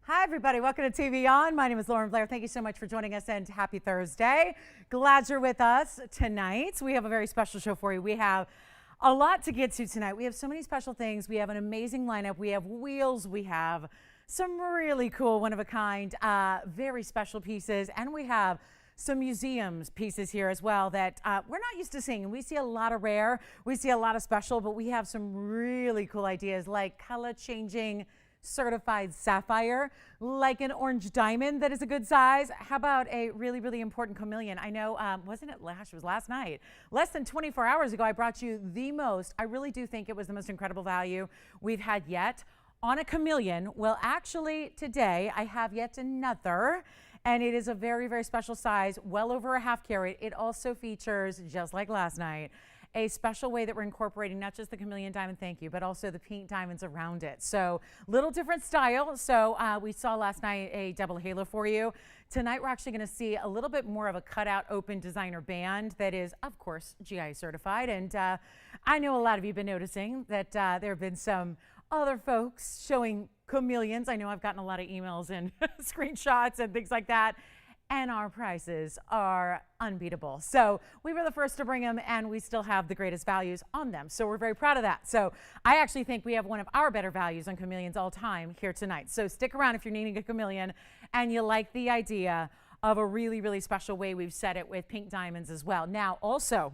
Hi, everybody. Welcome to TVON. My name is Lauren Blair. Thank you so much for joining us, and happy Thursday. Glad you're with us tonight. We have a very special show for you. We have a lot to get to tonight. We have so many special things. We have an amazing lineup. We have wheels. We have some really cool, one-of-a-kind, very special pieces, and we have some museums pieces here as well that we're not used to seeing. We see a lot of rare, we see a lot of special, but we have some really cool ideas like color-changing certified sapphire, like an orange diamond that is a good size. How about a really, really important chameleon? I know, wasn't it last, it was last night, less than 24 hours ago, I brought you the most, I really do think it was the most incredible value we've had yet on a chameleon. Well, actually today I have yet another, and it is a very, very special size, well over a ½ carat. It also features, just like last night, a special way that we're incorporating not just the chameleon diamond, thank you, but also the pink diamonds around it. So little different style. So we saw last night a double halo for you. Tonight we're actually going to see a little bit more of a cutout open designer band that is, of course, GI certified. And I know a lot of you have been noticing that there have been some other folks showing chameleons. I know I've gotten a lot of emails and screenshots and things like that. And our prices are unbeatable. So we were the first to bring them, and we still have the greatest values on them. So we're very proud of that. So I actually think we have one of our better values on chameleons all time here tonight. So stick around if you're needing a chameleon and you like the idea of a really, really special way we've set it with pink diamonds as well. Now, also,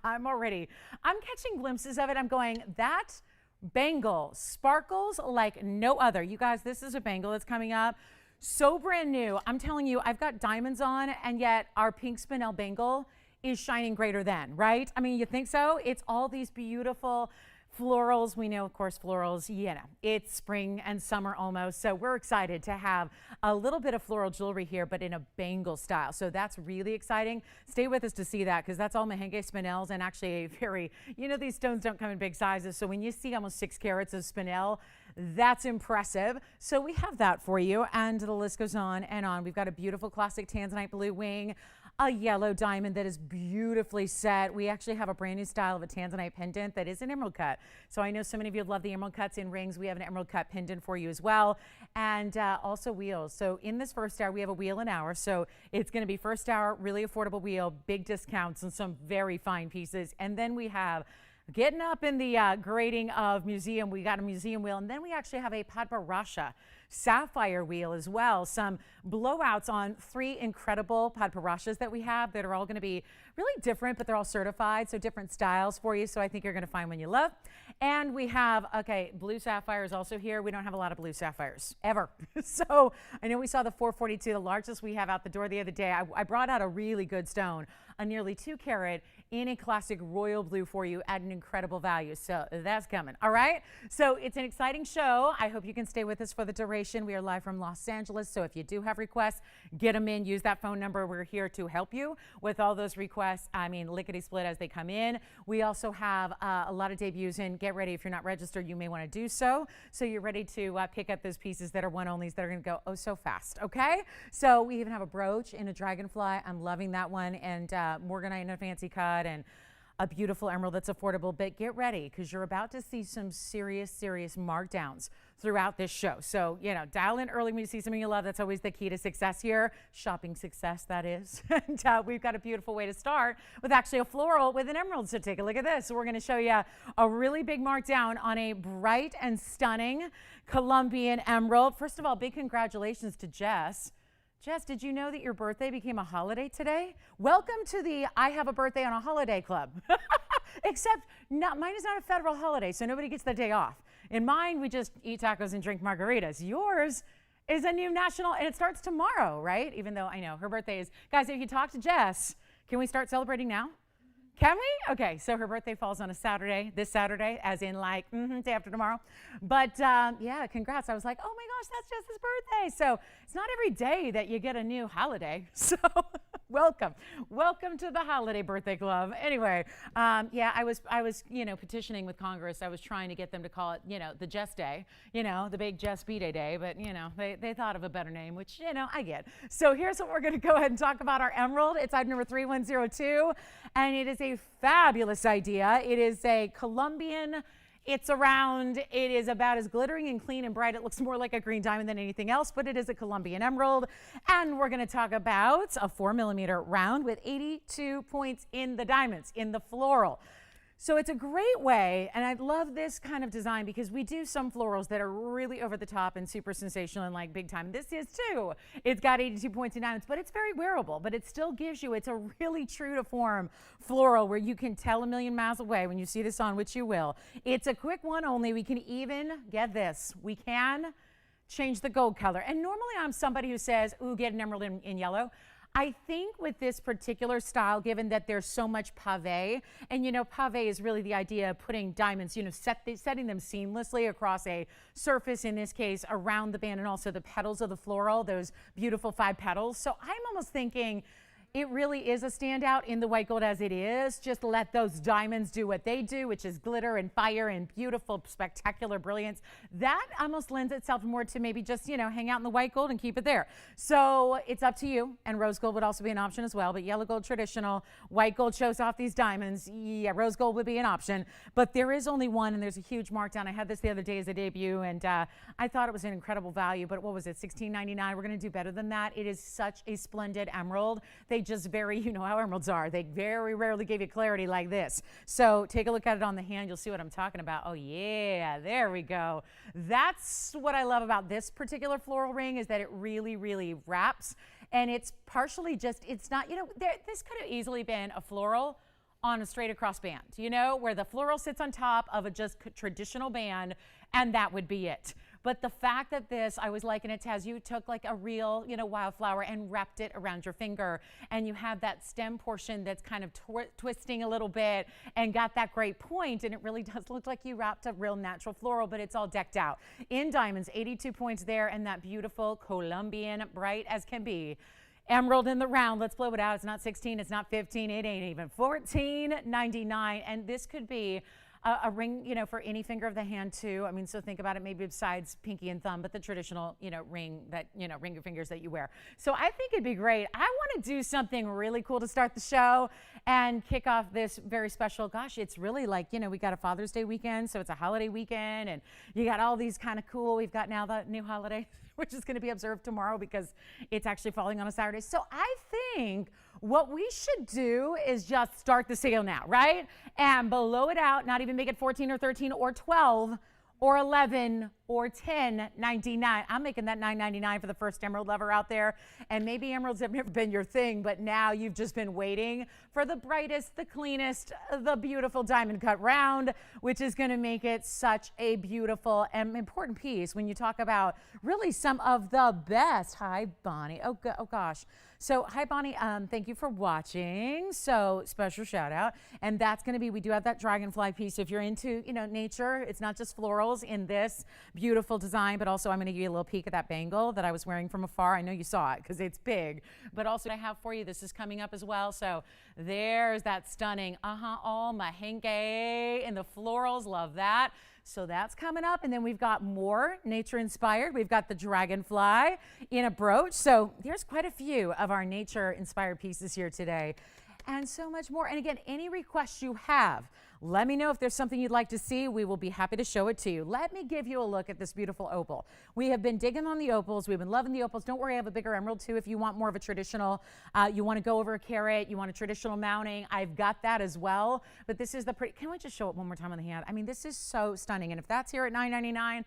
I'm catching glimpses of it. I'm going, that bangle sparkles like no other. You guys, this is a bangle that's coming up. So brand new. I'm telling you, I've got diamonds on, and yet our pink spinel bangle is shining greater than, right? I mean, you think so? It's all these beautiful florals. We know, of course, florals, you know, it's spring and summer almost. So we're excited to have a little bit of floral jewelry here, but in a bangle style. So that's really exciting. Stay with us to see that, because that's all Mahenges spinels, and actually a very, you know, these stones don't come in big sizes. So when you see almost 6 carats of spinel, that's impressive. So we have that for you, and the list goes on and on. We've got a beautiful classic Tanzanite blue wing, a yellow diamond that is beautifully set. We actually have a brand new style of a Tanzanite pendant that is an emerald cut. So I know so many of you love the emerald cuts in rings. We have an emerald cut pendant for you as well, and also wheels. So in this first hour, we have a wheel an hour. So it's going to be first hour, really affordable wheel, big discounts, and some very fine pieces. And then we have getting up in the grading of museum, we got a museum wheel, and then we actually have a Padparasha sapphire wheel as well. Some blowouts on 3 incredible Padparashas that we have that are all going to be really different, but they're all certified, so different styles for you. So I think you're going to find one you love. And we have, okay, blue sapphire is also here. We don't have a lot of blue sapphires ever. So I know we saw the 442, the largest we have out the door the other day. I brought out a really good stone, a nearly 2 carat in a classic royal blue for you at an incredible value. So that's coming. All right. So it's an exciting show. I hope you can stay with us for the duration. We are live from Los Angeles. So if you do have requests, get them in. Use that phone number. We're here to help you with all those requests. I mean, lickety split as they come in. We also have a lot of debuts in. Get ready. If you're not registered, you may want to do so. So you're ready to pick up those pieces that are one-onlys that are going to go oh so fast. Okay. So we even have a brooch in a Dragonfly. I'm loving that one. And Morganite in a fancy cut, and a beautiful emerald that's affordable. But get ready, because you're about to see some serious markdowns throughout this show. So, you know, dial in early when you see something you love. That's always the key to success here. Shopping success, that is. And we've got a beautiful way to start with actually a floral with an emerald. So take a look at this. So we're going to show you a really big markdown on a bright and stunning Colombian emerald. First of all, big congratulations to Jess. Jess, did you know that your birthday became a holiday today? Welcome to the I Have a Birthday on a Holiday Club. Except mine is not a federal holiday, so nobody gets the day off. In mine, we just eat tacos and drink margaritas. Yours is a new national, and it starts tomorrow, right? Even though I know her birthday is, guys, if you talk to Jess, can we start celebrating now? Can we? Okay, so her birthday falls on a Saturday, this Saturday, as in like day after tomorrow. But yeah, congrats. I was like, oh my gosh, that's Jess's birthday. So it's not every day that you get a new holiday. So welcome to the holiday birthday club. Anyway, yeah, I was petitioning with Congress. I was trying to get them to call it, the Jess Day, the big Jess B-Day day. But they thought of a better name, which I get. So here's what we're going to go ahead and talk about: our emerald. It's item number 3102, and it is a fabulous idea. It is a Colombian It's a round. It is about as glittering and clean and bright. It looks more like a green diamond than anything else, but it is a Colombian emerald. And we're going to talk about a 4mm round with 82 points in the diamonds, in the floral. So it's a great way, and I love this kind of design because we do some florals that are really over the top and super sensational and like big time. This is too. It's got 82 points in diamonds, but it's very wearable, but it still gives you, it's a really true to form floral where you can tell a million miles away when you see this on, which you will. It's a quick one only. We can even, get this, we can change the gold color. And normally I'm somebody who says, ooh, get an emerald in yellow. I think with this particular style, given that there's so much pave, and you know, pave is really the idea of putting diamonds, you know, setting them seamlessly across a surface, in this case, around the band, and also the petals of the floral, those beautiful 5 petals. So I'm almost thinking it really is a standout in the white gold as it is. Just let those diamonds do what they do, which is glitter and fire and beautiful, spectacular brilliance. That almost lends itself more to maybe just, you know, hang out in the white gold and keep it there. So it's up to you. And rose gold would also be an option as well. But yellow gold traditional, white gold shows off these diamonds. Yeah, rose gold would be an option. But there is only one, and there's a huge markdown. I had this the other day as a debut, and I thought it was an incredible value. But what was it, $16.99? We're going to do better than that. It is such a splendid emerald. They just very, you know how emeralds are. They very rarely give you clarity like this. So take a look at it on the hand. You'll see what I'm talking about. Oh yeah, there we go. That's what I love about this particular floral ring, is that it really wraps. And it's partially just, it's not, you know, this could have easily been a floral on a straight across band, you know, where the floral sits on top of a just traditional band, and that would be it. But the fact that this, I always liken it to as you took like a real, you know, wildflower and wrapped it around your finger, and you have that stem portion that's kind of twisting a little bit and got that great point, and it really does look like you wrapped a real natural floral, but it's all decked out in diamonds. 82 points there, and that beautiful Colombian, bright as can be emerald in the round. Let's blow it out. It's not 16, it's not 15, it ain't even $14.99, and this could be a ring, you know, for any finger of the hand too. I mean, so think about it, maybe besides pinky and thumb, but the traditional, you know, ring that, you know, ring your fingers that you wear. So I think it'd be great. I want to do something really cool to start the show and kick off this very special, gosh, it's really like, you know, we got a Father's Day weekend, so it's a holiday weekend, and you got all these kind of cool, we've got now the new holiday, which is going to be observed tomorrow because it's actually falling on a Saturday. So I think what we should do is just start the sale now, right? And blow it out, not even make it 14 or 13 or 12 or 11 or $10.99. I'm making that $9.99 for the first emerald lover out there. And maybe emeralds have never been your thing, but now you've just been waiting for the brightest, the cleanest, the beautiful diamond cut round, which is going to make it such a beautiful and important piece when you talk about really some of the best. Hi, Bonnie. Oh gosh. So hi, Bonnie. Thank you for watching. So special shout out. And that's going to be, we do have that dragonfly piece. If you're into, you know, nature, it's not just florals in this beautiful design, but also I'm going to give you a little peek at that bangle that I was wearing from afar. I know you saw it because it's big, but also I have for you, this is coming up as well. So there's that stunning, all Mahenges and the florals. Love that. So that's coming up. And then we've got more nature inspired. We've got the dragonfly in a brooch. So there's quite a few of our nature inspired pieces here today, and so much more. And again, any requests you have, let me know. If there's something you'd like to see, we will be happy to show it to you. Let me give you a look at this beautiful opal. We have been digging on the opals. We've been loving the opals. Don't worry, I have a bigger emerald too if you want more of a traditional, you want to go over a carat, you want a traditional mounting. I've got that as well. But this is the pretty, can we just show it one more time on the hand? I mean, this is so stunning. And if that's here at $9.99,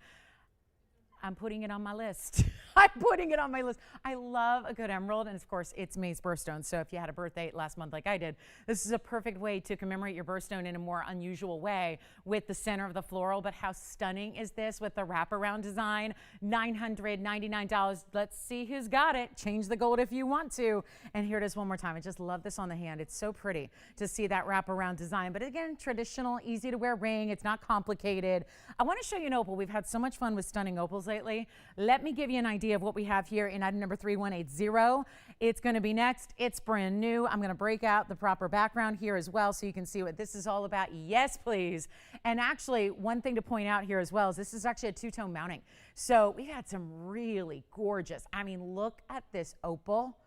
I'm putting it on my list. I'm putting it on my list. I love a good emerald, and of course, it's May's birthstone. So if you had a birthday last month like I did, this is a perfect way to commemorate your birthstone in a more unusual way with the center of the floral. But how stunning is this with the wraparound design? $999. Let's see who's got it. Change the gold if you want to. And here it is one more time. I just love this on the hand. It's so pretty to see that wraparound design. But again, traditional, easy to wear ring. It's not complicated. I want to show you an opal. We've had so much fun with stunning opals lately. Let me give you an idea of what we have here in item number 3180. It's going to be next. It's brand new. I'm going to break out the proper background here as well so you can see what this is all about. Yes, please. And actually, one thing to point out here as well is this is actually a two-tone mounting. So we've had some really gorgeous, I mean, look at this opal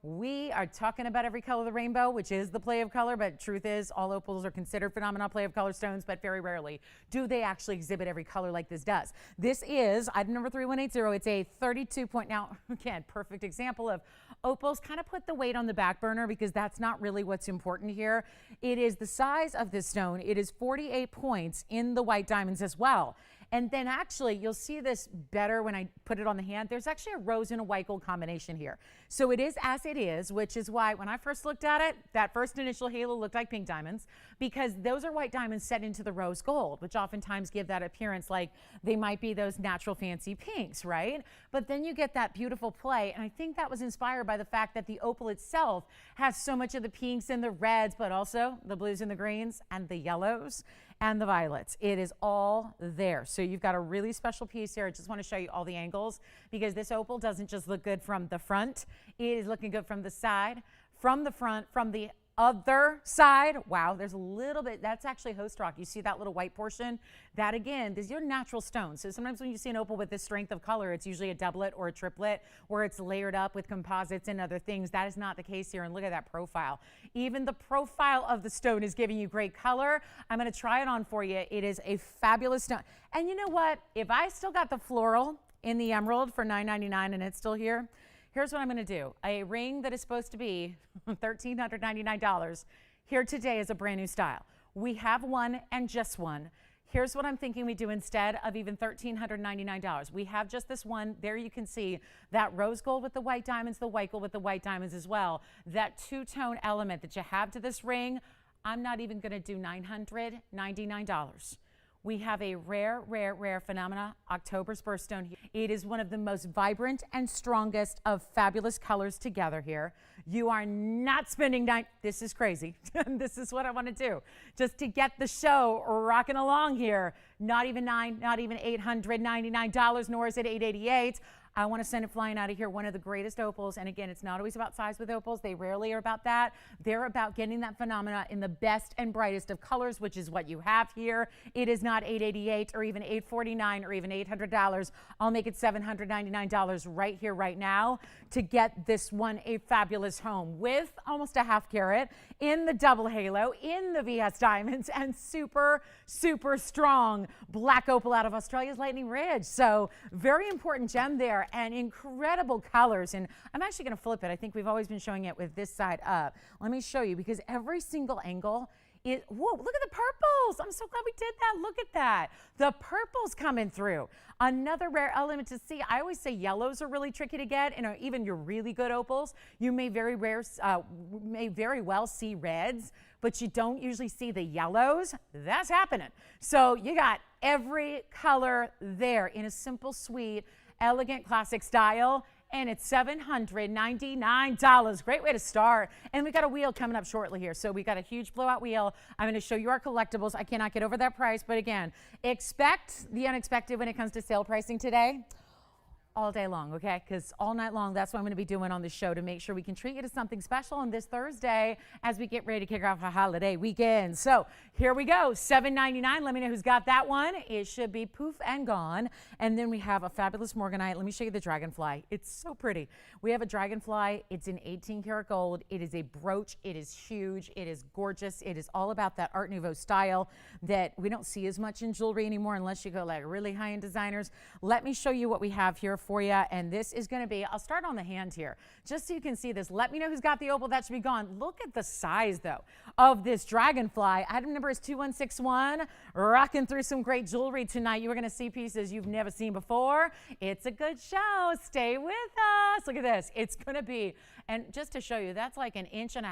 We are talking about every color of the rainbow, which is the play of color, but truth is all opals are considered phenomenal play of color stones, but very rarely do they actually exhibit every color like this does. This is item number 3180. It's a 32 point. Now, again, perfect example of opals kind of put the weight on the back burner because that's not really what's important here. It is the size of this stone. It is 48 points in the white diamonds as well. And then actually, you'll see this better when I put it on the hand. There's actually a rose and a white gold combination here. So it is as it is, which is why when I first looked at it, that first initial halo looked like pink diamonds because those are white diamonds set into the rose gold, which oftentimes give that appearance like they might be those natural fancy pinks, right? But then you get that beautiful play. And I think that was inspired by the fact that the opal itself has so much of the pinks and the reds, but also the blues and the greens and the yellows and the violets. It is all there. So you've got a really special piece here. I just want to show you all the angles because this opal doesn't just look good from the front. It is looking good from the side, from the front, from the other side. Wow, there's a little bit, that's actually host rock. You see that little white portion? That again, these are natural stones. So sometimes when you see an opal with this strength of color, it's usually a doublet or a triplet where it's layered up with composites and other things. That is not the case here. And look at that profile. Even the profile of the stone is giving you great color. I'm going to try it on for you. It is a fabulous stone. And you know what? If I still got the floral in the emerald for $9.99 and it's still here, here's what I'm going to do. A ring that is supposed to be $1,399 here today is a brand new style. We have one and just one. Here's what I'm thinking we do instead of even $1,399. We have just this one. There you can see that rose gold with the white diamonds, the white gold with the white diamonds as well. That two-tone element that you have to this ring, I'm not even going to do $999. We have a rare, rare, rare phenomena, October's birthstone here. It is one of the most vibrant and strongest of fabulous colors together here. You are not spending this is crazy. This is what I want to do. Just to get the show rocking along here. Not even $899, nor is it $888. I want to send it flying out of here. One of the greatest opals. And again, it's not always about size with opals. They rarely are about that. They're about getting that phenomena in the best and brightest of colors, which is what you have here. It is not $888 or even $849 or even $800. I'll make it $799 right here, right now to get this one a fabulous home with almost a half carat in the double halo, in the VS diamonds, and super, super strong black opal out of Australia's Lightning Ridge. So very important gem there. And incredible colors. And I'm actually going to flip it. I think we've always been showing it with this side up. Let me show you because every single angle is, whoa, look at the purples. I'm so glad we did that. Look at that. The purples coming through. Another rare element to see. I always say yellows are really tricky to get. And even your really good opals, you may very well see reds, but you don't usually see the yellows. That's happening. So you got every color there in a simple, sweet, elegant classic style, and it's $799. Great way to start. And we got a wheel coming up shortly here. So we got a huge blowout wheel. I'm going to show you our collectibles. I cannot get over that price, but again, expect the unexpected when it comes to sale pricing today. All day long, okay? Because all night long, that's what I'm going to be doing on the show to make sure we can treat you to something special on this Thursday as we get ready to kick off our holiday weekend. So here we go, $7.99. Let me know who's got that one. It should be poof and gone. And then we have a fabulous Morganite. Let me show you the Dragonfly. It's so pretty. We have a Dragonfly. It's in 18 karat gold. It is a brooch. It is huge. It is gorgeous. It is all about that Art Nouveau style that we don't see as much in jewelry anymore unless you go like really high-end designers. Let me show you what we have here for you, and this is going to be, I'll start on the hand here just so you can see this. Let me know who's got the opal. That should be gone. Look at the size though of this Dragonfly. Item number is 2161. Rocking through some great jewelry tonight. You are going to see pieces you've never seen before. It's a good show. Stay with us. Look at this. It's going to be, and just to show you, that's like 1.5 inches.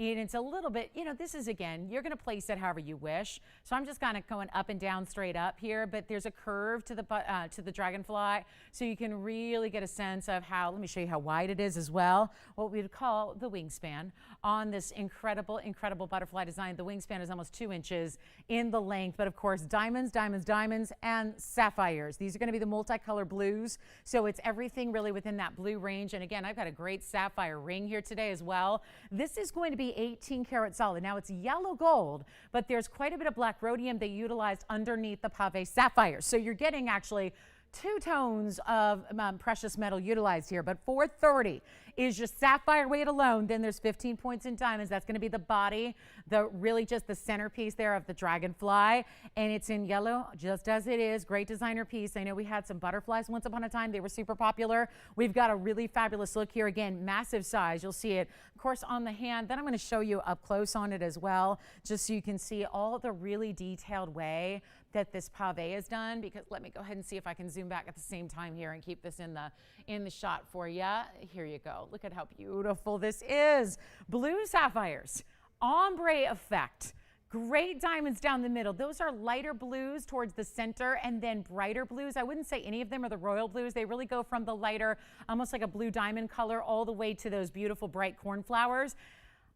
And it's a little bit, you know, this is, again, you're going to place it however you wish. So I'm just kind of going up and down straight up here, but there's a curve to the Dragonfly. So you can really get a sense of how, let me show you how wide it is as well. What we would call the wingspan on this incredible, incredible butterfly design. The wingspan is almost 2 inches in the length, but of course, diamonds, diamonds, diamonds, and sapphires. These are going to be the multicolor blues. So it's everything really within that blue range. And again, I've got a great sapphire ring here today as well. This is going to be 18 karat solid. Now it's yellow gold, but there's quite a bit of black rhodium they utilized underneath the pave sapphire. So you're getting actually 2 tones of precious metal utilized here, but $430 is just sapphire weight alone. Then there's 15 points in diamonds. That's going to be the body, really just the centerpiece there of the Dragonfly, and it's in yellow, just as it is. Great designer piece. I know we had some butterflies once upon a time. They were super popular. We've got a really fabulous look here. Again, massive size. You'll see it, of course, on the hand. Then I'm going to show you up close on it as well, just so you can see all the really detailed way that this pave is done. Because let me go ahead and see if I can zoom back at the same time here and keep this in the shot for you. Here you go. Look at how beautiful this is. Blue sapphires, ombre effect. Great diamonds down the middle. Those are lighter blues towards the center and then brighter blues. I wouldn't say any of them are the royal blues. They really go from the lighter, almost like a blue diamond color, all the way to those beautiful bright cornflowers.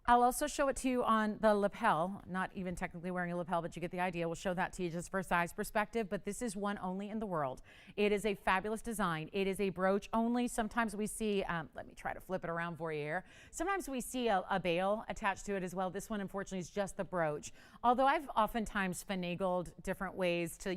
I'll also show it to you on the lapel, not even technically wearing a lapel, but you get the idea. We'll show that to you just for a size perspective, but this is one only in the world. It is a fabulous design. It is a brooch only. Sometimes we see, let me try to flip it around for you here. Sometimes we see a bail attached to it as well. This one, unfortunately, is just the brooch. Although I've oftentimes finagled different ways to,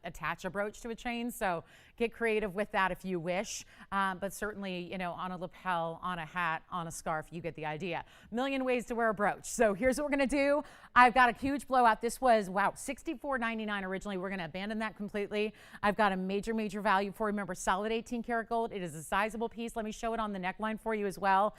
attach a brooch to a chain, so get creative with that if you wish. But certainly, on a lapel, on a hat, on a scarf, you get the idea. Million ways to wear a brooch. So here's what we're going to do. I've got a huge blowout. This was, wow, $64.99 originally. We're going to abandon that completely. I've got a major value for you. Remember, solid 18 karat gold. It is a sizable piece. Let me show it on the neckline for you as well.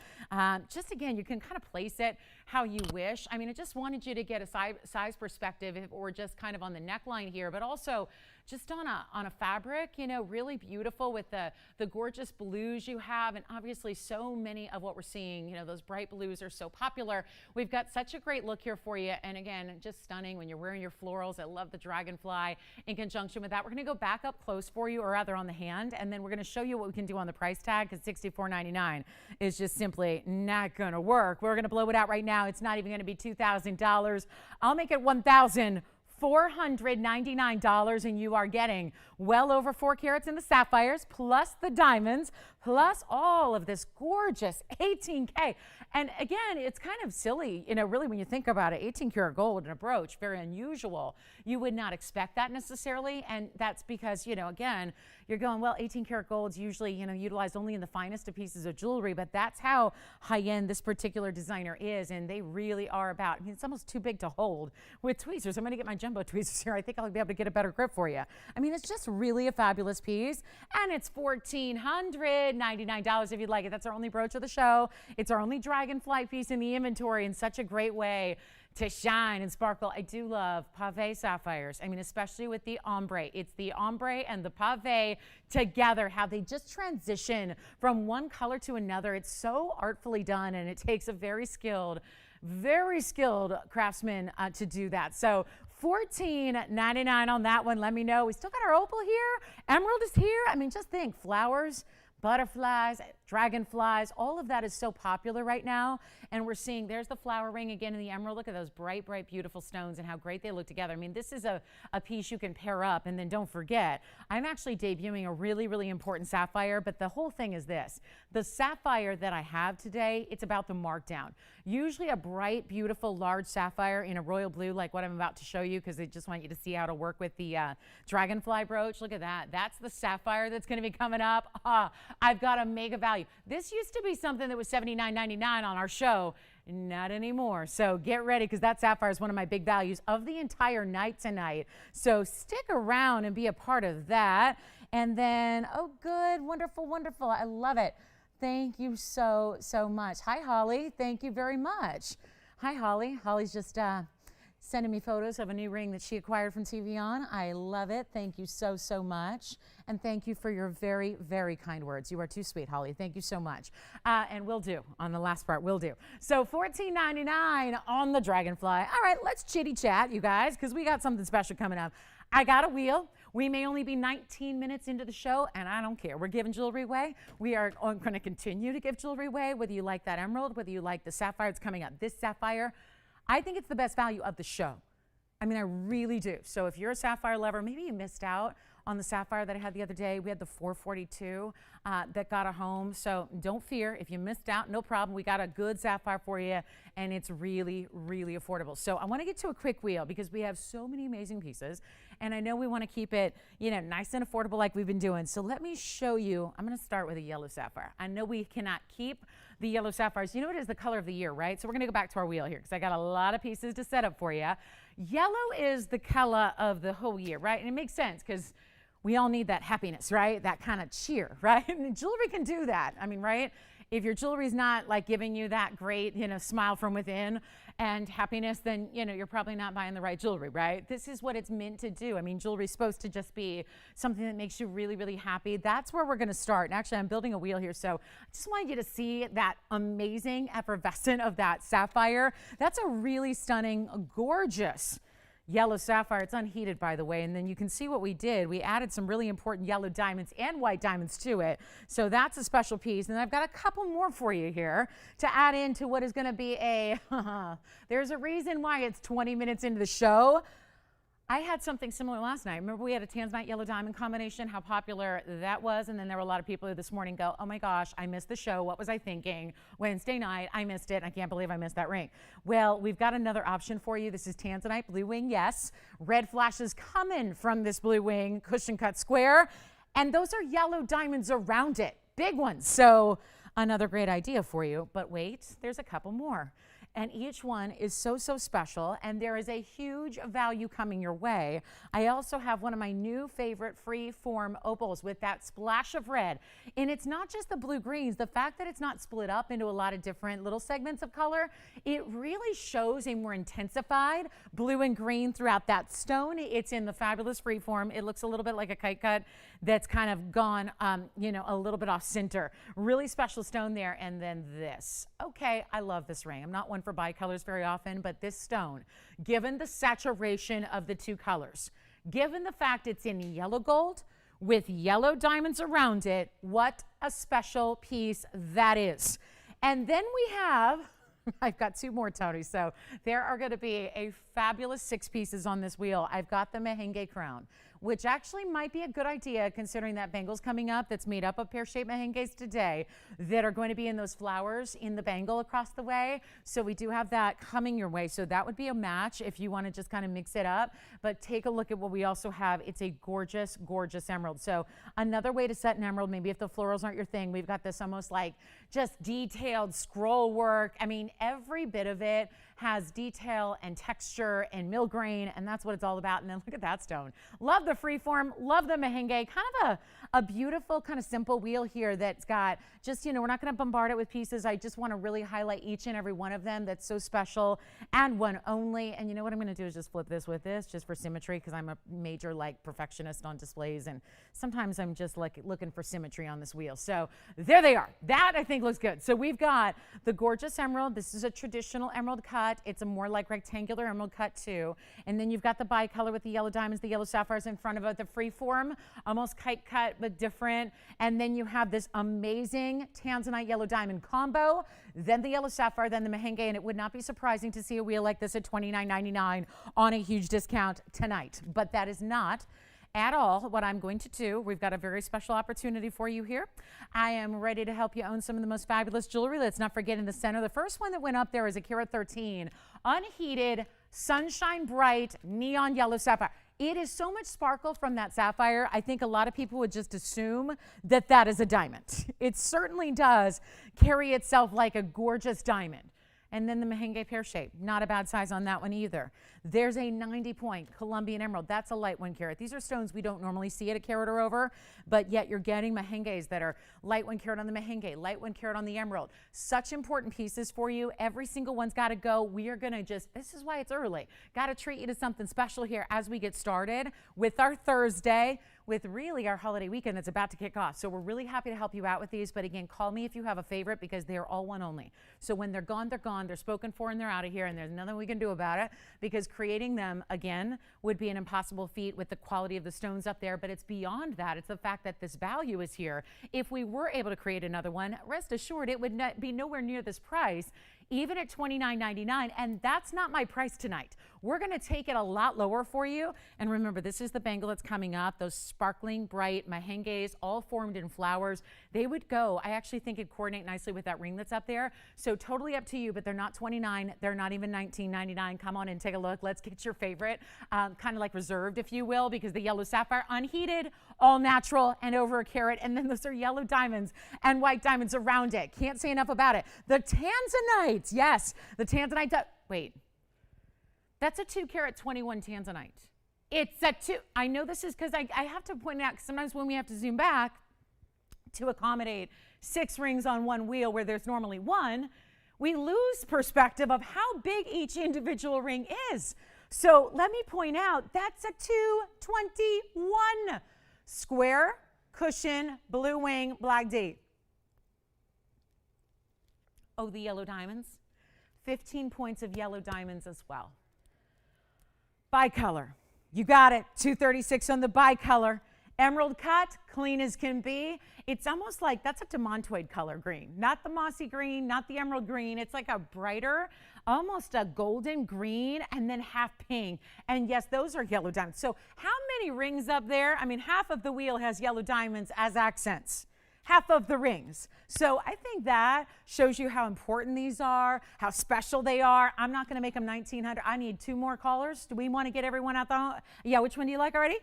Just again, you can kind of place it how you wish. I mean, I just wanted you to get a size perspective if it were just kind of on the neckline here, but also just on a fabric, really beautiful with the gorgeous blues you have. And obviously so many of what we're seeing, those bright blues are so popular. We've got such a great look here for you. And again, just stunning when you're wearing your florals. I love the Dragonfly in conjunction with that. We're going to go back up close for you, or rather on the hand. And then we're going to show you what we can do on the price tag, because $64.99 is just simply not going to work. We're going to blow it out right now. It's not even going to be $2,000. I'll make it $1,499, and you are getting well over 4 carats in the sapphires, plus the diamonds, plus all of this gorgeous 18K. And again, it's kind of silly, really when you think about it, 18 karat gold in a brooch, very unusual. You would not expect that necessarily. And that's because, again, you're going, well, 18 karat gold's usually, utilized only in the finest of pieces of jewelry, but that's how high-end this particular designer is. And they really are about, it's almost too big to hold with tweezers. I'm going to get my jumbo tweezers here. I think I'll be able to get a better grip for you. I mean, it's just really a fabulous piece, and it's $1,499 if you'd like it. That's our only brooch of the show. It's our only Dragonfly piece in the inventory, and such a great way to shine and sparkle. I do love pave sapphires. I mean, especially with the ombre. It's the ombre and the pave together, how they just transition from one color to another. It's so artfully done, and it takes a very skilled craftsman to do that. So $14.99 on that one. Let me know. We still got our opal here. Emerald is here. I mean, just think, flowers, butterflies, dragonflies, all of that is so popular right now. And we're seeing, there's the flower ring again in the emerald. Look at those bright, beautiful stones and how great they look together. I mean, this is a piece you can pair up. And then don't forget, I'm actually debuting a really important sapphire, but the whole thing is this. The sapphire that I have today, it's about the markdown. Usually a bright, beautiful, large sapphire in a royal blue, like what I'm about to show you, because I just want you to see how to work with the Dragonfly brooch. Look at that. That's the sapphire that's going to be coming up. I've got a mega value. This used to be something that was $79.99 on our show. Not anymore. So get ready, because that sapphire is one of my big values of the entire night tonight. So stick around and be a part of that. And then, oh, good, wonderful. I love it. Thank you so much. Hi, Holly. Thank you very much. Hi, Holly. Holly's just sending me photos of a new ring that she acquired from TVON. I love it. Thank you so much. And thank you for your very kind words. You are too sweet, Holly. Thank you so much. And will do. On the last part, will do. So $14.99 on the Dragonfly. All right, let's chitty chat, you guys, because we got something special coming up. I got a wheel. We may only be 19 minutes into the show, and I don't care. We're giving jewelry away. We are going to continue to give jewelry away, whether you like that emerald, whether you like the sapphire that's coming up. This sapphire, I think it's the best value of the show. I mean, I really do. So if you're a sapphire lover, maybe you missed out on the sapphire that I had the other day. We had the 442 that got a home. So don't fear. If you missed out, no problem. We got a good sapphire for you, and it's really affordable. So I want to get to a quick wheel because we have so many amazing pieces. And I know we want to keep it, nice and affordable like we've been doing. So let me show you. I'm going to start with a yellow sapphire. I know we cannot keep the yellow sapphires. You know, it is the color of the year, right? So we're going to go back to our wheel here because I got a lot of pieces to set up for you. Yellow is the color of the whole year, right? And it makes sense because we all need that happiness, right? That kind of cheer, right? And jewelry can do that. I mean, right? If your jewelry's not like giving you that great, smile from within and happiness, then, you're probably not buying the right jewelry, right? This is what it's meant to do. I mean, jewelry's supposed to just be something that makes you really, really happy. That's where we're going to start. And actually, I'm building a wheel here, so I just wanted you to see that amazing effervescent of that sapphire. That's a really stunning, gorgeous yellow sapphire. It's unheated, by the way, and then you can see what we did. We added some really important yellow diamonds and white diamonds to it, so that's a special piece. And I've got a couple more for you here to add into what is going to be a there's a reason why it's 20 minutes into the show. I had something similar last night. Remember we had a Tanzanite yellow diamond combination, how popular that was, and then there were a lot of people who this morning go, oh my gosh, I missed the show. What was I thinking? Wednesday night, I missed it. I can't believe I missed that ring. Well, we've got another option for you. This is Tanzanite blue wing, yes. Red flashes coming from this blue wing cushion cut square, and those are yellow diamonds around it, big ones. So another great idea for you, but wait, there's a couple more. And each one is so, so special, and there is a huge value coming your way. I also have one of my new favorite free form opals with that splash of red. And it's not just the blue greens. The fact that it's not split up into a lot of different little segments of color, it really shows a more intensified blue and green throughout that stone. It's in the fabulous free form. It looks a little bit like a kite cut that's kind of gone, a little bit off center. Really special stone there. And then this. Okay, I love this ring. I'm not one for bicolors very often, but this stone, given the saturation of the two colors, given the fact it's in yellow gold with yellow diamonds around it, what a special piece that is. And then we have, I've got two more, Tony, so there are going to be a fabulous 6 pieces on this wheel. I've got the Mahenge crown, which actually might be a good idea considering that bangle's coming up that's made up of pear-shaped Mahenges today that are going to be in those flowers in the bangle across the way. So we do have that coming your way. So that would be a match if you want to just kind of mix it up. But take a look at what we also have. It's a gorgeous, gorgeous emerald. So another way to set an emerald, maybe if the florals aren't your thing, we've got this almost like just detailed scroll work. I mean, every bit of it has detail and texture and mill-grain, and that's what it's all about. And then look at that stone. Love the freeform, love the Mahenge. Kind of a beautiful, kind of simple wheel here that's got just, we're not going to bombard it with pieces. I just want to really highlight each and every one of them that's so special and one only. And you know what I'm going to do is just flip this with this just for symmetry because I'm a major perfectionist on displays, and sometimes I'm just looking for symmetry on this wheel. So there they are. That I think looks good. So we've got the gorgeous emerald. This is a traditional emerald cut. It's a more like rectangular emerald cut too. And then you've got the bicolor with the yellow diamonds, the yellow sapphires in front of it, the free form, almost kite cut but different. And then you have this amazing Tanzanite yellow diamond combo, then the yellow sapphire, then the Mahenge. And it would not be surprising to see a wheel like this at $29.99 on a huge discount tonight. But that is not at all what I'm going to do. We've got a very special opportunity for you here. I am ready to help you own some of the most fabulous jewelry. Let's not forget in the center, the first one that went up there is a carat 13, unheated, sunshine bright, neon yellow sapphire. It is so much sparkle from that sapphire. I think a lot of people would just assume that that is a diamond. It certainly does carry itself like a gorgeous diamond. And then the Mahenge pear shape, not a bad size on that one either. There's a 90-point Colombian emerald. That's a light 1 carat. These are stones we don't normally see at a carat or over, but yet you're getting Mahenges that are light 1 carat on the Mahenge, light 1 carat on the emerald. Such important pieces for you. Every single one's got to go. We are going to this is why it's early. Got to treat you to something special here as we get started with our Thursday, with really our holiday weekend that's about to kick off. So we're really happy to help you out with these. But again, call me if you have a favorite because they're all one only. So when they're gone, they're gone. They're spoken for and they're out of here. And there's nothing we can do about it because creating them again would be an impossible feat with the quality of the stones up there. But it's beyond that. It's the fact that this value is here. If we were able to create another one, rest assured it would not be nowhere near this price even at $29.99, and that's not my price tonight. We're going to take it a lot lower for you. And remember, this is the bangle that's coming up, those sparkling, bright Mahenges, all formed in flowers. They would go, I actually think it'd coordinate nicely with that ring that's up there. So totally up to you, but they're not $29, they're not even $19.99. Come on and take a look. Let's get your favorite, kind of like reserved, if you will, because the yellow sapphire, unheated, all natural, and over a carat. And then those are yellow diamonds and white diamonds around it. Can't say enough about it. The Tanzanites, yes, the Tanzanite, wait. That's a 2-carat 21 Tanzanite. It's a 2. I know this is because I have to point out, sometimes when we have to zoom back to accommodate 6 rings on one wheel where there's normally 1, we lose perspective of how big each individual ring is. So let me point out, that's a 221. Square, cushion, blue wing, black D. Oh, the yellow diamonds. 15 points of yellow diamonds as well. Bicolor. You got it. 236 on the bicolor. Emerald cut, clean as can be. It's almost like that's a demontoid color green, not the mossy green, not the emerald green. It's like a brighter, almost a golden green, and then half pink. And yes, those are yellow diamonds. So how many rings up there? I mean, half of the wheel has yellow diamonds as accents. Half of the rings. So I think that shows you how important these are, how special they are. I'm not going to make them 1,900. I need 2 more callers. Do we want to get everyone out the? Yeah, which one do you like already?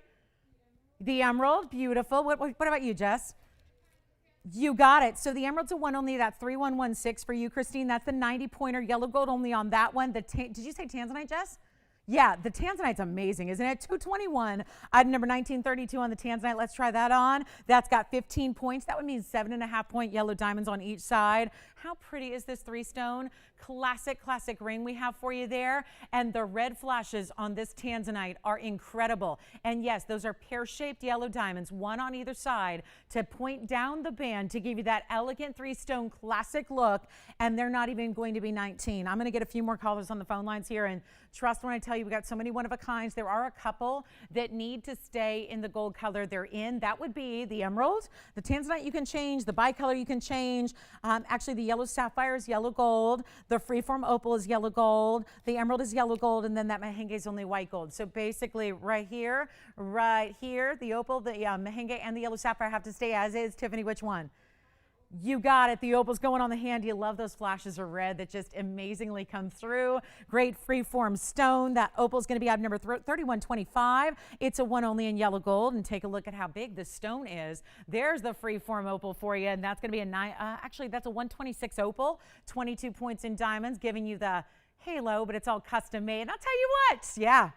The emerald, beautiful. What about you, Jess? You got it. So the emerald's a 1 only. That's 3116 for you, Christine. That's the 90-pointer yellow gold only on that one. Did you say Tanzanite, Jess? Yeah, the Tanzanite's amazing, isn't it? 221. Item number 1932 on the Tanzanite. Let's try that on. That's got 15 points. That would mean 7.5-point yellow diamonds on each side. How pretty is this 3-stone? Classic ring we have for you there. And the red flashes on this Tanzanite are incredible. And yes, those are pear-shaped yellow diamonds, 1 on either side to point down the band to give you that elegant 3-stone classic look. And they're not even going to be 19. I'm going to get a few more callers on the phone lines here. And trust when I tell you, we got so many one-of-a-kinds. There are a couple that need to stay in the gold color they're in. That would be the emerald. The Tanzanite you can change. The bicolor you can change. Actually, the yellow sapphire is yellow gold. The freeform opal is yellow gold. The emerald is yellow gold. And then that Mahenge is only white gold. So basically right here, the opal, the Mahenge, and the yellow sapphire have to stay as is. Tiffany, which one? You got it. The opal's going on the hand. You love those flashes of red that just amazingly come through. Great freeform stone. That opal's going to be item number 3125. It's a 1 only in yellow gold. And take a look at how big this stone is. There's the freeform opal for you. And that's going to be a 9. Actually, that's a 126 opal. 22 points in diamonds, giving you the halo, but it's all custom made. And I'll tell you what. Yeah.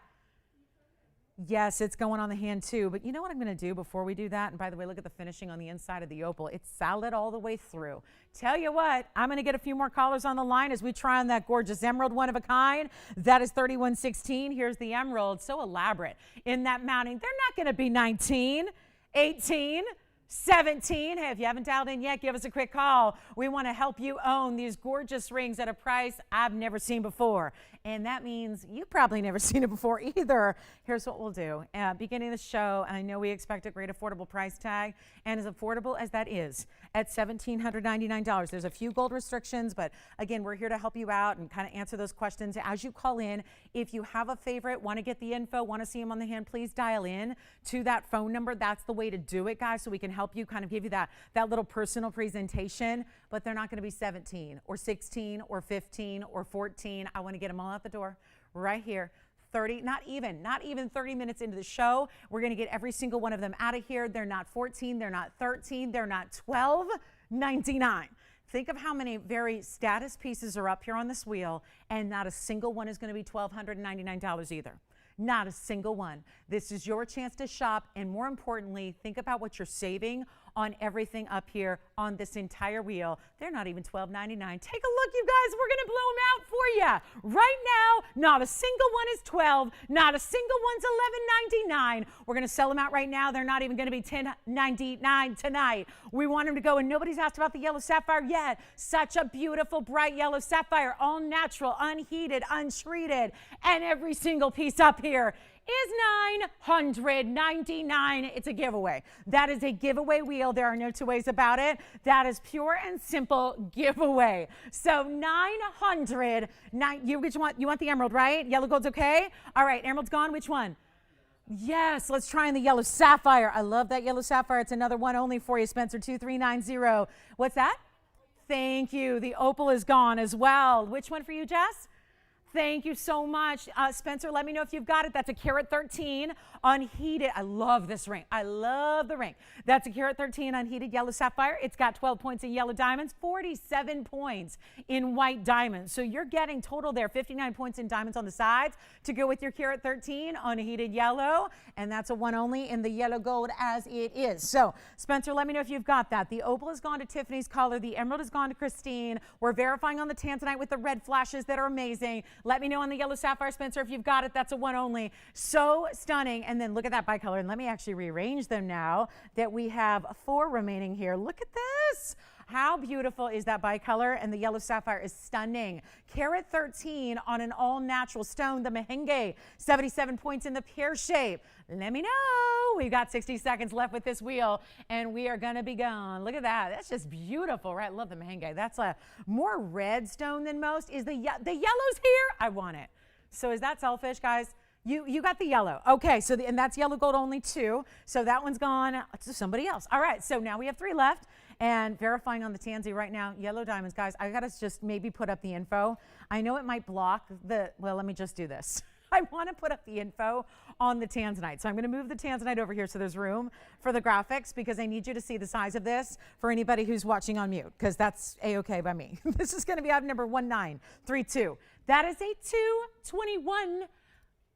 Yes, it's going on the hand too. But you know what I'm going to do before we do that? And by the way, look at the finishing on the inside of the opal. It's solid all the way through. Tell you what, I'm going to get a few more callers on the line as we try on that gorgeous emerald, 1 of a kind. That is 3116. Here's the emerald. So elaborate in that mounting. They're not going to be 19, 18, 17. Hey, if you haven't dialed in yet, give us a quick call. We want to help you own these gorgeous rings at a price I've never seen before. And that means you've probably never seen it before either. Here's what we'll do. Beginning of the show, and I know we expect a great affordable price tag, and as affordable as that is, at $1,799. There's a few gold restrictions, but again, we're here to help you out and kind of answer those questions as you call in. If you have a favorite, want to get the info, want to see them on the hand, please dial in to that phone number. That's the way to do it, guys, so we can help you kind of give you that little personal presentation. But they're not going to be 17 or 16 or 15 or 14. I want to get them all out the door right here. 30, not even 30 minutes into the show. We're going to get every single one of them out of here. They're not 14, they're not 13, they're not 12.99. Think of how many very status pieces are up here on this wheel, and not a single one is going to be $1,299 either. Not a single one. This is your chance to shop, and more importantly, think about what you're saving on everything up here on this entire wheel. They're not even $12.99. Take a look, you guys. We're going to blow them out for you. Right now, not a single one is $12. Not a single one's $11.99. We're going to sell them out right now. They're not even going to be $10.99 tonight. We want them to go, and nobody's asked about the yellow sapphire yet. Such a beautiful, bright yellow sapphire, all natural, unheated, untreated, and every single piece up here is $999. It's a giveaway. That is a giveaway wheel. There are no two ways about it. That is pure and simple giveaway. So which one? You want the emerald, right? Yellow gold's okay? All right, emerald's gone. Which one? Yes, let's try in the yellow sapphire. I love that yellow sapphire. It's another one only for you, Spencer, 2390. What's that? Thank you. The opal is gone as well. Which one for you, Jess? Thank you so much. Spencer, let me know if you've got it. That's a carat 13 unheated. I love this ring. I love the ring. That's a carat 13 unheated yellow sapphire. It's got 12 points in yellow diamonds, 47 points in white diamonds. So you're getting total there, 59 points in diamonds on the sides to go with your carat 13 unheated yellow. And that's a one only in the yellow gold as it is. So Spencer, let me know if you've got that. The opal has gone to Tiffany's color. The emerald has gone to Christine. We're verifying on the Tanzanite with the red flashes that are amazing. Let me know on the yellow sapphire, Spencer, if you've got it. That's a one only. So stunning. And then look at that bicolor. And let me actually rearrange them now that we have 4 remaining here. Look at this. How beautiful is that bicolor? And the yellow sapphire is stunning. Carat 13 on an all-natural stone. The Mahenge, 77 points in the pear shape. Let me know. We've got 60 seconds left with this wheel, and we are going to be gone. Look at that. That's just beautiful, right? I love the Mahenge. That's a more red stone than most. Is the yellow's here? I want it. So is that selfish, guys? You got the yellow. Okay, so and that's yellow gold only 2. So that one's gone to somebody else. All right, so now we have 3 left. And verifying on the Tansy right now, yellow diamonds, guys, I got to just maybe put up the info. I know it might block well, let me just do this. I want to put up the info on the Tanzanite. So I'm going to move the Tanzanite over here so there's room for the graphics because I need you to see the size of this for anybody who's watching on mute because that's A-okay by me. This is going to be item number 1932. That is a 221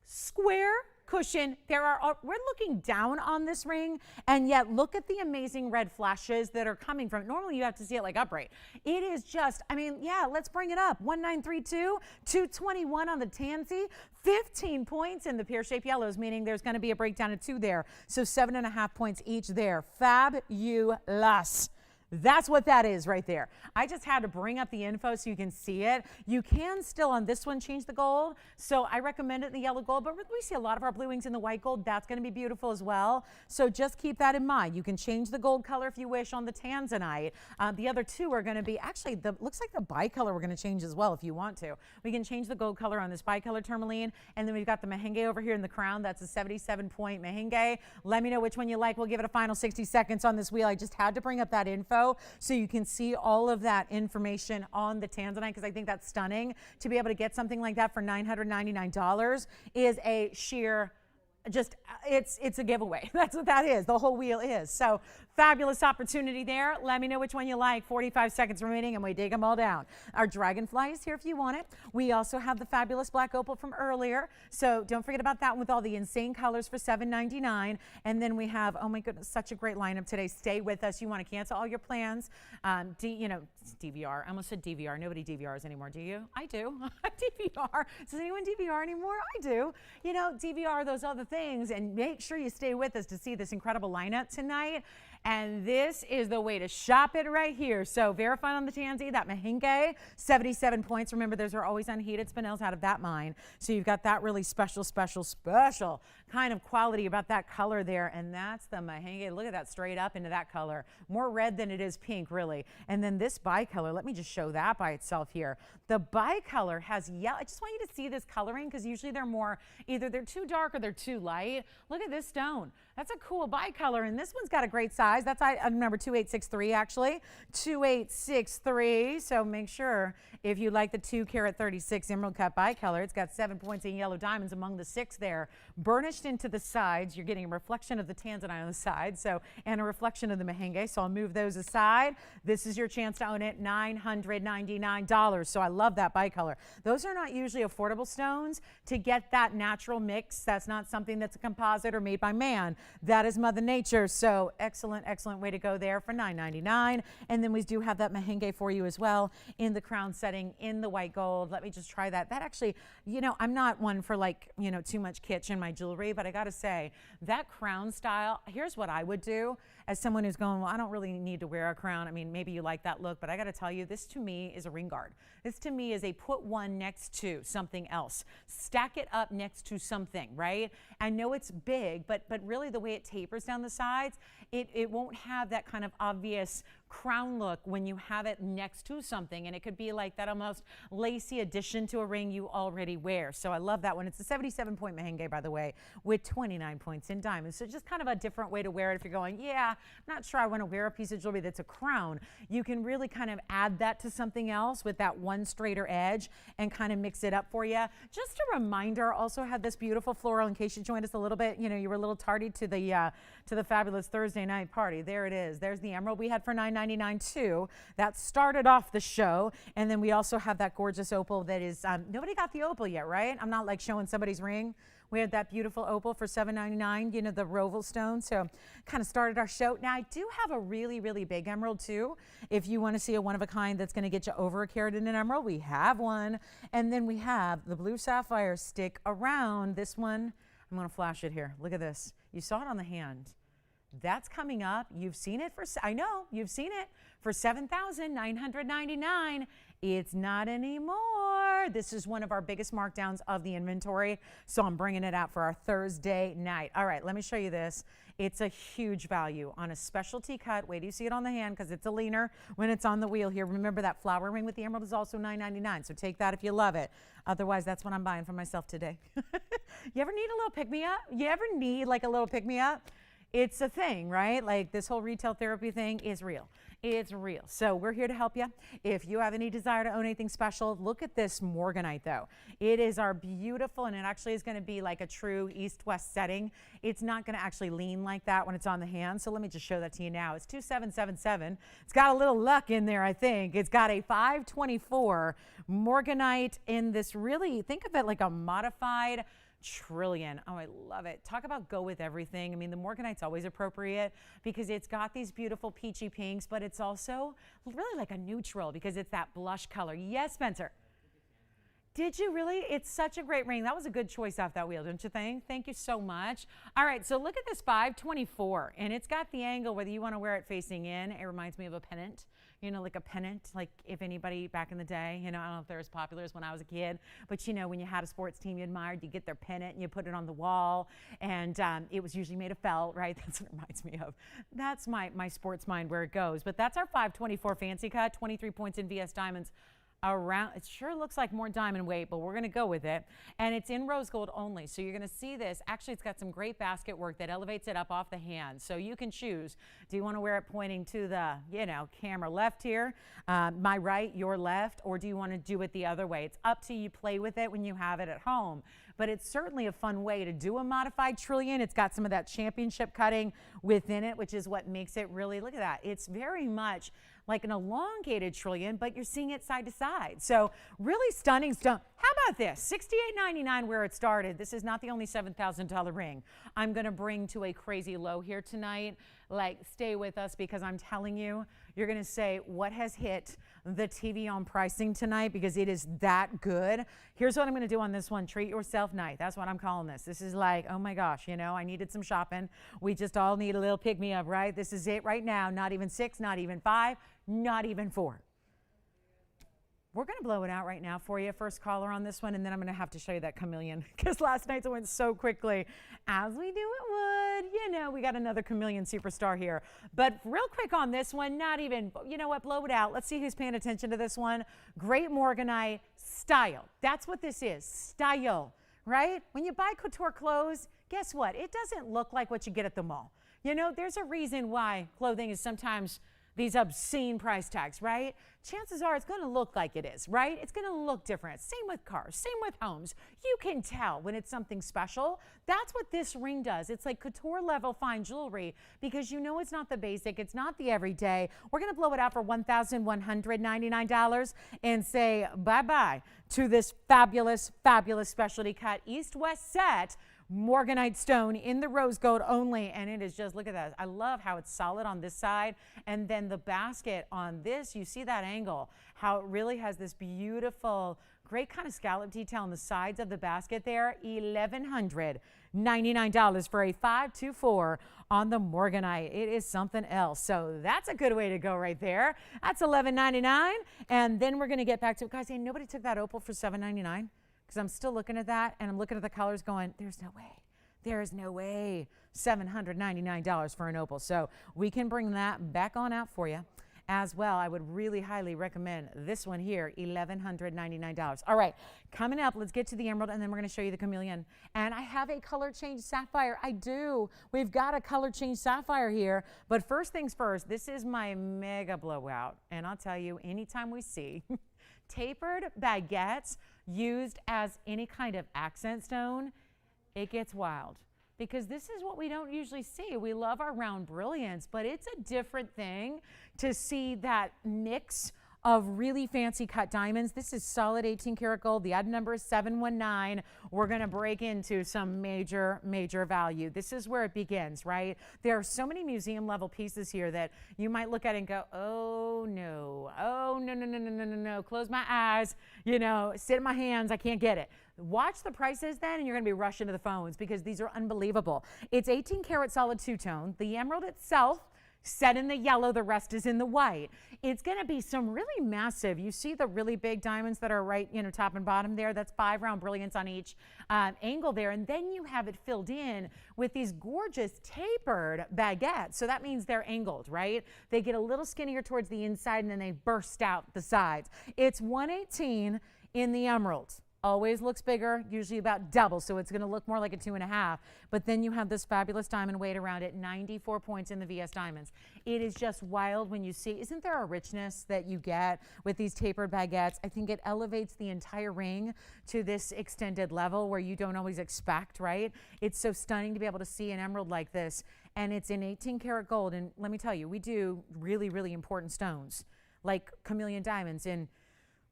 square cushion. We're looking down on this ring, and yet look at the amazing red flashes that are coming from it. Normally you have to see it like upright. It is just, let's bring it up. 1932, 221 on the Tansy, 15 points in the pear-shaped yellows, meaning there's going to be a breakdown of 2 there. So 7.5 points each there. Fabulous. That's what that is right there. I just had to bring up the info so you can see it. You can still on this one change the gold. So I recommend it in the yellow gold, but we see a lot of our blue wings in the white gold. That's going to be beautiful as well. So just keep that in mind. You can change the gold color if you wish on the Tanzanite. The other 2 are going to be, actually, looks like the bicolor we're going to change as well if you want to. We can change the gold color on this bicolor tourmaline. And then we've got the Mahenge over here in the crown. That's a 77-point Mahenge. Let me know which one you like. We'll give it a final 60 seconds on this wheel. I just had to bring up that info so you can see all of that information on the Tanzanite because I think that's stunning. To be able to get something like that for $999 is a sheer it's a giveaway. That's what that is. The whole wheel is. So fabulous opportunity there. Let me know which one you like. 45 seconds remaining and we dig them all down. Our Dragonfly is here if you want it. We also have the fabulous black opal from earlier. So don't forget about that one with all the insane colors for $7.99. And then we have, oh my goodness, such a great lineup today. Stay with us. You want to cancel all your plans. DVR. I almost said DVR. Nobody DVRs anymore, do you? I do. I DVR. Does anyone DVR anymore? I do. DVR those other things. And make sure you stay with us to see this incredible lineup tonight. And this is the way to shop it right here. So verify on the Tansy, that Mahenge, 77 points. Remember, those are always unheated spinels out of that mine. So you've got that really special kind of quality about that color there. And that's the Mahenge. Look at that straight up into that color. More red than it is pink, really. And then this bicolor, let me just show that by itself here. The bicolor has yellow. I just want you to see this coloring because usually they're more, either they're too dark or they're too light. Look at this stone. That's a cool bicolor, and this one's got a great size. That's item number 2863, actually. 2863, so make sure if you like the 2 carat 36 emerald cut bicolor, it's got 7 points in yellow diamonds among the 6 there. Burnished into the sides, you're getting a reflection of the Tanzanite on the side, and a reflection of the Mahenge, so I'll move those aside. This is your chance to own it, $999, so I love that bicolor. Those are not usually affordable stones to get that natural mix. That's not something that's a composite or made by man. That is Mother Nature. So excellent, excellent way to go there for $9.99. And then we do have that Mahenge for you as well in the crown setting in the white gold. Let me just try that. That actually, you know, I'm not one for like, you know, too much kitsch in my jewelry, but I got to say that crown style, here's what I would do as someone who's going, well, I don't really need to wear a crown. I mean, maybe you like that look, but I got to tell you, this to me is a ring guard. This to me is a put one next to something else. Stack it up next to something, right? I know it's big, but really the way it tapers down the sides, it won't have that kind of obvious crown look when you have it next to something, and it could be like that almost lacy addition to a ring you already wear. So I love that one. It's a 77-point Mahenge, by the way, with 29 points in diamonds. So just kind of a different way to wear it. If you're going, yeah, I'm not sure I want to wear a piece of jewelry that's a crown, you can really kind of add that to something else with that one straighter edge and kind of mix it up for you. Just a reminder, also had this beautiful floral in case you joined us a little bit, you know, you were a little tardy to the fabulous Thursday night party. There it is. There's the emerald we had for $9.99 too. That started off the show. And then we also have that gorgeous opal that is, nobody got the opal yet, right? I'm not like showing somebody's ring. We had that beautiful opal for $7.99, you know, the Roval stone. So kind of started our show. Now I do have a really, really big emerald too. If you want to see a one of a kind that's going to get you over a carat in an emerald, we have one. And then we have the blue sapphire. Stick around. This one, I'm going to flash it here. Look at this. You saw it on the hand. That's coming up. You've seen it for, I know, you've seen it for $7,999. It's not anymore. This is one of our biggest markdowns of the inventory. So I'm bringing it out for our Thursday night. All right, let me show you this. It's a huge value on a specialty cut. Wait till you see it on the hand because it's a leaner when it's on the wheel here. Remember that flower ring with the emerald is also $9.99. So take that if you love it. Otherwise, that's what I'm buying for myself today. You ever need a little pick-me-up? You ever need like a little pick-me-up? It's a thing, right? Like this whole retail therapy thing is real. It's real. So we're here to help you. If you have any desire to own anything special, look at this Morganite though. It is our beautiful, and it actually is going to be like a true east-west setting. It's not going to actually lean like that when it's on the hand. So let me just show that to you now. It's 2777. It's got a little luck in there, I think. It's got a 524 Morganite in this really, think of it like a modified trillion. Oh, I love it. Talk about go with everything. I mean, the Morganite's always appropriate because it's got these beautiful peachy pinks, but it's also really like a neutral because it's that blush color. Yes, Spencer. Did you really? It's such a great ring. That was a good choice off that wheel, don't you think? Thank you so much. All right, so look at this 524, and it's got the angle, whether you want to wear it facing in. It reminds me of a pennant, you know, like a pennant, like if anybody back in the day, you know, I don't know if they're as popular as when I was a kid, but you know, when you had a sports team you admired, you get their pennant and you put it on the wall, and it was usually made of felt, right? That's what it reminds me of. That's my sports mind where it goes. But that's our 524 fancy cut, 23 points in VS Diamonds. Around, it sure looks like more diamond weight, but we're going to go with it. And it's in rose gold only. So you're going to see this. Actually, it's got some great basket work that elevates it up off the hand. So you can choose. Do you want to wear it pointing to the, you know, camera left here, my right, your left, or do you want to do it the other way? It's up to you. Play with it when you have it at home. But it's certainly a fun way to do a modified trillion. It's got some of that championship cutting within it, which is what makes it really, look at that. It's very much like an elongated trillion, but you're seeing it side to side. So really stunning stuff. How about this? $68.99 where it started. This is not the only $7,000 ring I'm going to bring to a crazy low here tonight. Like, stay with us because I'm telling you, you're going to say, what has hit the TVON pricing tonight? Because it is that good. Here's what I'm going to do on this one. Treat yourself night. That's what I'm calling this. This is like, oh my gosh, you know, I needed some shopping. We just all need a little pick me up, right? This is it right now. Not even 6, not even 5, not even 4. We're going to blow it out right now for you. First caller on this one, and then I'm going to have to show you that Chameleon because last night's went so quickly, as we do it would. You know, we got another Chameleon superstar here. But real quick on this one, not even, you know what, blow it out. Let's see who's paying attention to this one. Great Morganite style. That's what this is, style, right? When you buy couture clothes, guess what? It doesn't look like what you get at the mall. You know, there's a reason why clothing is sometimes these obscene price tags, right? Chances are it's going to look like it is, right? It's going to look different. Same with cars, same with homes. You can tell when it's something special. That's what this ring does. It's like couture level fine jewelry because you know it's not the basic, it's not the everyday. We're going to blow it out for $1,199 and say bye-bye to this fabulous, fabulous specialty cut East-West set Morganite stone in the rose gold only, and it is just, look at that. I love how it's solid on this side, and then the basket on this, you see that angle, how it really has this beautiful, great kind of scallop detail on the sides of the basket there. $1,199 for a 524 on the Morganite. It is something else. So that's a good way to go right there. That's $11.99. And then we're going to get back to it. Guys, hey, nobody took that opal for $7.99, because I'm still looking at that and I'm looking at the colors going, there's no way. There is no way. $799 for an opal. So we can bring that back on out for you as well. I would really highly recommend this one here, $1,199. All right, coming up, let's get to the emerald, and then we're going to show you the chameleon. And I have a color change sapphire. I do. We've got a color change sapphire here. But first things first, this is my mega blowout. And I'll tell you, anytime we see tapered baguettes used as any kind of accent stone, it gets wild. Because this is what we don't usually see. We love our round brilliance, but it's a different thing to see that mix of really fancy cut diamonds. This is solid 18 karat gold. The item number is 719. We're gonna break into some major, major value. This is where it begins, right? There are so many museum level pieces here that you might look at and go, oh no, no. Close my eyes, you know, sit in my hands, I can't get it. Watch the prices then, and you're going to be rushing to the phones because these are unbelievable. It's 18 karat solid two-tone. The emerald itself set in the yellow, the rest is in the white. It's going to be some really massive, you see the really big diamonds that are right, you know, top and bottom there. That's 5 round brilliance on each angle there. And then you have it filled in with these gorgeous tapered baguettes. So that means they're angled, right? They get a little skinnier towards the inside and then they burst out the sides. It's 118 in the emerald. Always looks bigger, usually about double, so it's going to look more like a 2.5. But then you have this fabulous diamond weight around it, 94 points in the VS diamonds. It is just wild when you see, isn't there a richness that you get with these tapered baguettes? I think it elevates the entire ring to this extended level where you don't always expect, right? It's so stunning to be able to see an emerald like this, and it's in 18 karat gold. And let me tell you, we do really, really important stones like chameleon diamonds and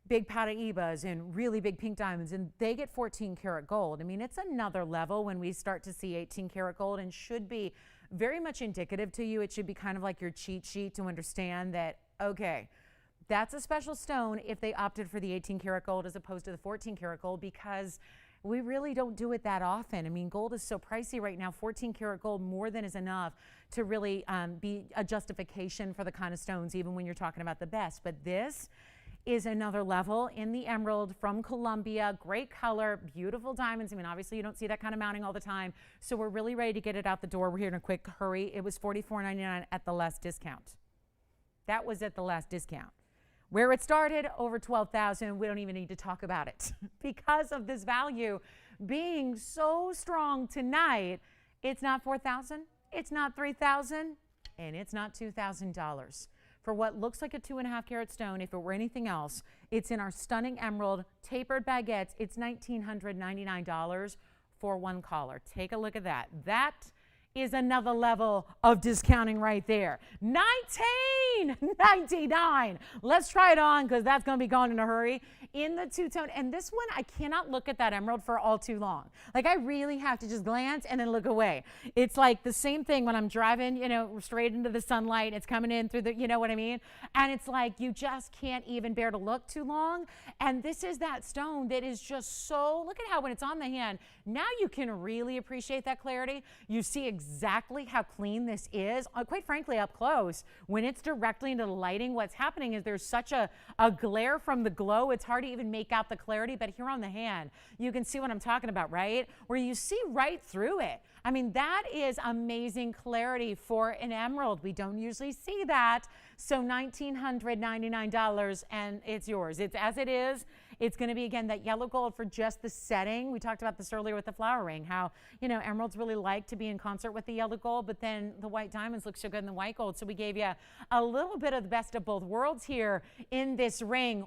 big Paraibas and really big pink diamonds, and they get 14 karat gold. I mean, it's another level when we start to see 18 karat gold, and should be very much indicative to you. It should be kind of like your cheat sheet to understand that, okay, that's a special stone if they opted for the 18 karat gold as opposed to the 14 karat gold, because we really don't do it that often. I mean, gold is so pricey right now. 14 karat gold more than is enough to really be a justification for the kind of stones, even when you're talking about the best. But this is another level in the emerald from Colombia. Great color, beautiful diamonds. I mean, obviously you don't see that kind of mounting all the time. So we're really ready to get it out the door. We're here in a quick hurry. It was $44.99 at the last discount. That was at the last discount. Where it started, over $12,000. We don't even need to talk about it because of this value being so strong tonight. It's not $4,000, it's not $3,000, and it's not $2,000. For what looks like a 2.5 karat stone. If it were anything else, it's in our stunning emerald tapered baguettes. It's $1,999 for one collar. Take a look at that. That is another level of discounting right there. $19.99. Let's try it on because that's going to be gone in a hurry. In the two-tone, and this one, I cannot look at that emerald for all too long. Like, I really have to just glance and then look away. It's like the same thing when I'm driving, you know, straight into the sunlight. It's coming in through the, you know what I mean? And it's like you just can't even bear to look too long. And this is that stone that is just so, look at how when it's on the hand, now you can really appreciate that clarity. You see exactly how clean this is. Quite frankly, up close, when it's directly into the lighting, what's happening is there's such a glare from the glow, it's hard to even make out the clarity. But here on the hand, you can see what I'm talking about, right? Where you see right through it. I mean, that is amazing clarity for an emerald. We don't usually see that. So $1,999, and it's yours. It's as it is. It's going to be, again, that yellow gold for just the setting. We talked about this earlier with the flower ring, how, you know, emeralds really like to be in concert with the yellow gold, but then the white diamonds look so good in the white gold. So we gave you a little bit of the best of both worlds here in this ring.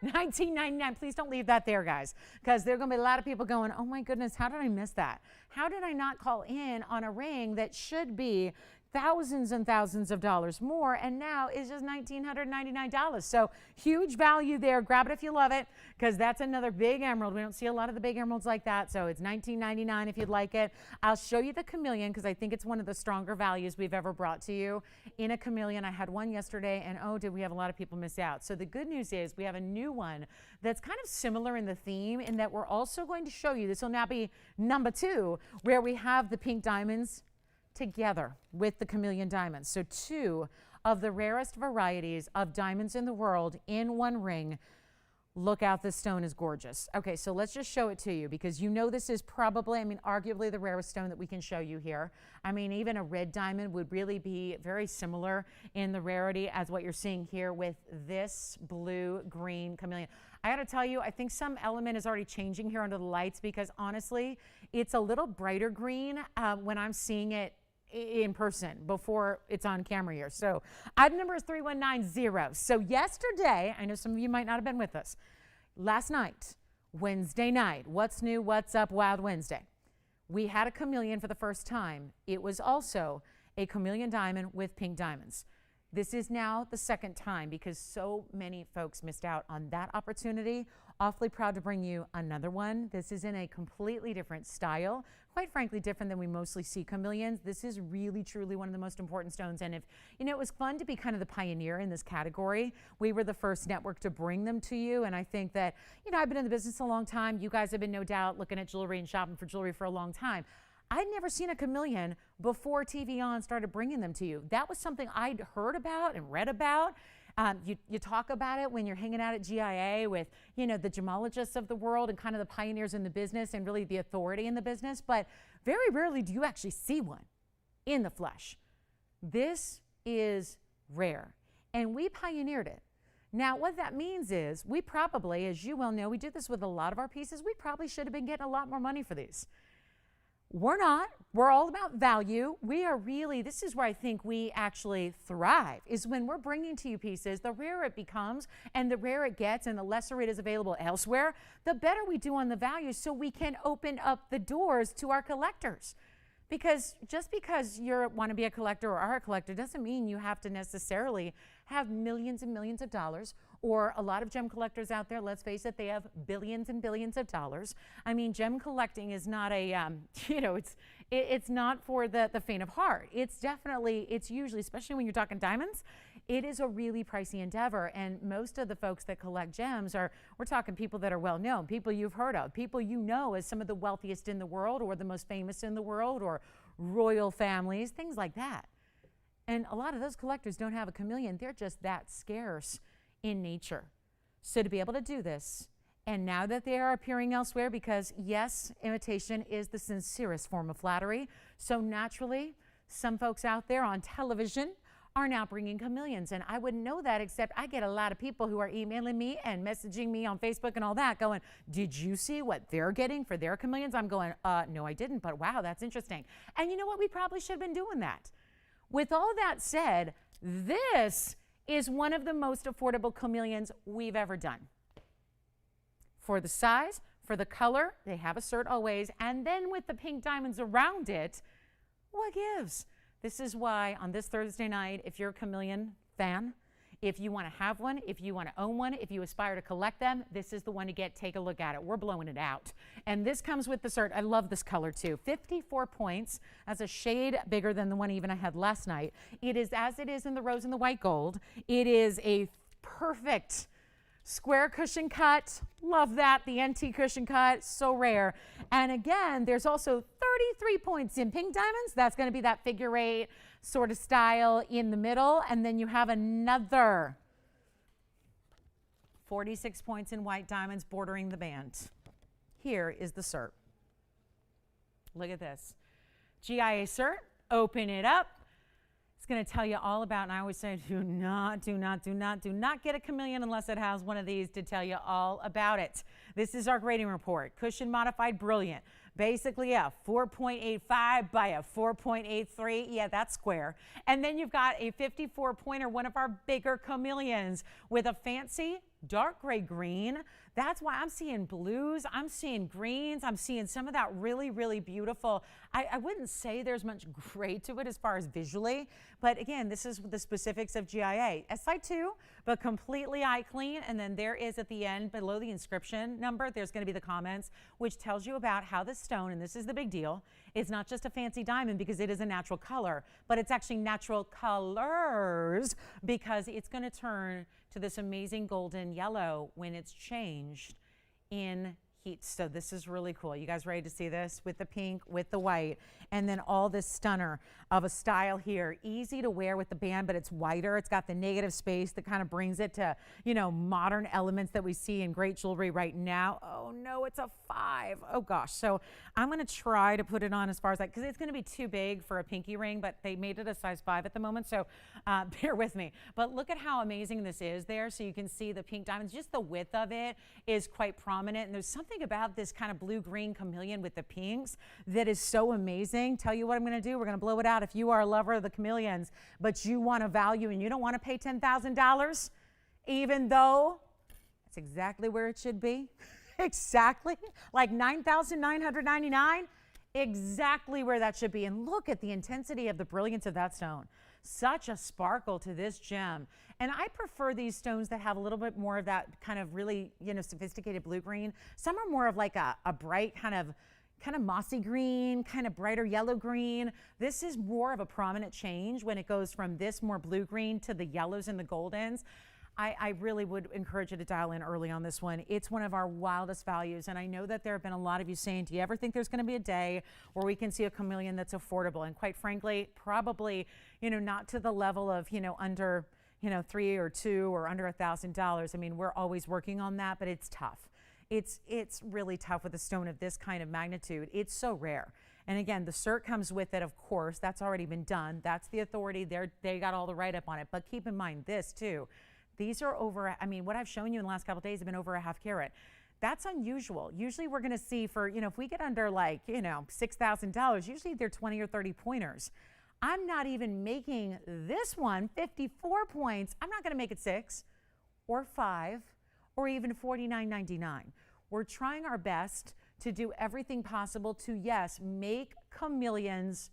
$1, $19.99. Please don't leave that there, guys, because there are going to be a lot of people going, oh my goodness, how did I miss that? How did I not call in on a ring that should be thousands and thousands of dollars more, and now is just $1,999. So huge value there. Grab it if you love it, because that's another big emerald. We don't see a lot of the big emeralds like that, so it's $19.99 if you'd like it. I'll show you the Chameleon because I think it's one of the stronger values we've ever brought to you. In a Chameleon, I had one yesterday, and oh, did we have a lot of people miss out. So the good news is we have a new one that's kind of similar in the theme, in that we're also going to show you, this will now be number 2, where we have the pink diamonds together with the Chameleon diamonds. So 2 of the rarest varieties of diamonds in the world in one ring. Look out, this stone is gorgeous. Okay, so let's just show it to you, because you know this is probably, I mean, arguably the rarest stone that we can show you here. I mean, even a red diamond would really be very similar in the rarity as what you're seeing here with this blue-green Chameleon. I gotta tell you, I think some element is already changing here under the lights, because honestly, it's a little brighter green when I'm seeing it in person before it's on camera here. So item number is 3190. So yesterday, I know some of you might not have been with us, last night, Wednesday night, what's new, what's up, Wild Wednesday, we had a Chameleon for the first time. It was also a Chameleon diamond with pink diamonds. This is now the second time, because so many folks missed out on that opportunity. Awfully proud to bring you another one. This is in a completely different style, quite frankly different than we mostly see Chameleons. This is really truly one of the most important stones, and if you know, it was fun to be kind of the pioneer in this category. We were the first network to bring them to you, and I think that, you know, I've been in the business a long time. You guys have been no doubt looking at jewelry and shopping for jewelry for a long time. I'd never seen a Chameleon before TVON started bringing them to you. That was something I'd heard about and read about. You talk about it when you're hanging out at GIA with, you know, the gemologists of the world and kind of the pioneers in the business and really the authority in the business, but very rarely do you actually see one in the flesh. This is rare, and we pioneered it. Now, what that means is we probably, as you well know, we do this with a lot of our pieces, we probably should have been getting a lot more money for these. We're not. We're all about value. We are really, this is where I think we actually thrive, is when we're bringing to you pieces, the rarer it becomes and the rarer it gets and the lesser it is available elsewhere, the better we do on the value, so we can open up the doors to our collectors. Because just because you want to be a collector or are a collector doesn't mean you have to necessarily have millions and millions of dollars, or a lot of gem collectors out there, let's face it, they have billions and billions of dollars. I mean, gem collecting is not a, you know, it's not for the faint of heart. It's definitely, it's usually, especially when you're talking diamonds, it is a really pricey endeavor, and most of the folks that collect gems are, we're talking people that are well known, people you've heard of, people you know as some of the wealthiest in the world or the most famous in the world, or royal families, things like that. And a lot of those collectors don't have a Chameleon. They're just that scarce in nature. So to be able to do this, and now that they are appearing elsewhere, because yes, imitation is the sincerest form of flattery, so naturally some folks out there on television are now bringing Chameleons, and I wouldn't know that, except I get a lot of people who are emailing me and messaging me on Facebook and all that going, did you see what they're getting for their Chameleons? I'm going, no I didn't, but wow, that's interesting. And you know what, we probably should have been doing that. With all that said, this is one of the most affordable Chameleons we've ever done. For the size, for the color, they have a cert always, and then with the pink diamonds around it, what gives? This is why on this Thursday night, if you're a Chameleon fan, if you want to have one, if you want to own one, if you aspire to collect them, this is the one to get. Take a look at it. We're blowing it out. And this comes with the cert. I love this color too. 54 points. That's a shade bigger than the one even I had last night. It is as it is in the rose and the white gold. It is a perfect square cushion cut. Love that. The NT cushion cut. So rare. And again, there's also 33 points in pink diamonds. That's going to be that figure eight sort of style in the middle. And then you have another 46 points in white diamonds bordering the band. Here is the cert. Look at this. GIA cert. Open it up. It's going to tell you all about, and I always say, do not get a Chameleon unless it has one of these to tell you all about it. This is our grading report. Cushion modified brilliant. Basically a 4.85 by a 4.83. Yeah, that's square. And then you've got a 54 pointer, one of our bigger Chameleons with a fancy dark gray green. That's why I'm seeing blues, I'm seeing greens, I'm seeing some of that really, really beautiful. I wouldn't say there's much gray to it as far as visually, but again, this is the specifics of GIA. SI2, but completely eye clean, and then there is at the end, below the inscription number, there's gonna be the comments, which tells you about how this stone, and this is the big deal, it's not just a fancy diamond because it is a natural color, but it's actually natural colors because it's gonna turn to this amazing golden yellow when it's changed in heat. So this is really cool. You guys ready to see this with the pink, with the white, and then all this stunner of a style here. Easy to wear with the band, but it's wider. It's got the negative space that kind of brings it to, you know, modern elements that we see in great jewelry right now. Oh no, it's a 5. Oh gosh. So I'm going to try to put it on as far as like, because it's going to be too big for a pinky ring, but they made it a size 5 at the moment. So bear with me. But look at how amazing this is there. So you can see the pink diamonds, just the width of it is quite prominent. And there's something about this kind of blue-green chameleon with the pinks that is so amazing. Tell you what I'm going to do. We're going to blow it out if you are a lover of the chameleons, but you want a value and you don't want to pay $10,000, even though that's exactly where it should be. Exactly. Like $9,999. Exactly where that should be. And look at the intensity of the brilliance of that stone. Such a sparkle to this gem. And I prefer these stones that have a little bit more of that kind of really, you know, sophisticated blue green. Some are more of like a bright kind of mossy green, kind of brighter yellow green. This is more of a prominent change when it goes from this more blue green to the yellows and the goldens. I really would encourage you to dial in early on this one. It's one of our wildest values, and I know that there have been a lot of you saying, do you ever think there's going to be a day where we can see a chameleon that's affordable? And quite frankly, probably, you know, not to the level of, you know, under, you know, 3 or 2 or under $1,000. I mean, we're always working on that, but it's tough. It's really tough with a stone of this kind of magnitude. It's so rare. And again, the cert comes with it, of course. That's already been done. That's the authority. They got all the write-up on it. But keep in mind this, too. These are over, I mean, what I've shown you in the last couple of days have been over a ½ carat. That's unusual. Usually we're going to see for, you know, if we get under like, you know, $6,000, usually they're 20 or 30 pointers. I'm not even making this one 54 points. I'm not going to make it 6 or 5 or even $49.99. We're trying our best to do everything possible to, yes, make chameleons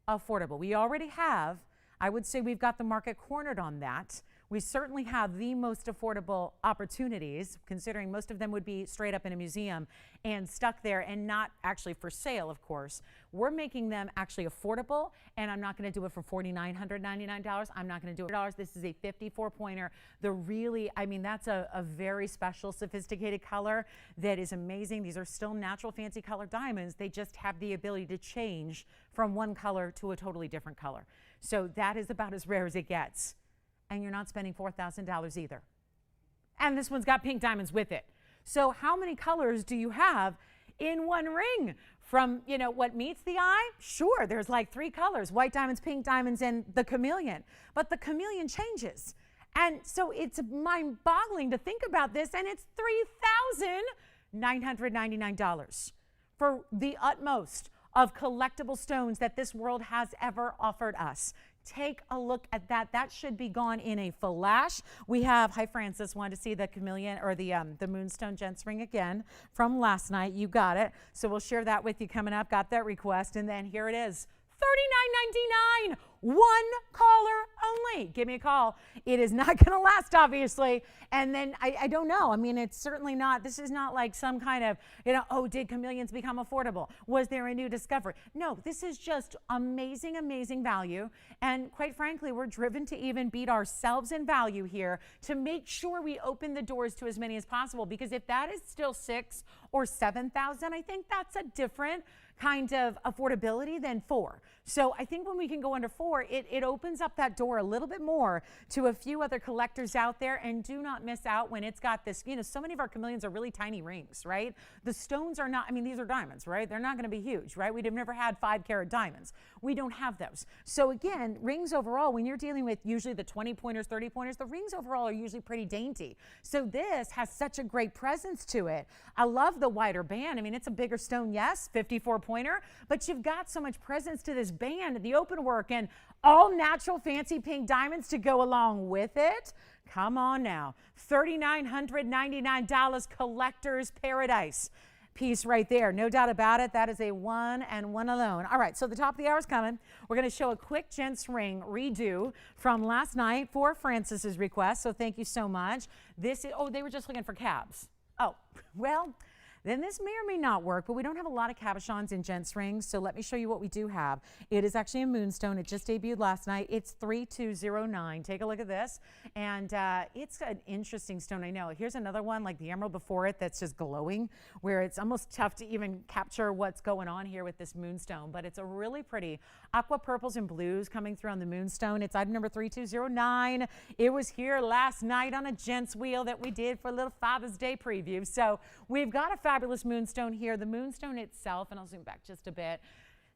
affordable. We already have, I would say we've got the market cornered on that. We certainly have the most affordable opportunities, considering most of them would be straight up in a museum and stuck there and not actually for sale, of course. We're making them actually affordable, and I'm not going to do it for $4,999. I'm not going to do it. This is a 54-pointer. The really, I mean, that's a very special, sophisticated color that is amazing. These are still natural, fancy color diamonds. They just have the ability to change from one color to a totally different color. So that is about as rare as it gets. And you're not spending $4,000 either. And this one's got pink diamonds with it. So how many colors do you have in one ring? From, you know, what meets the eye? Sure, there's like 3 colors, white diamonds, pink diamonds, and the chameleon. But the chameleon changes. And so it's mind-boggling to think about this, and it's $3,999 for the utmost of collectible stones that this world has ever offered us. Take a look at that. That should be gone in a flash. We have, hi Francis, wanted to see the chameleon or the Moonstone gents ring again from last night. You got it. So we'll share that with you coming up. Got that request, and then here it is. $39.99, one caller only. Give me a call. It is not going to last, obviously. And then I don't know. I mean, it's certainly not, this is not like some kind of, you know, oh, did chameleons become affordable? Was there a new discovery? No, this is just amazing, amazing value. And quite frankly, we're driven to even beat ourselves in value here to make sure we open the doors to as many as possible. Because if that is still 6 or 7,000, I think that's a different kind of affordability than 4. So I think when we can go under 4, it opens up that door a little bit more to a few other collectors out there. And do not miss out when it's got this, you know, so many of our chameleons are really tiny rings, right? The stones are not, I mean, these are diamonds, right? They're not going to be huge, right? We've never had 5-carat diamonds. We don't have those. So again, rings overall, when you're dealing with usually the 20 pointers, 30 pointers, the rings overall are usually pretty dainty. So this has such a great presence to it. I love the wider band. I mean, it's a bigger stone, yes, 54-pointer, but you've got so much presence to this band, the open work, and all natural fancy pink diamonds to go along with it. Come on now. $3,999 collector's paradise piece right there. No doubt about it. That is a one and one alone. All right, so the top of the hour is coming. We're going to show a quick gents ring redo from last night for Francis's request. So thank you so much. This is, oh, they were just looking for cabs. Oh, well, then this may or may not work, but we don't have a lot of cabochons in gents rings, so let me show you what we do have. It is actually a Moonstone. It just debuted last night. It's 3209. Take a look at this, and it's an interesting stone, I know. Here's another one like the emerald before it that's just glowing, where it's almost tough to even capture what's going on here with this Moonstone, but it's a really pretty aqua purples and blues coming through on the Moonstone. It's item number 3209. It was here last night on a gents wheel that we did for a little Father's Day preview, so we've got a fabulous Moonstone here. The Moonstone itself, and I'll zoom back just a bit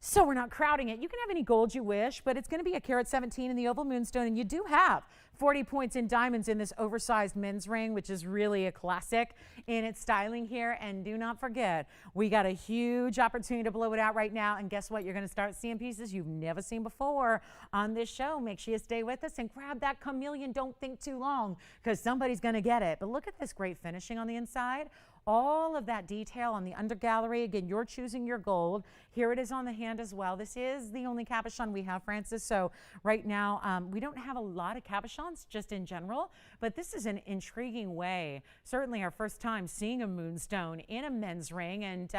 so we're not crowding it. You can have any gold you wish, but it's going to be a carat 17 in the oval Moonstone, and you do have 40 points in diamonds in this oversized men's ring, which is really a classic in its styling here. And do not forget, we got a huge opportunity to blow it out right now, and guess what? You're going to start seeing pieces you've never seen before on this show. Make sure you stay with us and grab that Chameleon. Don't think too long, because somebody's going to get it. But look at this great finishing on the inside. All of that detail on the undergallery. Again, you're choosing your gold. Here it is on the hand as well. This is the only cabochon we have, Francis. So right now, we don't have a lot of cabochons just in general, but this is an intriguing way. Certainly our first time seeing a Moonstone in a men's ring, and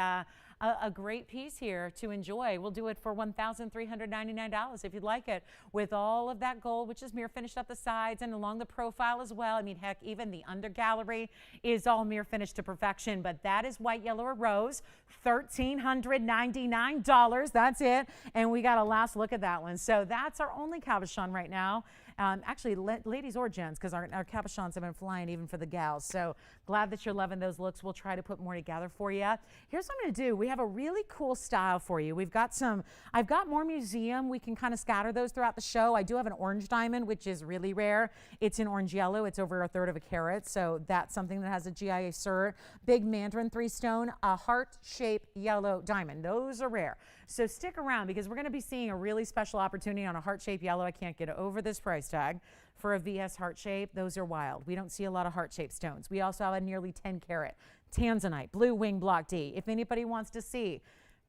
a great piece here to enjoy. We'll do it for $1,399 if you'd like it, with all of that gold, which is mirror finished up the sides and along the profile as well. I mean, heck, even the undergallery is all mirror finished to perfection, but that is white, yellow, or rose, $1,399. That's it. And we got a last look at that one. So that's our only cabochon right now. Actually, ladies or gents, because our cabochons have been flying even for the gals. So glad that you're loving those looks. We'll try to put more together for you. Here's what I'm going to do. We have a really cool style for you. We've got some, I've got more museum. We can kind of scatter those throughout the show. I do have an orange diamond, which is really rare. It's in orange yellow. It's over 1/3 of a carat. So that's something that has a GIA cert. Big Mandarin 3-stone, a heart-shaped yellow diamond. Those are rare. So stick around, because we're going to be seeing a really special opportunity on a heart-shaped yellow. I can't get over this price tag for a VS heart shape. Those are wild. We don't see a lot of heart-shaped stones. We also have a nearly 10-carat Tanzanite, blue wing block D. If anybody wants to see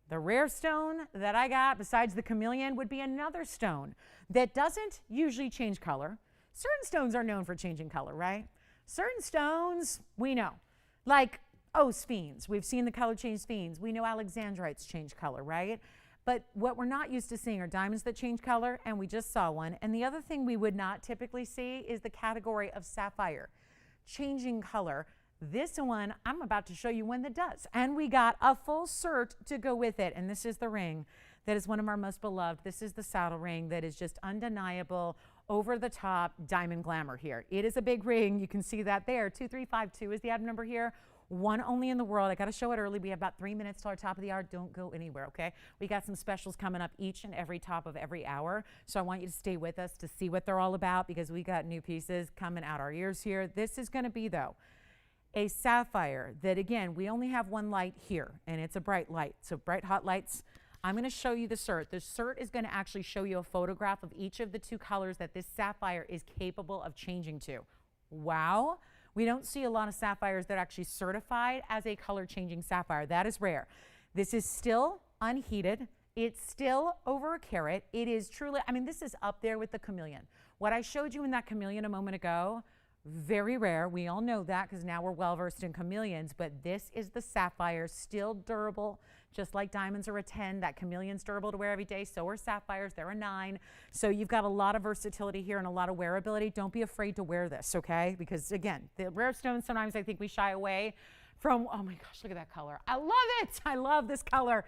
the rare stone that I got besides the Chameleon, would be another stone that doesn't usually change color. Certain stones are known for changing color, right? Certain stones we know, like sphenes. We've seen the color change sphenes. We know alexandrites change color, right? But what we're not used to seeing are diamonds that change color, and we just saw one. And the other thing we would not typically see is the category of sapphire changing color. This one, I'm about to show you one that does. And we got a full cert to go with it. And this is the ring that is one of our most beloved. This is the saddle ring that is just undeniable, over the top diamond glamour here. It is a big ring. You can see that there. 2352 is the item number here. One only in the world. I got to show it early. We have about 3 minutes till our top of the hour. Don't go anywhere, okay? We got some specials coming up each and every top of every hour. So I want you to stay with us to see what they're all about, because we got new pieces coming out our ears here. This is going to be, though, a sapphire that, again, we only have one light here, and it's a bright light. So bright hot lights. I'm going to show you the cert. The cert is going to actually show you a photograph of each of the two colors that this sapphire is capable of changing to. Wow. We don't see a lot of sapphires that are actually certified as a color changing sapphire. That is rare. This is still unheated. It's still over a carat. It is truly, I mean, this is up there with the Chameleon. What I showed you in that Chameleon a moment ago, very rare. We all know that, because now we're well versed in chameleons, but this is the sapphire, still durable, just like diamonds are a 10. That Chameleon's durable to wear every day. So are sapphires. They're a 9. So you've got a lot of versatility here and a lot of wearability. Don't be afraid to wear this, okay? Because again, the rare stones, sometimes I think we shy away from, oh my gosh, look at that color. I love it. I love this color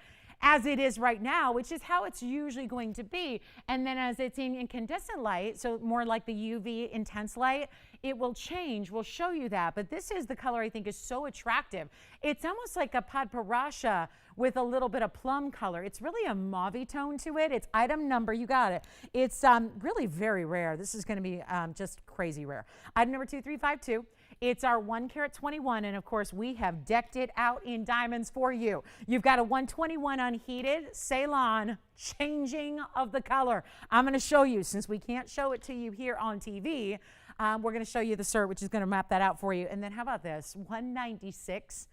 as it is right now, which is how it's usually going to be. And then as it's in incandescent light, so more like the UV intense light, it will change. We'll show you that. But this is the color I think is so attractive. It's almost like a padparasha with a little bit of plum color. It's really a mauve tone to it. It's item number, you got it. It's really very rare. This is going to be just crazy rare. Item number 2352. It's our 1 carat 21, and of course we have decked it out in diamonds for you. You've got a 121 unheated Ceylon changing of the color. I'm going to show you, since we can't show it to you here on TV. We're going to show you the cert, which is going to map that out for you. And then how about this? $196.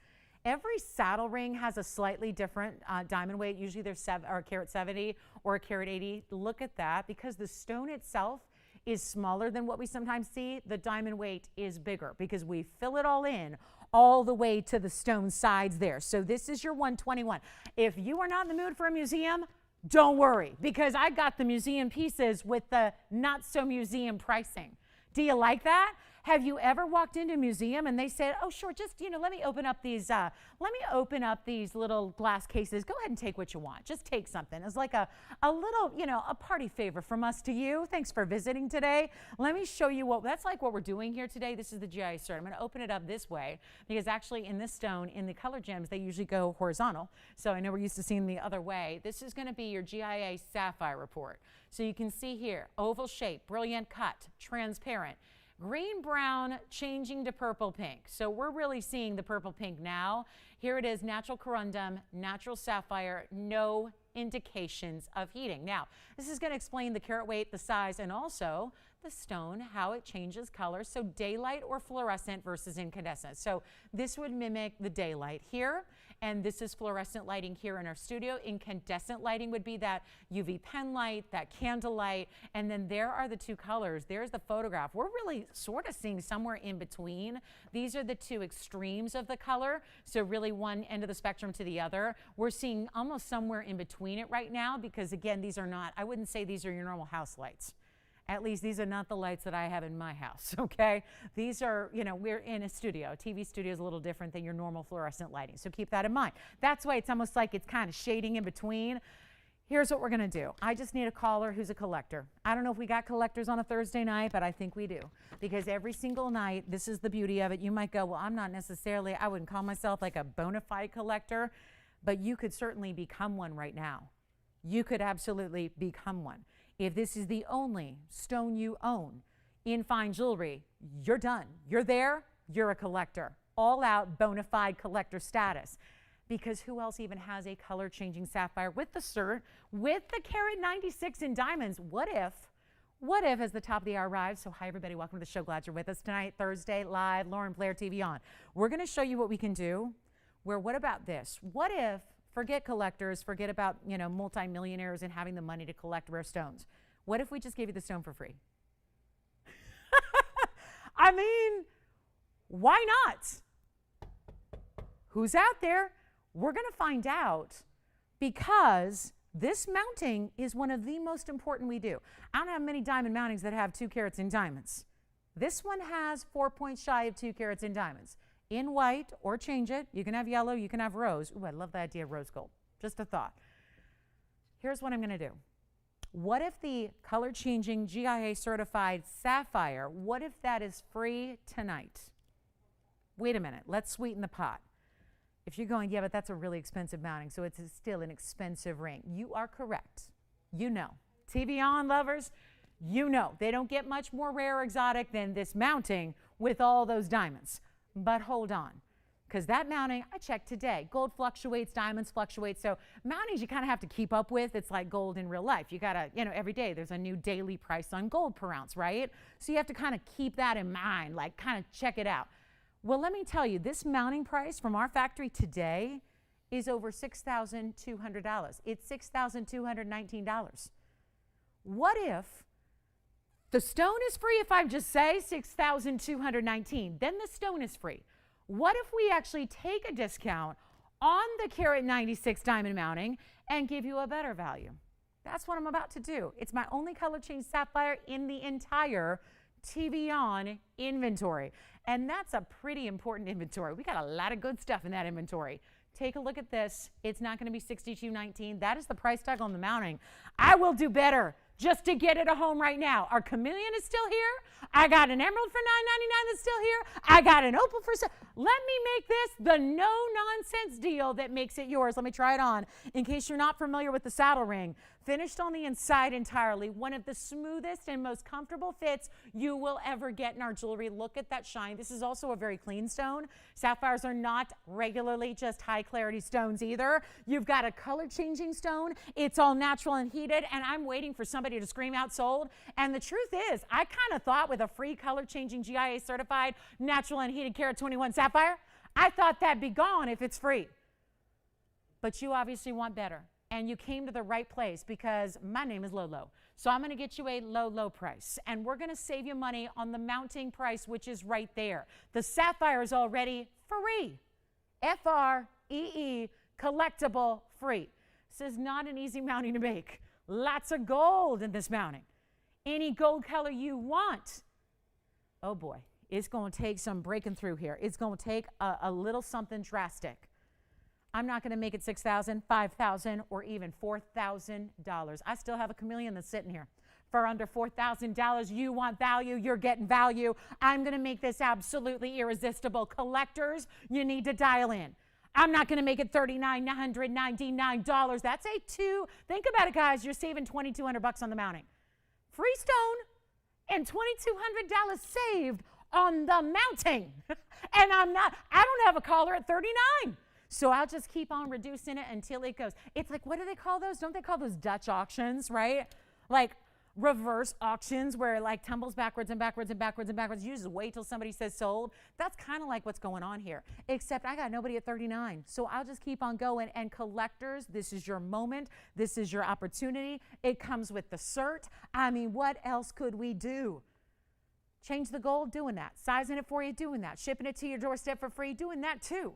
Every saddle ring has a slightly different diamond weight. Usually there's a carat 70 or a carat 80. Look at that. Because the stone itself is smaller than what we sometimes see, the diamond weight is bigger because we fill it all in all the way to the stone sides there. So this is your 121. If you are not in the mood for a museum, don't worry, because I got the museum pieces with the not so museum pricing. Do you like that? Have you ever walked into a museum and they said, oh, sure, just, let me open up these little glass cases. Go ahead and take what you want. Just take something. It's like a little, a party favor from us to you. Thanks for visiting today. Let me show you that's like what we're doing here today. This is the GIA cert. I'm going to open it up this way because actually in this stone, in the color gems, they usually go horizontal. So I know we're used to seeing the other way. This is going to be your GIA sapphire report. So you can see here, oval shape, brilliant cut, transparent. Green, brown, changing to purple, pink. So we're really seeing the purple pink now. Here it is, natural corundum, natural sapphire, no indications of heating. Now, this is going to explain the carat weight, the size, and also the stone, how it changes color. So daylight or fluorescent versus incandescent. So this would mimic the daylight here, and this is fluorescent lighting here in our studio. Incandescent lighting would be that UV pen light, that candle light, and then there are the two colors. There's the photograph. We're really sort of seeing somewhere in between. These are the two extremes of the color, so really one end of the spectrum to the other. We're seeing almost somewhere in between it right now because, again, these are not, I wouldn't say these are your normal house lights. At least these are not the lights that I have in my house, okay? These are, we're in a studio. A TV studio is a little different than your normal fluorescent lighting, so keep that in mind. That's why it's almost like it's kind of shading in between. Here's what we're going to do. I just need a caller who's a collector. I don't know if we got collectors on a Thursday night, but I think we do. Because every single night, this is the beauty of it. You might go, well, I'm not necessarily, I wouldn't call myself like a bona fide collector, but you could certainly become one right now. You could absolutely become one. If this is the only stone you own in fine jewelry, you're done. You're there, you're a collector. All out bona fide collector status. Because who else even has a color changing sapphire with the cert, with the carat 96 in diamonds? What if, as the top of the hour arrives, so hi everybody, welcome to the show, glad you're with us tonight, Thursday, live, Lauren Blair, TVON. We're gonna show you what we can do, where what about this? What if, forget collectors, forget about, multimillionaires and having the money to collect rare stones. What if we just gave you the stone for free? I mean, why not? Who's out there? We're going to find out because this mounting is one of the most important we do. I don't have many diamond mountings that have 2 carats in diamonds. This one has 4 points shy of 2 carats in diamonds. In white, or change it. You can have yellow, you can have rose. Ooh, I love the idea of rose gold. Just a thought. Here's what I'm going to do. What if the color changing GIA certified sapphire, what if that is free tonight? Wait a minute, let's sweeten the pot. If you're going, yeah, but that's a really expensive mounting, so it's still an expensive ring. You are correct. TVON lovers, they don't get much more rare or exotic than this mounting with all those diamonds. But hold on, because that mounting, I checked today, gold fluctuates, diamonds fluctuate, so mountings you kind of have to keep up with. It's like gold in real life. You got to, every day there's a new daily price on gold per ounce, right? So you have to kind of keep that in mind, like kind of check it out. Well, let me tell you, this mounting price from our factory today is over $6,200. It's $6,219. What if the stone is free? If I just say $6,219, then the stone is free. What if we actually take a discount on the carat 96 diamond mounting and give you a better value? That's what I'm about to do. It's my only color change sapphire in the entire TVON inventory. And that's a pretty important inventory. We got a lot of good stuff in that inventory. Take a look at this. It's not going to be $62.19. That is the price tag on the mounting. I will do better just to get it a home right now. Our Chameleon is still here. I got an emerald for $9.99 that's still here. I got an opal for Let me make this the no-nonsense deal that makes it yours. Let me try it on. In case you're not familiar with the saddle ring, finished on the inside entirely. One of the smoothest and most comfortable fits you will ever get in our jewelry. Look at that shine. This is also a very clean stone. Sapphires are not regularly just high clarity stones either. You've got a color changing stone. It's all natural and heated, and I'm waiting for somebody to scream out sold. And the truth is, I kind of thought with a free color changing GIA certified natural and heated carat 21 sapphire, I thought that'd be gone if it's free. But you obviously want better. And you came to the right place because my name is Lolo. So I'm going to get you a low, low price. And we're going to save you money on the mounting price, which is right there. The sapphire is already free. F-R-E-E, collectible, free. This is not an easy mounting to make. Lots of gold in this mounting. Any gold color you want. Oh boy, it's going to take some breaking through here. It's going to take a little something drastic. I'm not going to make it $6,000, $5,000, or even $4,000. I still have a chameleon that's sitting here. For under $4,000, you want value, you're getting value. I'm going to make this absolutely irresistible. Collectors, you need to dial in. I'm not going to make it $3,999. That's think about it, guys. You're saving $2,200 on the mounting. Free stone and $2,200 saved on the mounting. And I don't have a collar at $39. So I'll just keep on reducing it until it goes. It's like, what do they call those? Don't they call those Dutch auctions, right? Like reverse auctions where it like tumbles backwards and backwards and backwards and backwards. You just wait till somebody says sold. That's kind of like what's going on here, except I got nobody at 39. So I'll just keep on going. And collectors, this is your moment. This is your opportunity. It comes with the cert. I mean, what else could we do? Change the gold, doing that. Sizing it for you, doing that. Shipping it to your doorstep for free, doing that too.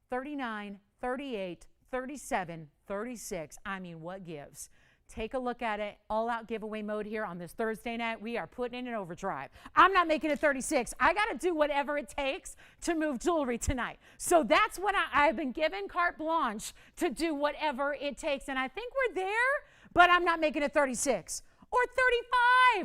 39, 38, 37, 36. I mean, what gives? Take a look at it. All-out giveaway mode here on this Thursday night. We are putting in an overdrive. I'm not making it 36. I got to do whatever it takes to move jewelry tonight. So that's what I've been given carte blanche to do whatever it takes. And I think we're there, but I'm not making it 36 or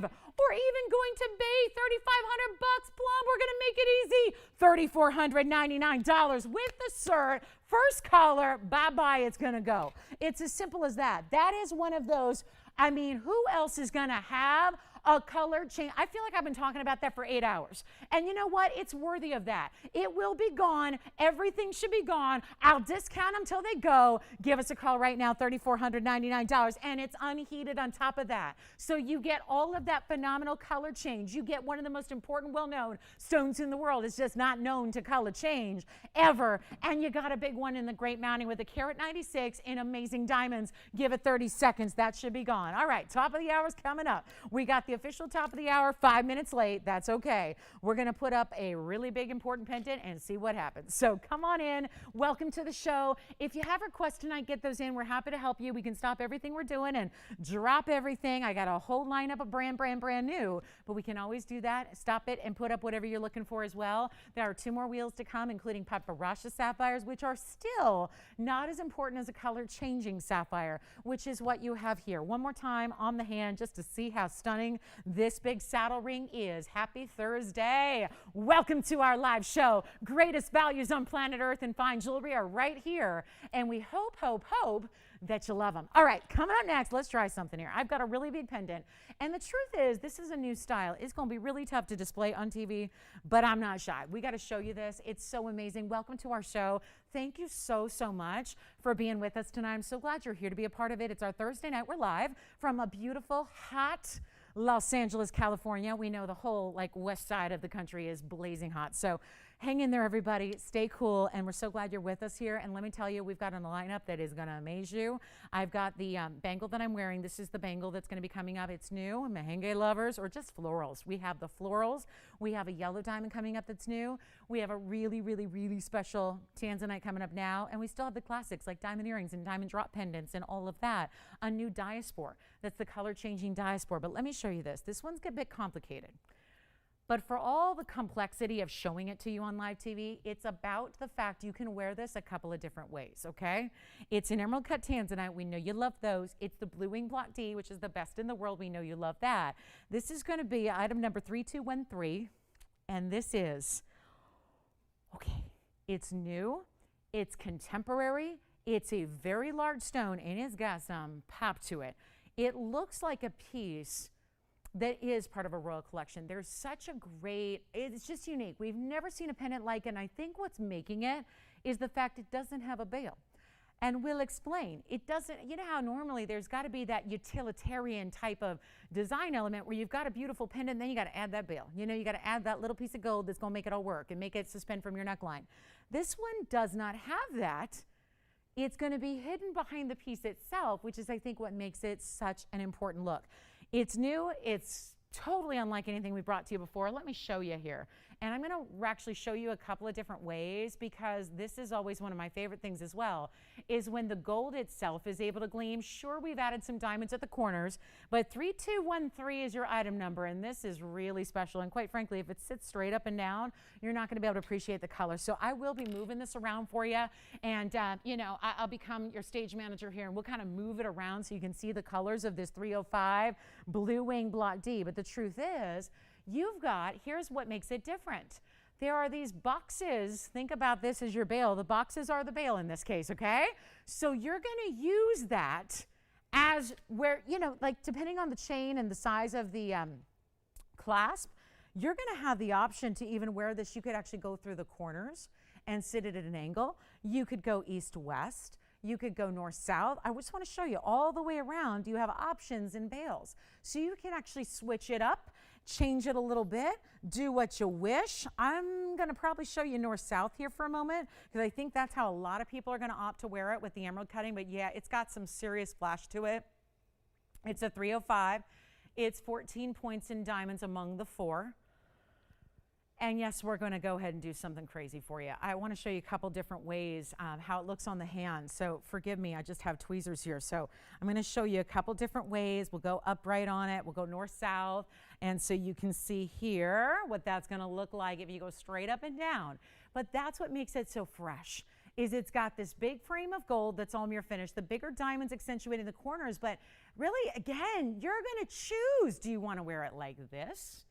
35 or even going to be $3,500 plum. We're going to make it easy. $3,499 with the cert. First caller, bye-bye, it's going to go. It's as simple as that. That is one of those, I mean, who else is going to have a color change? I feel like I've been talking about that for 8 hours. And you know what? It's worthy of that. It will be gone. Everything should be gone. I'll discount them till they go. Give us a call right now, $3,499. And it's unheated on top of that. So you get all of that phenomenal color change. You get one of the most important, well-known stones in the world. It's just not known to color change ever. And you got a big one in the Great Mounting with a carat 96 in amazing diamonds. Give it 30 seconds. That should be gone. All right, top of the hour's coming up. We got the official top of the hour, 5 minutes late. That's okay. We're going to put up a really big important pendant and see what happens. So come on in. Welcome to the show. If you have requests tonight, get those in. We're happy to help you. We can stop everything we're doing and drop everything. I got a whole lineup of brand new, but we can always do that. Stop it and put up whatever you're looking for as well. There are 2 more wheels to come, including papyrus sapphires, which are still not as important as a color changing sapphire, which is what you have here. One more time on the hand just to see how stunning this big saddle ring is. Happy Thursday. Welcome to our live show. Greatest values on planet Earth and fine jewelry are right here. And we hope that you love them. All right, coming up next, let's try something here. I've got a really big pendant. And the truth is, this is a new style. It's going to be really tough to display on TV, but I'm not shy. We got to show you this. It's so amazing. Welcome to our show. Thank you so much for being with us tonight. I'm so glad you're here to be a part of it. It's our Thursday night. We're live from a beautiful, hot Los Angeles, California. We know the whole west side of the country is blazing hot. So hang in there, everybody. Stay cool. And we're so glad you're with us here. And let me tell you, we've got a lineup that is going to amaze you. I've got the bangle that I'm wearing. This is the bangle that's going to be coming up. It's new. Mahenges lovers or just florals. We have the florals. We have a yellow diamond coming up that's new. We have a really special Tanzanite coming up now. And we still have the classics like diamond earrings and diamond drop pendants and all of that. A new diaspore. That's the color changing diaspore. But let me show you this. This one's a bit complicated. But for all the complexity of showing it to you on live TV, it's about the fact you can wear this a couple of different ways, okay? It's an emerald cut Tanzanite. We know you love those. It's the Blue Wing Block D, which is the best in the world. We know you love that. This is going to be item number 3213, and this is, okay, It's new, it's contemporary, it's a very large stone, and it's got some pop to it. It looks like a piece that is part of a royal collection. There's such a great, it's just unique. We've never seen a pendant like it, and I think what's making it is the fact it doesn't have a bail. And we'll explain. It doesn't, you know how normally there's got to be that utilitarian type of design element where you've got a beautiful pendant, then you got to add that bail. You know, you got to add that little piece of gold that's going to make it all work and make it suspend from your neckline. This one does not have that. It's going to be hidden behind the piece itself, which is, I think, what makes it such an important look. It's new. It's totally unlike anything we brought to you before. Let me show you here. And I'm going to actually show you a couple of different ways, because this is always one of my favorite things as well, is when the gold itself is able to gleam. Sure, we've added some diamonds at the corners, but 3213 is your item number, and this is really special. And quite frankly, if it sits straight up and down, you're not going to be able to appreciate the color. So I will be moving this around for you, and you know, I'll become your stage manager here, and we'll kind of move it around so you can see the colors of this 305 Blue Wing Block D. But the truth is, you've got, here's what makes it different. There are these boxes. Think about this as your bail. The boxes are the bail in this case, okay? So you're going to use that as where, you know, like depending on the chain and the size of the clasp, you're going to have the option to even wear this. You could actually go through the corners and sit it at an angle. You could go east-west. You could go north-south. I just want to show you all the way around. You have options in bails. So you can actually switch it up, change it a little bit, do what you wish. I'm going to probably show you north-south here for a moment, because I think that's how a lot of people are going to opt to wear it with the emerald cutting. But yeah, it's got some serious flash to it. It's a 305. It's 14 points in diamonds among the 4. And yes, we're going to go ahead and do something crazy for you. I want to show you a couple different ways how it looks on the hand. So forgive me, I just have tweezers here. So I'm going to show you a couple different ways. We'll go upright on it. We'll go north-south. And so you can see here what that's going to look like if you go straight up and down. But that's what makes it so fresh, is it's got this big frame of gold that's all mirror finish, the bigger diamonds accentuating the corners. But really, again, you're going to choose. Do you want to wear it like this?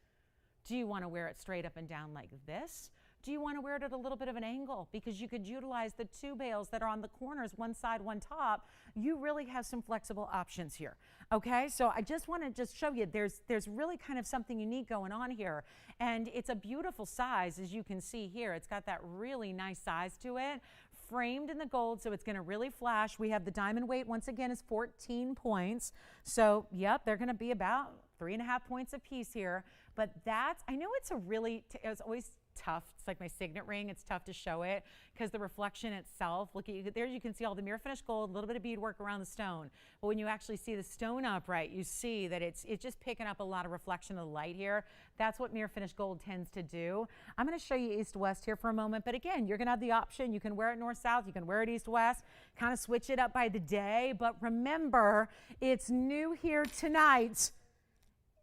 Do you want to wear it straight up and down like this? Do you want to wear it at a little bit of an angle? Because you could utilize the 2 bails that are on the corners, one side, one top. You really have some flexible options here. Okay, so I just want to just show you there's really kind of something unique going on here. And it's a beautiful size, as you can see here. It's got that really nice size to it, framed in the gold, so it's going to really flash. We have the diamond weight, once again, is 14 points. So, yep, they're going to be about 3.5 points a piece here. But that's, I know it's a really, it's always tough. It's like my signet ring. It's tough to show it because the reflection itself, look at you, there you can see all the mirror finished gold, a little bit of beadwork around the stone. But when you actually see the stone upright, you see that it's just picking up a lot of reflection of the light here. That's what mirror finished gold tends to do. I'm going to show you east-west here for a moment. But again, you're going to have the option. You can wear it north-south. You can wear it east-west. Kind of switch it up by the day. But remember, it's new here tonight.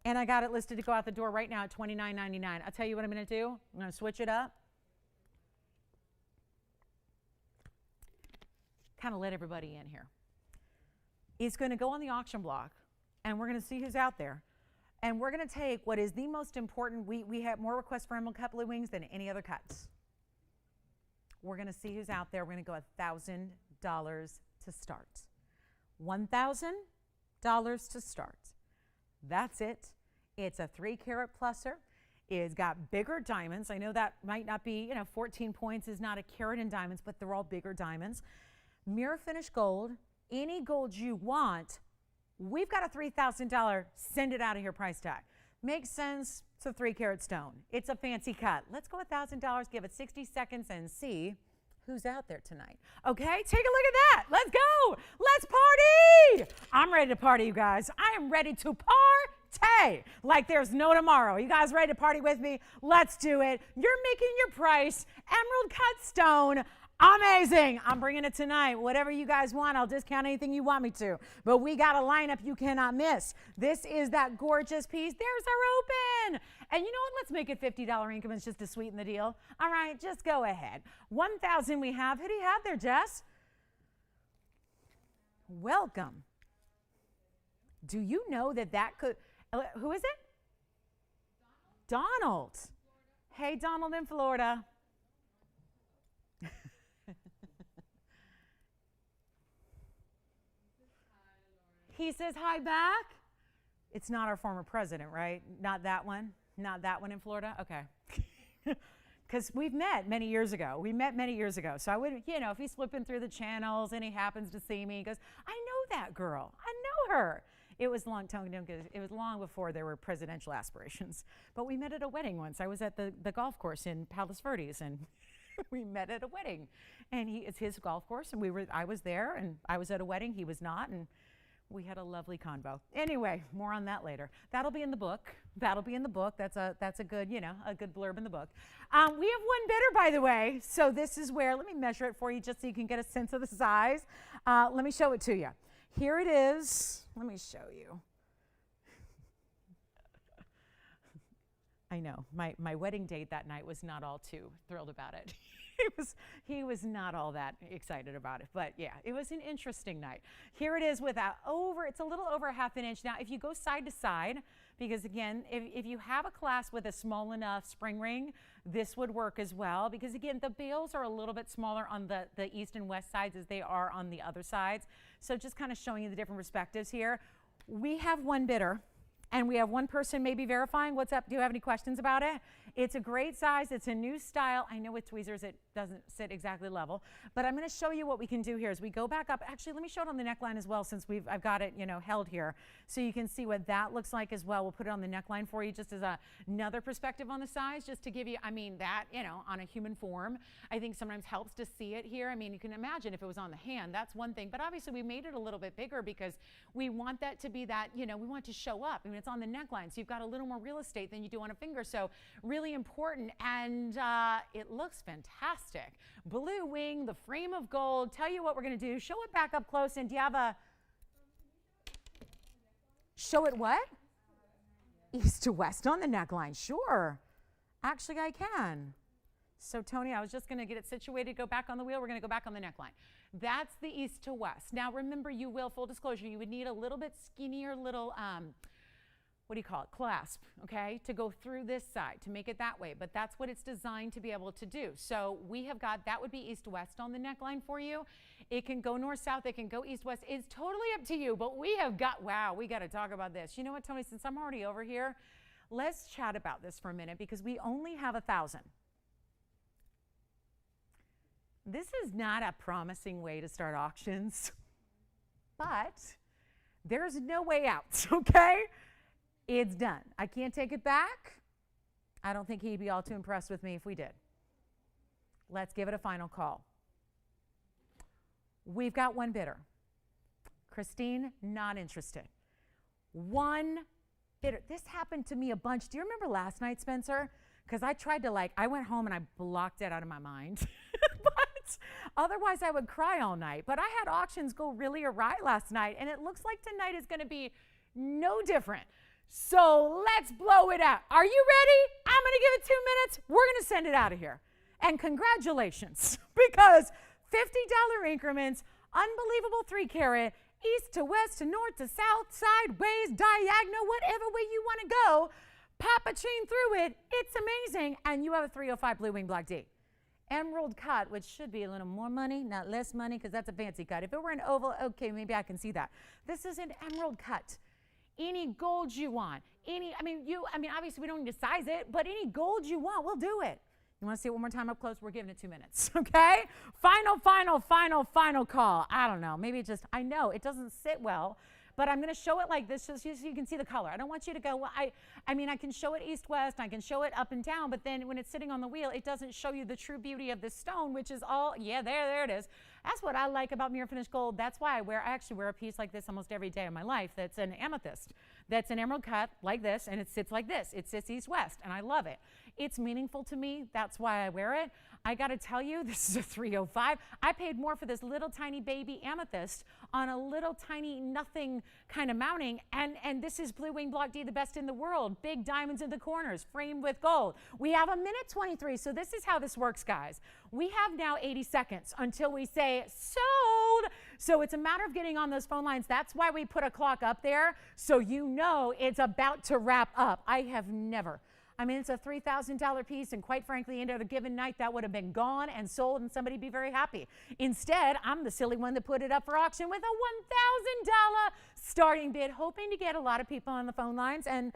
And I got it listed to go out the door right now at $29.99. I'll tell you what I'm going to do. I'm going to switch it up. Kind of let everybody in here. It's going to go on the auction block, and we're going to see who's out there. And we're going to take what is the most important. We have more requests for emerald cut blue wings than any other cuts. We're going to see who's out there. We're going to go $1,000 to start. $1,000 to start. That's it. It's a 3-carat pluser. It's got bigger diamonds. I know that might not be, 14 points is not a carat in diamonds, but they're all bigger diamonds. Mirror finish gold, any gold you want. We've got a $3,000 send it out of here price tag. Makes sense. It's a 3-carat stone. It's a fancy cut. Let's go $1,000, give it 60 seconds and see who's out there tonight. Okay, take a look at that. Let's go. Let's party. I'm ready to party, you guys. I am ready to party like there's no tomorrow. You guys ready to party with me? Let's do it. You're making your price. Emerald cut stone. Amazing. I'm bringing it tonight. Whatever you guys want, I'll discount anything you want me to. But we got a lineup you cannot miss. This is that gorgeous piece. There's our open. And you know what? Let's make it $50 increments just to sweeten the deal. All right, just go ahead. 1,000 we have. Who do you have there, Jess? Welcome. Do you know that could, who is it? Donald. Hey, Donald in Florida. He says hi back. It's not our former president, right? Not that one? Not that one in Florida? Okay. Because we've met many years ago. We met many years ago. So I would, if he's flipping through the channels and he happens to see me, he goes, I know that girl. I know her. It was long before there were presidential aspirations. But we met at a wedding once. I was at the golf course in Palos Verdes, and we met at a wedding. And it's his golf course, and I was there, and I was at a wedding. He was not, and we had a lovely convo. Anyway, more on that later. That'll be in the book. That's a good, a good blurb in the book. We have one bidder, by the way. So this is where, let me measure it for you just so you can get a sense of the size. Let me show it to you. Here it is. Let me show you. I know, my wedding date that night was not all too thrilled about it. He was not all that excited about it, but yeah, it was an interesting night. Here it is it's a little over a ½ inch. Now, if you go side to side, because again, if you have a clasp with a small enough spring ring, this would work as well, because again, the bails are a little bit smaller on the east and west sides as they are on the other sides. So just kind of showing you the different perspectives here. We have one bidder. And we have one person maybe verifying. What's up? Do you have any questions about it? It's a great size. It's a new style. I know with tweezers it doesn't sit exactly level. But I'm going to show you what we can do here as we go back up. Actually, let me show it on the neckline as well, since I've got it held here. So you can see what that looks like as well. We'll put it on the neckline for you just as another perspective on the size, just to give you, that, on a human form, I think sometimes helps to see it here. You can imagine if it was on the hand, that's one thing. But obviously we made it a little bit bigger because we want that to be that, we want it to show up. It's on the neckline, so you've got a little more real estate than you do on a finger, so really important, and it looks fantastic. Blue wing, the frame of gold. Tell you what we're going to do. Show it back up close, and do you have a... Show it what? East to west on the neckline, sure. Actually, I can. So, Tony, I was just going to get it situated, go back on the wheel. We're going to go back on the neckline. That's the east to west. Now, remember, full disclosure, you would need a little bit skinnier little... what do you call it? Clasp, okay, to go through this side, to make it that way. But that's what it's designed to be able to do. So we have got, that would be east-west on the neckline for you. It can go north-south, it can go east-west. It's totally up to you, but we have got, wow, we got to talk about this. You know what, Tony, since I'm already over here, let's chat about this for a minute because we only have 1,000. This is not a promising way to start auctions, but there's no way out, okay? It's done. I can't take it back. I don't think he'd be all too impressed with me if we did. Let's give it a final call. We've got one bidder. Christine, not interested. One bidder. This happened to me a bunch. Do you remember last night, Spencer? Because I tried to I went home and I blocked it out of my mind. But otherwise I would cry all night. But I had auctions go really awry last night, and it looks like tonight is going to be no different. So let's blow it out. Are you ready? I'm going to give it 2 minutes. We're going to send it out of here. And congratulations, because $50 increments, unbelievable 3-carat, east to west to north to south, sideways, diagonal, whatever way you want to go, pop a chain through it. It's amazing. And you have a 305 Blue Wing Black D. Emerald cut, which should be a little more money, not less money, because that's a fancy cut. If it were an oval, okay, maybe I can see that. This is an emerald cut. Any gold you want, obviously we don't need to size it, but any gold you want, we'll do it. You want to see it one more time up close? We're giving it 2 minutes, okay? Final call. I don't know, maybe I know it doesn't sit well, but I'm going to show it like this just so you can see the color. I don't want you to go, well, I can show it east-west, I can show it up and down, but then when it's sitting on the wheel, it doesn't show you the true beauty of this stone, which is all, yeah, there it is. That's what I like about mirror finished gold. That's why I actually wear a piece like this almost every day of my life that's an amethyst. That's an emerald cut like this, and it sits like this. It sits east-west, and I love it. It's meaningful to me. That's why I wear it. I got to tell you, this is a 305. I paid more for this little tiny baby amethyst on a little tiny nothing kind of mounting, and this is Blue Wing Block D, the best in the world. Big diamonds in the corners, framed with gold. We have a minute 23, so this is how this works, guys. We have now 80 seconds until we say sold. So it's a matter of getting on those phone lines. That's why we put a clock up there, so you know it's about to wrap up. I have never I mean, it's a $3,000 piece, and quite frankly, into a given night, that would have been gone and sold, and somebody'd be very happy. Instead, I'm the silly one that put it up for auction with a $1,000 starting bid, hoping to get a lot of people on the phone lines, and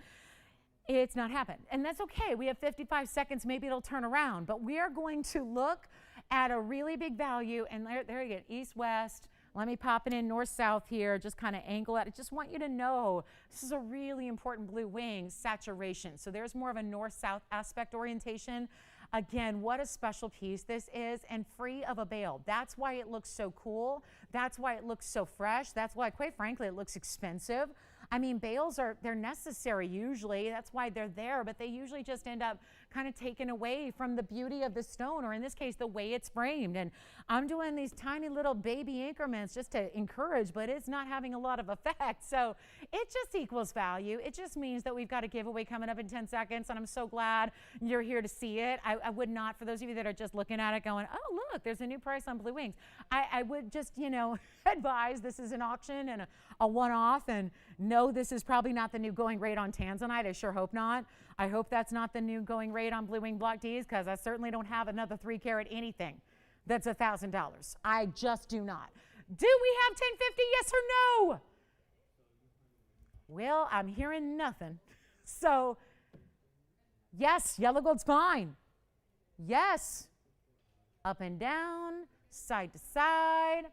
it's not happened. And that's okay. We have 55 seconds. Maybe it'll turn around. But we are going to look at a really big value, and there you go, east-west. Let me pop it in north-south here, just kind of angle it. I just want you to know this is a really important blue wing saturation. So there's more of a north-south aspect orientation. Again, what a special piece this is, and free of a bail. That's why it looks so cool. That's why it looks so fresh. That's why, quite frankly, it looks expensive. I mean, bails they're necessary usually. That's why they're there, but they usually just end up kind of taken away from the beauty of the stone, or in this case, the way it's framed. And I'm doing these tiny little baby increments just to encourage, but it's not having a lot of effect. So it just equals value. It just means that we've got a giveaway coming up in 10 seconds, and I'm so glad you're here to see it. I would not, for those of you that are just looking at it going, oh, look, there's a new price on blue wings. I would just, advise this is an auction and a one-off, and no, this is probably not the new going rate on Tanzanite. I sure hope not. I hope that's not the new going rate on blue wing block Ds, because I certainly don't have another 3-carat anything that's $1,000. I just do not. Do we have 1050? Yes or no? Well, I'm hearing nothing. So, yes, yellow gold's fine. Yes. Up and down, side to side,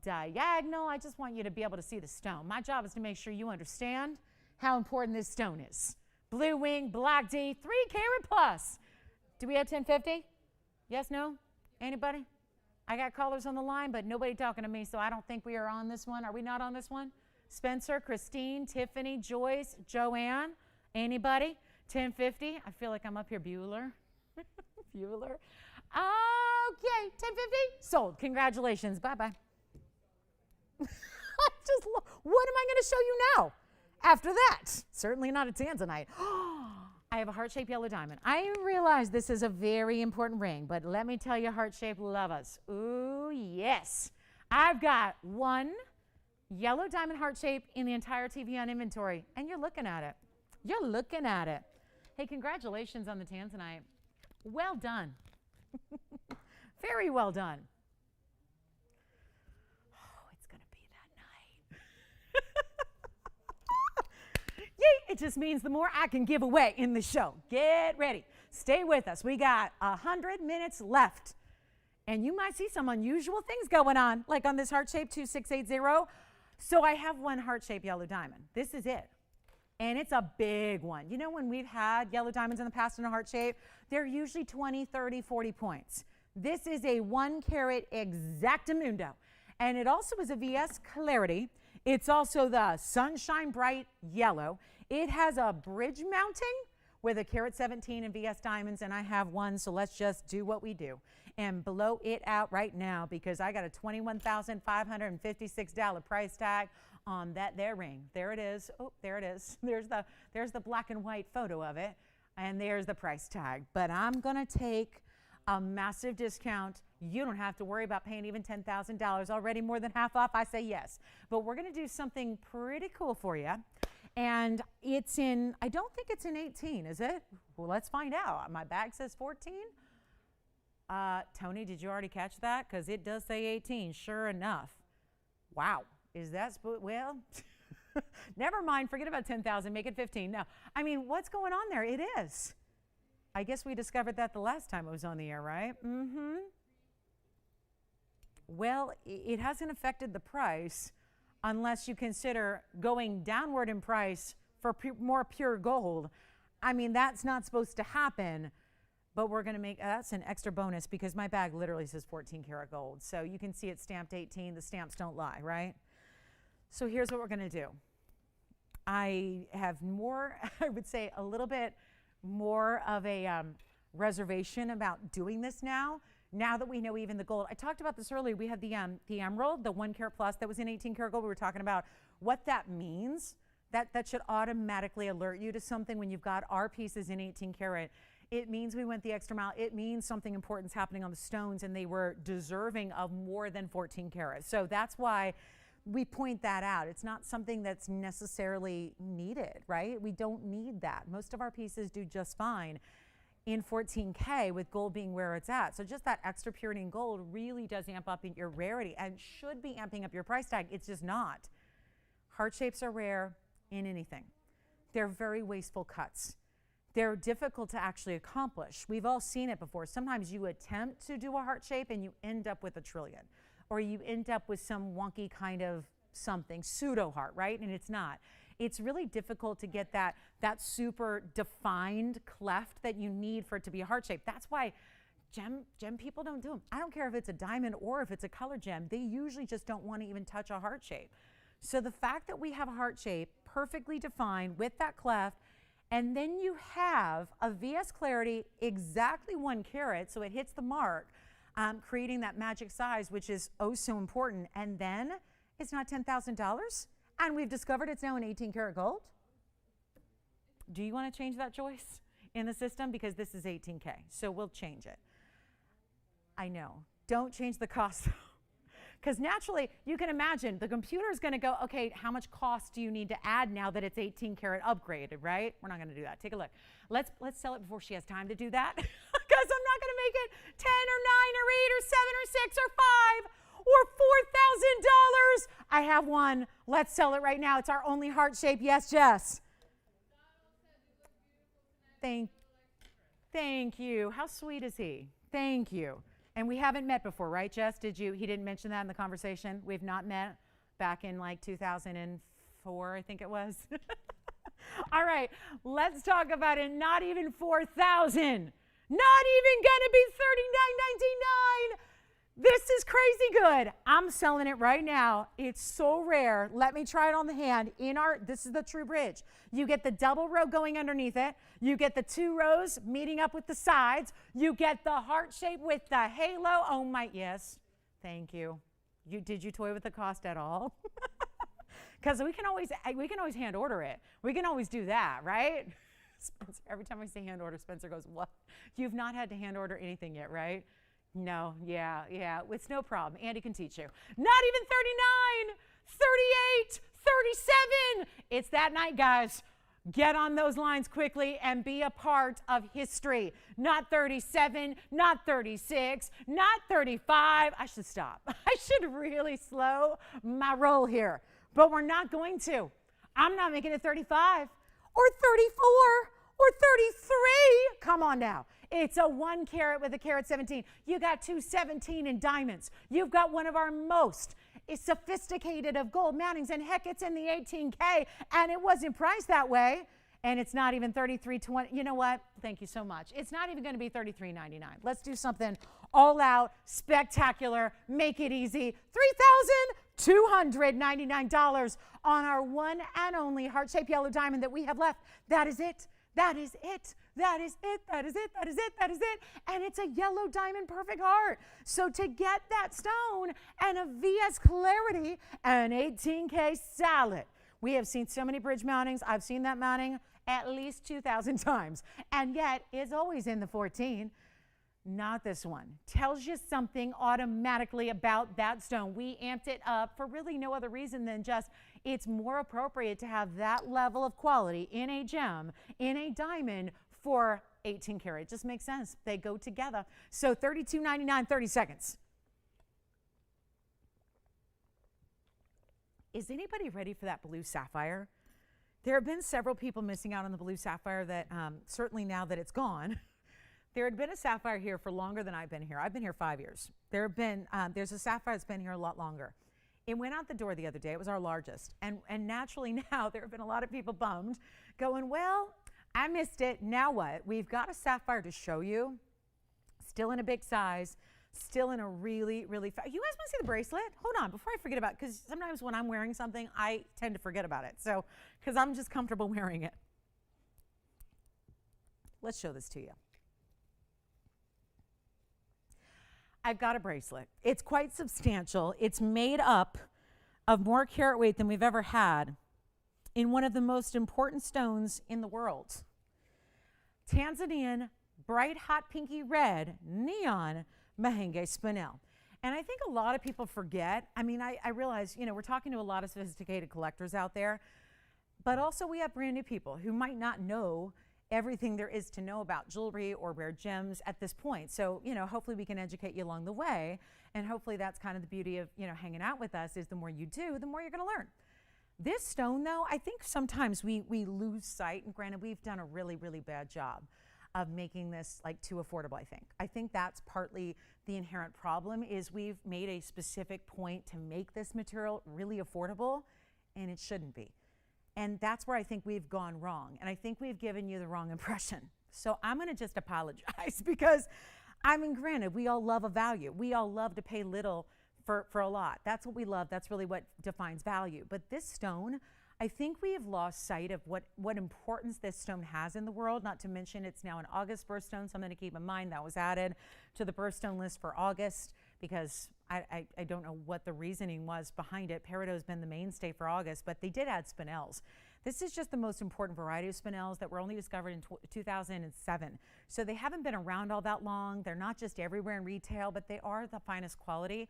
diagonal. I just want you to be able to see the stone. My job is to make sure you understand how important this stone is. Blue wing, black D, 3-carat plus. Do we have 1050? Yes, no? Anybody? I got callers on the line, but nobody talking to me, so I don't think we are on this one. Are we not on this one? Spencer, Christine, Tiffany, Joyce, Joanne, anybody? 1050? I feel like I'm up here, Bueller. Bueller. Okay, 1050? Sold. Congratulations. Bye-bye. What am I going to show you now after that? Certainly not a Tanzanite. I have a heart-shaped yellow diamond. I realize this is a very important ring, but let me tell you, heart-shaped lovers. Ooh, yes. I've got one yellow diamond heart shape in the entire TVON inventory, and you're looking at it. You're looking at it. Hey, congratulations on the Tanzanite. Well done. Very well done. Oh, it's going to be that night. Yay! It just means the more I can give away in the show. Get ready. Stay with us. We got 100 minutes left. And you might see some unusual things going on, like on this heart shape 2680. So I have one heart-shaped yellow diamond. This is it. And it's a big one. You know, when we've had yellow diamonds in the past in a heart shape, they're usually 20, 30, 40 points. This is a 1-carat exactamundo. And it also is a VS Clarity. It's also the Sunshine Bright Yellow. It has a bridge mounting with a carat 17 and VS diamonds, and I have one, so let's just do what we do and blow it out right now, because I got a $21,556 price tag on that there ring. There it is. Oh, there it is. There's the black and white photo of it, and there's the price tag. But I'm going to take a massive discount. You don't have to worry about paying even $10,000. Already more than half off. I say yes. But we're going to do something pretty cool for you. And it's in, I don't think it's in 18, is it? Well, let's find out. My bag says 14. Tony, did you already catch that? Because it does say 18, sure enough. Wow. Is that, well, never mind. Forget about 10,000. Make it 15. No, I mean, what's going on there? It is. I guess we discovered that the last time it was on the air, right? Mm-hmm. Well, it hasn't affected the price unless you consider going downward in price for more pure gold. I mean, that's not supposed to happen, but we're going to make, that's an extra bonus because my bag literally says 14 karat gold. So you can see it's stamped 18. The stamps don't lie, right? So here's what we're going to do. I have more, I would say a little bit more of a reservation about doing this now that we know even the gold. I talked about this earlier. We had the emerald, the 1 carat plus that was in 18 karat gold. We were talking about what that means. That should automatically alert you to something when you've got our pieces in 18 karat. It means we went the extra mile. It means something important's happening on the stones, and they were deserving of more than 14 karat. So that's why we point that out. It's not something that's necessarily needed, right? We don't need that. Most of our pieces do just fine in 14K with gold being where it's at. So just that extra purity in gold really does amp up your rarity and should be amping up your price tag. It's just not. Heart shapes are rare in anything. They're very wasteful cuts. They're difficult to actually accomplish. We've all seen it before. Sometimes you attempt to do a heart shape and you end up with a trillion, or you end up with some wonky kind of something, pseudo heart, right? And it's not. It's really difficult to get that super defined cleft that you need for it to be a heart shape. That's why gem people don't do them. I don't care if it's a diamond or if it's a color gem. They usually just don't want to even touch a heart shape. So the fact that we have a heart shape perfectly defined with that cleft, and then you have a VS clarity exactly 1 carat, so it hits the mark, creating that magic size, which is oh so important. And then it's not $10,000, and we've discovered it's now an 18 karat gold. Do you want to change that, Joyce, in the system? Because this is 18K, so we'll change it. I know. Don't change the cost, because naturally, you can imagine the computer is going to go, okay, how much cost do you need to add now that it's 18 karat upgraded, right? We're not going to do that. Take a look. Let's sell it before she has time to do that, because I'm not going to make it 10 or 9 or 8 or 7 or 6 or 5 or $4,000. I have one. Let's sell it right now. It's our only heart shape. Yes, Jess. Thank you. How sweet is he? Thank you. And we haven't met before, right, Jess? Did you? He didn't mention that in the conversation. We've not met back in like 2004, I think it was. All right, let's talk about it. Not even 4,000. Not even gonna be $39.99. This is crazy good. I'm selling it right now. It's so rare. Let me try it on the hand. This is the true bridge. You get the double row going underneath it. You get the 2 rows meeting up with the sides. You get the heart shape with the halo. Oh my, yes. Thank you. Did you toy with the cost at all? Because we can always hand order it. We can always do that, right? Spencer, every time I say hand order, Spencer goes, what? You've not had to hand order anything yet, right? No, yeah, it's no problem. Andy can teach you. Not even 39, 38, 37. It's that night, guys. Get on those lines quickly and be a part of history. Not 37, not 36, not 35. I should stop. I should really slow my roll here, but we're not going to. I'm not making it 35 or 34 or 33. Come on now. It's a 1 carat with a carat 17. You got 217 in diamonds. You've got one of our most sophisticated of gold mountings, and heck, it's in the 18K, and it wasn't priced that way, and it's not even $33.20. You know what? Thank you so much. It's not even going to be $33.99. Let's do something all out, spectacular, make it easy. $3,299 on our one and only heart-shaped yellow diamond that we have left. That is it. That is it. That is it. That is it. That is it. That is it. And it's a yellow diamond perfect heart. So to get that stone and a VS clarity and 18K salad, we have seen so many bridge mountings. I've seen that mounting at least 2,000 times. And yet it's always in the 14. Not this one. Tells you something automatically about that stone. We amped it up for really no other reason than just it's more appropriate to have that level of quality in a gem, in a diamond for 18 karat. It just makes sense. They go together. So $32.99, 30 seconds. Is anybody ready for that blue sapphire? There have been several people missing out on the blue sapphire that certainly now that it's gone. There had been a sapphire here for longer than I've been here. I've been here 5 years. There's a sapphire that's been here a lot longer. It went out the door the other day. It was our largest. And naturally now there have been a lot of people bummed going, well, I missed it. Now what? We've got a sapphire to show you. Still in a big size. Still in a really, really you guys want to see the bracelet? Hold on, before I forget about it, because sometimes when I'm wearing something, I tend to forget about it. So, because I'm just comfortable wearing it. Let's show this to you. I've got a bracelet. It's quite substantial. It's made up of more carat weight than we've ever had in one of the most important stones in the world. Tanzanian, bright hot pinky red, neon Mahenges spinel. And I think a lot of people forget. I mean, I realize, we're talking to a lot of sophisticated collectors out there, but also we have brand new people who might not know everything there is to know about jewelry or rare gems at this point. So, hopefully we can educate you along the way. And hopefully that's kind of the beauty of, hanging out with us, is the more you do, the more you're going to learn. This stone, though, I think sometimes we lose sight. And granted, we've done a really, really bad job of making this like too affordable, I think that's partly the inherent problem, is we've made a specific point to make this material really affordable, and it shouldn't be. And that's where I think we've gone wrong. And I think we've given you the wrong impression. So I'm going to just apologize, because granted, we all love a value. We all love to pay little for a lot. That's what we love. That's really what defines value. But this stone, I think we have lost sight of what importance this stone has in the world, not to mention it's now an August birthstone, something to keep in mind. That was added to the birthstone list for August because I don't know what the reasoning was behind it. Peridot's been the mainstay for August, but they did add spinels. This is just the most important variety of spinels that were only discovered in 2007. So they haven't been around all that long. They're not just everywhere in retail, but they are the finest quality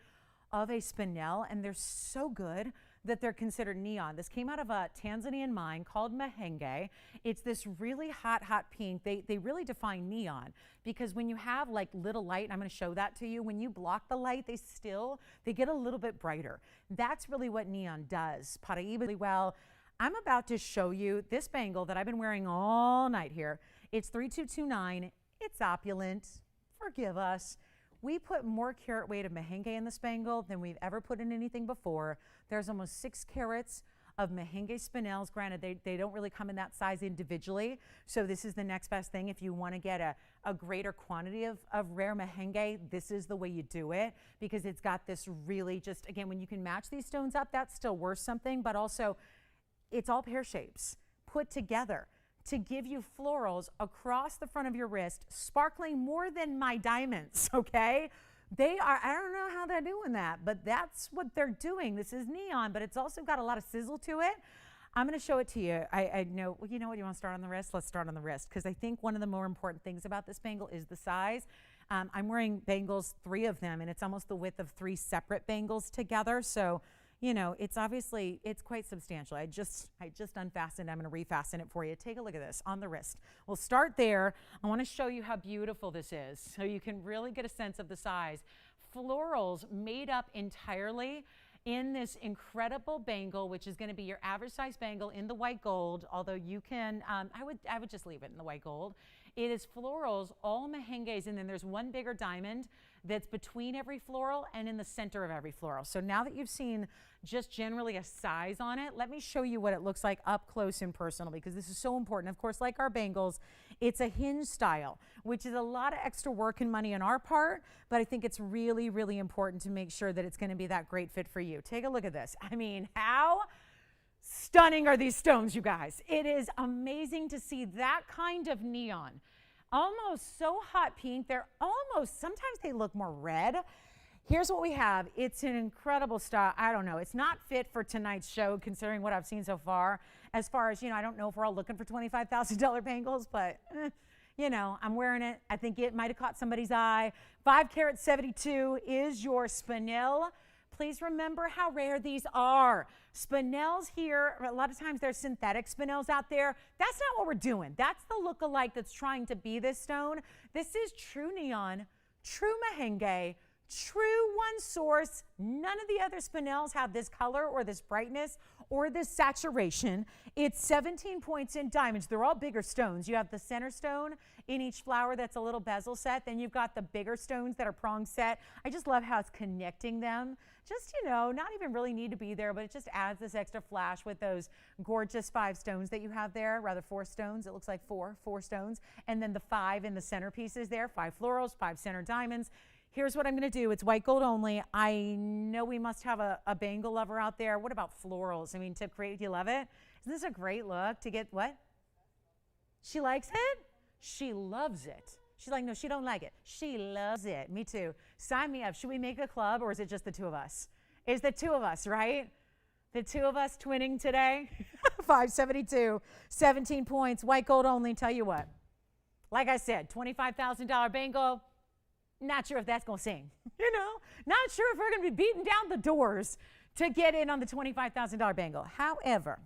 of a spinel, and they're so good that they're considered neon. This came out of a Tanzanian mine called Mahenges. It's this really hot pink. They really define neon, because when you have like little light, and I'm going to show that to you, when you block the light, they get a little bit brighter. That's really what neon does. Paraiba really well. I'm about to show you this bangle that I've been wearing all night here. It's 3229. It's opulent. Forgive us. We put more carat weight of Mahenges in this bangle than we've ever put in anything before. There's almost 6 carats of Mahenges spinels. Granted, they don't really come in that size individually, so this is the next best thing. If you want to get a greater quantity of rare Mahenges, this is the way you do it, because it's got this really just, again, when you can match these stones up, that's still worth something, but also it's all pear shapes put together to give you florals across the front of your wrist, sparkling more than my diamonds, okay? They are, I don't know how they're doing that, but that's what they're doing. This is neon, but it's also got a lot of sizzle to it. I'm gonna show it to you. I know, you know what, you wanna start on the wrist? Let's start on the wrist, because I think one of the more important things about this bangle is the size. I'm wearing bangles, 3 of them, and it's almost the width of 3 separate bangles together, so it's obviously, it's quite substantial. I just unfastened. I'm going to refasten it for you. Take a look at this on the wrist. We'll start there. I want to show you how beautiful this is, so you can really get a sense of the size. Florals made up entirely in this incredible bangle, which is going to be your average size bangle in the white gold, although you can, I would just leave it in the white gold. It is florals, all Mahenges, and then there's one bigger diamond that's between every floral and in the center of every floral. So now that you've seen just generally a size on it, let me show you what it looks like up close and personal, because this is so important. Of course, like our bangles, it's a hinge style, which is a lot of extra work and money on our part, but I think it's really, really important to make sure that it's going to be that great fit for you. Take a look at this. I mean, how stunning are these stones, you guys? It is amazing to see that kind of neon. Almost so hot pink. They're almost, sometimes they look more red. Here's what we have. It's an incredible style. I don't know. It's not fit for tonight's show, considering what I've seen so far. As far as, I don't know if we're all looking for $25,000 bangles, but, I'm wearing it. I think it might have caught somebody's eye. 5 carat 72 is your spinel. Please remember how rare these are. Spinels here, a lot of times there's synthetic spinels out there. That's not what we're doing. That's the look-alike that's trying to be this stone. This is true neon, true Mahenges, true one source. None of the other spinels have this color or this brightness or this saturation. It's 17 points in diamonds. They're all bigger stones. You have the center stone in each flower that's a little bezel set. Then you've got the bigger stones that are prong set. I just love how it's connecting them. Just, not even really need to be there, but it just adds this extra flash with those gorgeous 5 stones that you have there, rather 4 stones. It looks like 4 stones. And then the 5 in the centerpieces there, 5 florals, 5 center diamonds. Here's what I'm going to do. It's white gold only. I know we must have a bangle lover out there. What about florals? I mean, do you love it? Isn't this a great look to get what? She likes it? She loves it. She's like, no, she don't like it. She loves it. Me too. Sign me up. Should we make a club, or is it just the 2 of us? It's the 2 of us, right? The 2 of us twinning today. 572, 17 points, white gold only. Tell you what, like I said, $25,000 bangle. Not sure if that's going to sing, you know? Not sure if we're going to be beating down the doors to get in on the $25,000 bangle. However,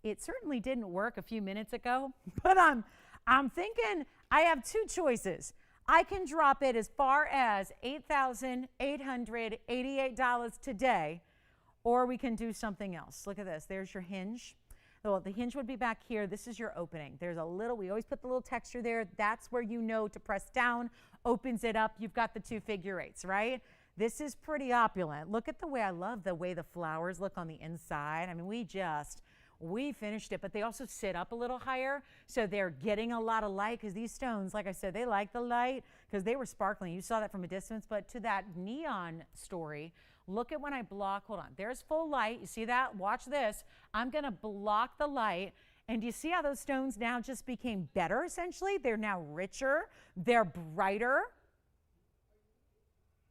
it certainly didn't work a few minutes ago, but I'm thinking I have two choices. I can drop it as far as $8,888 today, or we can do something else. Look at this. There's your hinge. Well, the hinge would be back here. This is your opening. There's a little, we always put the little texture there. That's where you know to press down, opens it up. You've got the 2 figure eights, right? This is pretty opulent. Look at the way, I love the way the flowers look on the inside. I mean, we finished it, but they also sit up a little higher, so they're getting a lot of light, because these stones, like I said, they like the light because they were sparkling. You saw that from a distance, but to that neon story, look at when I block, hold on, there's full light. You see that? Watch this. I'm going to block the light, and do you see how those stones now just became better, essentially? They're now richer. They're brighter.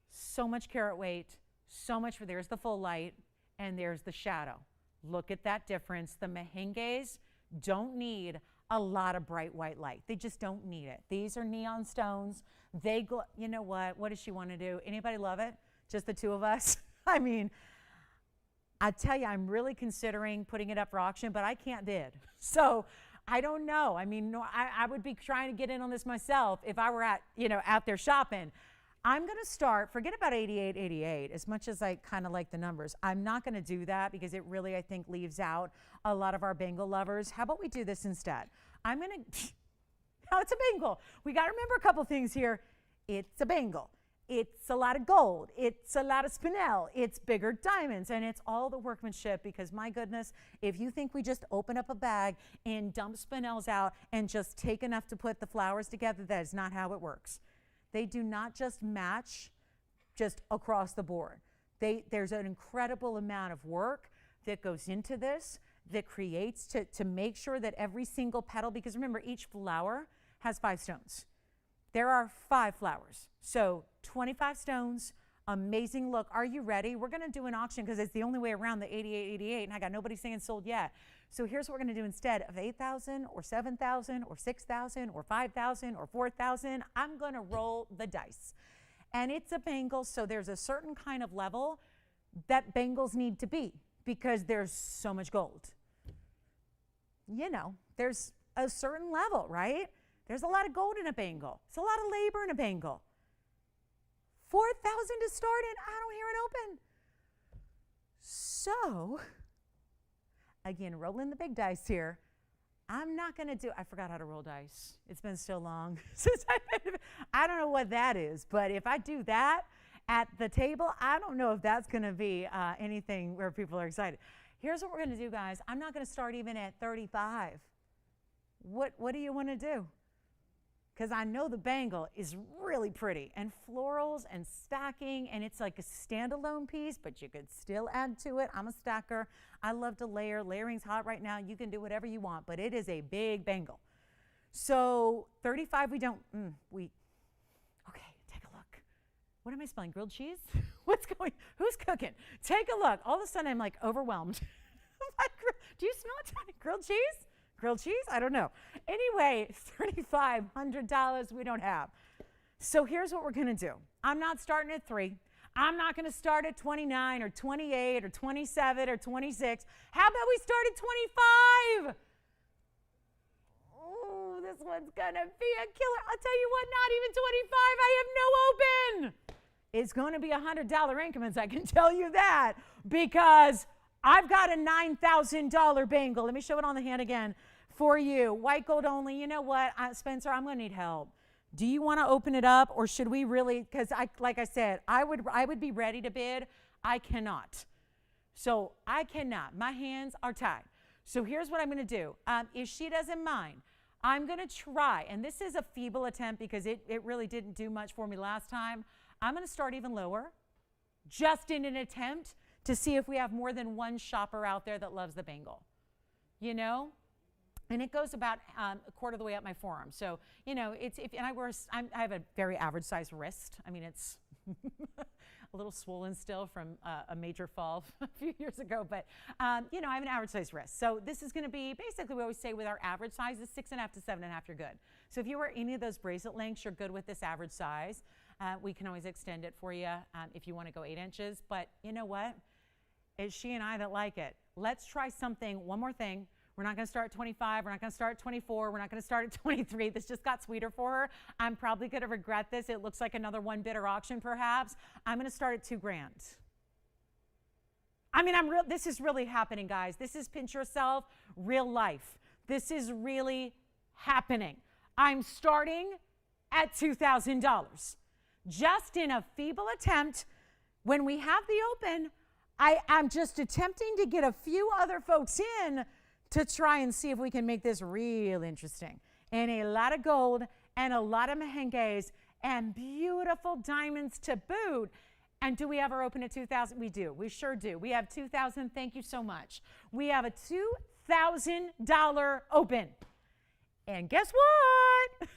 So much carat weight, so much for, there's the full light, and there's the shadow. Look at that difference. The Mahenges don't need a lot of bright white light. They just don't need it. These are neon stones. They go, you know what? What does she want to do? Anybody love it? Just the two of us? I mean, I tell you, I'm really considering putting it up for auction, but I can't bid. So I don't know. I mean, no, I would be trying to get in on this myself if I were out there shopping. I'm going to start, forget about 88, as much as I kind of like the numbers. I'm not going to do that because it really, I think, leaves out a lot of our bangle lovers. How about we do this instead? I'm going to, now it's a bangle. We got to remember a couple things here. It's a bangle. It's a lot of gold. It's a lot of spinel. It's bigger diamonds, and it's all the workmanship, because my goodness, if you think we just open up a bag and dump spinels out and just take enough to put the flowers together, that is not how it works. They do not just match just across the board. There's an incredible amount of work that goes into this, that creates to make sure that every single petal, because remember, each flower has 5 stones. There are 5 flowers. So 25 stones, amazing look. Are you ready? We're going to do an auction because it's the only way around the 88, and I got nobody saying sold yet. So here's what we're going to do instead of 8,000 or 7,000 or 6,000 or 5,000 or 4,000. I'm going to roll the dice. And it's a bangle, so there's a certain kind of level that bangles need to be, because there's so much gold. You know, there's a certain level, right? There's a lot of gold in a bangle. It's a lot of labor in a bangle. 4,000 to start it, I don't hear it open. So, again, rolling the big dice here. I'm not going to do, I forgot how to roll dice. It's been so long since I don't know what that is, but if I do that at the table, I don't know if that's going to be anything where people are excited. Here's what we're going to do, guys. I'm not going to start even at 35. What do you want to do? Because I know the bangle is really pretty, and florals and stacking, and it's like a standalone piece, but you could still add to it. I'm a stacker. I love to layer. Layering's hot right now. You can do whatever you want, but it is a big bangle. So 35, we don't, okay, take a look. What am I smelling? Grilled cheese? Who's cooking? Take a look. All of a sudden, I'm like overwhelmed. Do you smell it? Grilled cheese? Grilled cheese? I don't know. Anyway, $3,500 we don't have. So here's what we're going to do. I'm not starting at 3. I'm not going to start at 29 or 28 or 27 or 26. How about we start at 25? Oh, this one's going to be a killer. I'll tell you what, not even 25. I have no open. It's going to be $100 increments, I can tell you that, because I've got a $9,000 bangle. Let me show it on the hand again for you. White gold only. You know what, Spencer, I'm going to need help. Do you want to open it up, or should we really? Because like I said, I would be ready to bid. I cannot. So I cannot. My hands are tied. So here's what I'm going to do. If she doesn't mind, I'm going to try, and this is a feeble attempt because it really didn't do much for me last time. I'm going to start even lower, just in an attempt to see if we have more than one shopper out there that loves the bangle, you know? And it goes about a quarter of the way up my forearm. So, you know, and I have a very average size wrist. I mean, it's a little swollen still from a major fall a few years ago, but you know, I have an average size wrist. So this is going to be basically, we always say with our average size is 6.5 to 7.5, you're good. So if you wear any of those bracelet lengths, you're good with this average size. We can always extend it for you if you want to go 8 inches, but you know what? It's she and I that like it. Let's try something, one more thing. We're not going to start at 25. We're not going to start at 24. We're not going to start at 23. This just got sweeter for her. I'm probably going to regret this. It looks like another one bidder auction, perhaps. I'm going to start at $2,000. I mean, this is really happening, guys. This is pinch yourself, real life. This is really happening. I'm starting at $2,000. Just in a feeble attempt, when we have the open, I'm just attempting to get a few other folks in to try and see if we can make this real interesting. And a lot of gold and a lot of Mahenges and beautiful diamonds to boot. And do we ever open at 2,000? We do. We sure do. We have 2,000. Thank you so much. We have a $2,000 open. And guess what?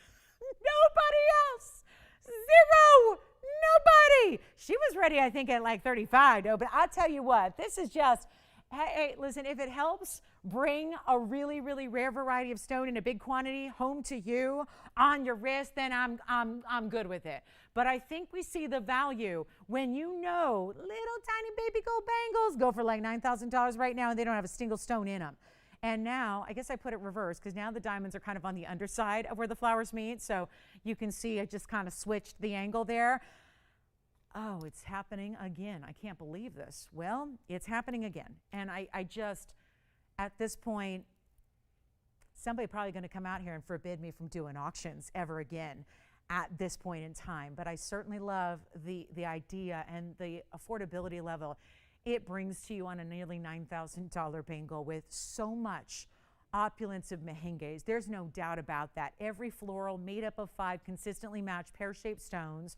Nobody else. Zero. Nobody. She was ready, I think, at like 35. No, but I'll tell you what, this is just, hey, listen, if it helps bring a really, really rare variety of stone in a big quantity home to you on your wrist, then I'm good with it. But I think we see the value when you know little tiny baby gold bangles go for like $9,000 right now and they don't have a single stone in them. And now, I guess I put it reverse because now the diamonds are kind of on the underside of where the flowers meet. So you can see I just kind of switched the angle there. Oh, it's happening again. I can't believe this. Well, it's happening again. And I just, at this point, somebody probably going to come out here and forbid me from doing auctions ever again at this point in time. But I certainly love the idea and the affordability level it brings to you on a nearly $9,000 bangle with so much opulence of Mahenges. There's no doubt about that. Every floral made up of 5 consistently matched pear-shaped stones.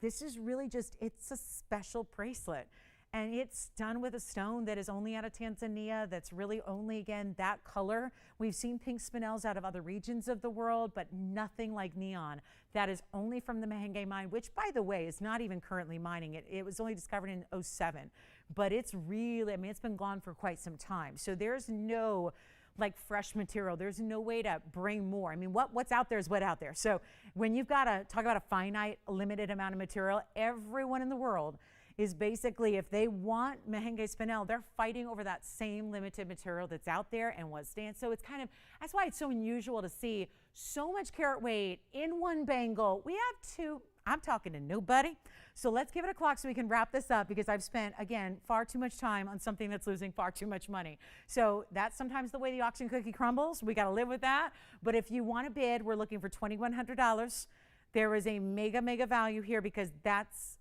This is really just, it's a special bracelet. And it's done with a stone that is only out of Tanzania, that's really only, again, that color. We've seen pink spinels out of other regions of the world, but nothing like neon. That is only from the Mahenge mine, which, by the way, is not even currently mining it. It was only discovered in 2007. But it's really, I mean, it's been gone for quite some time. So there's no like fresh material. There's no way to bring more. I mean, what's out there is what's out there. So when you've got to talk about a finite, limited amount of material, everyone in the world is basically, if they want Mahenge spinel, they're fighting over that same limited material that's out there and what stands. So it's kind of, that's why it's so unusual to see so much carat weight in one bangle. We have 2, I'm talking to nobody. So let's give it a clock so we can wrap this up because I've spent, again, far too much time on something that's losing far too much money. So that's sometimes the way the auction cookie crumbles. We got to live with that. But if you want to bid, we're looking for $2,100. There is a mega, mega value here because that's,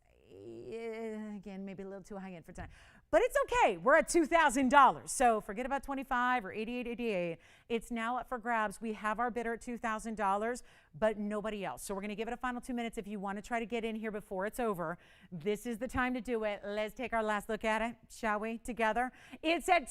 again, maybe a little too high end for tonight. But it's okay. We're at $2,000. So forget about 25 or 88, 88. It's now up for grabs. We have our bidder at $2,000, but nobody else. So we're going to give it a final 2 minutes. If you want to try to get in here before it's over, this is the time to do it. Let's take our last look at it, shall we, together? It's at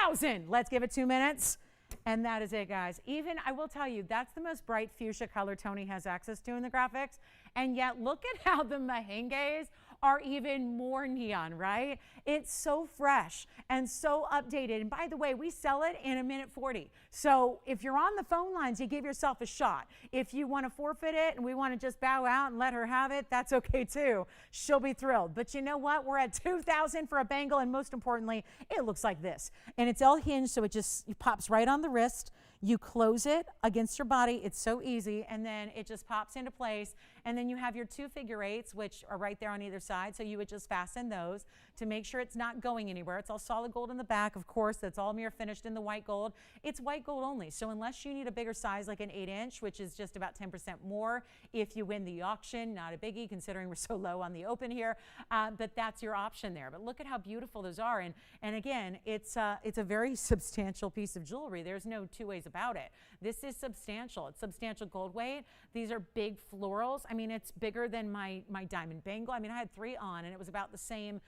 $2,000. Let's give it 2 minutes. And that is it, guys. Even, I will tell you, that's the most bright fuchsia color Tony has access to in the graphics. And yet, look at how the Mahenges are even more neon, right? It's so fresh and so updated. And by the way, we sell it in 1:40. So if you're on the phone lines, you give yourself a shot. If you want to forfeit it and we want to just bow out and let her have it, that's okay too. She'll be thrilled. But you know what? We're at $2,000 for a bangle, and most importantly, it looks like this. And it's all hinged, so it just pops right on the wrist. You close it against your body. It's so easy. And then it just pops into place. And then you have your 2 figure 8s, which are right there on either side. So you would just fasten those to make sure it's not going anywhere. It's all solid gold in the back, of course. That's all mirror finished in the white gold. It's white gold only. So unless you need a bigger size, like an 8-inch, which is just about 10% more if you win the auction, not a biggie considering we're so low on the open here. But that's your option there. But look at how beautiful those are. And again, it's a very substantial piece of jewelry. There's no 2 ways about it. This is substantial. It's substantial gold weight. These are big florals. I mean, it's bigger than my diamond bangle. I mean, I had 3 on, and it was about the same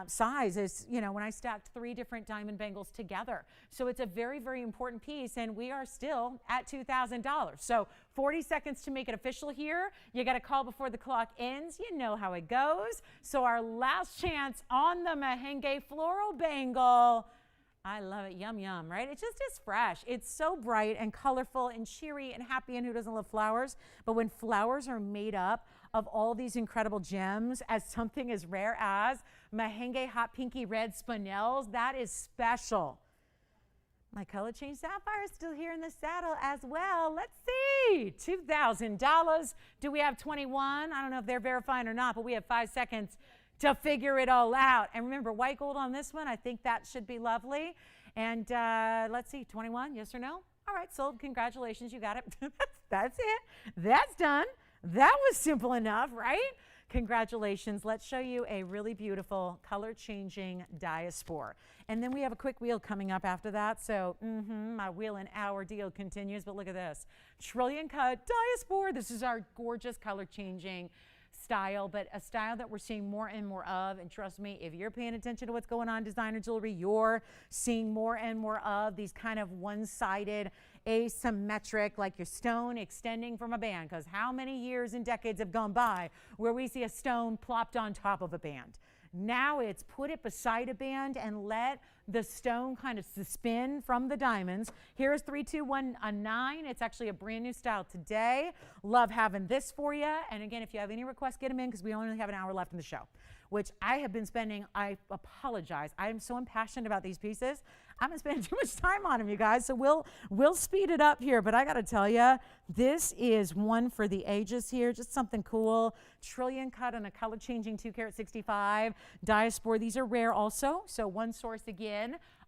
size as, you know, when I stacked 3 different diamond bangles together. So it's a very, very important piece, and we are still at $2,000. So 40 seconds to make it official here. You got to call before the clock ends. You know how it goes. So our last chance on the Mahenge floral bangle. I love it. Yum, yum, right? It just is fresh. It's so bright and colorful and cheery and happy, and who doesn't love flowers? But when flowers are made up of all these incredible gems as something as rare as Mahenge hot pinky red spinels, that is special. My color change sapphire is still here in the saddle as well. Let's see. $2,000. Do we have 21? I don't know if they're verifying or not, but we have 5 seconds to figure it all out. And remember, white gold on this one. I think that should be lovely. And let's see, 21, yes or no? All right, sold. Congratulations, you got it. That's it. That's done. That was simple enough, right? Congratulations. Let's show you a really beautiful color-changing diaspore. And then we have a quick wheel coming up after that. So my wheel and hour deal continues. But look at this. Trillion cut diaspore. This is our gorgeous color-changing style, but a style that we're seeing more and more of. And trust me, if you're paying attention to what's going on in designer jewelry, you're seeing more and more of these kind of one-sided, asymmetric, like your stone extending from a band. Because how many years and decades have gone by where we see a stone plopped on top of a band? Now it's put it beside a band and let the stone kind of spin from the diamonds. Here's 3219. It's actually a brand new style today. Love having this for you. And again, if you have any requests, get them in, because we only have an hour left in the show, which I have been spending. I apologize. I am so impassioned about these pieces. I've been spending too much time on them, you guys. So we'll speed it up here. But I got to tell you, this is one for the ages here. Just something cool. Trillion cut on a color changing 2 carat 65 diaspore. These are rare also. So one source again.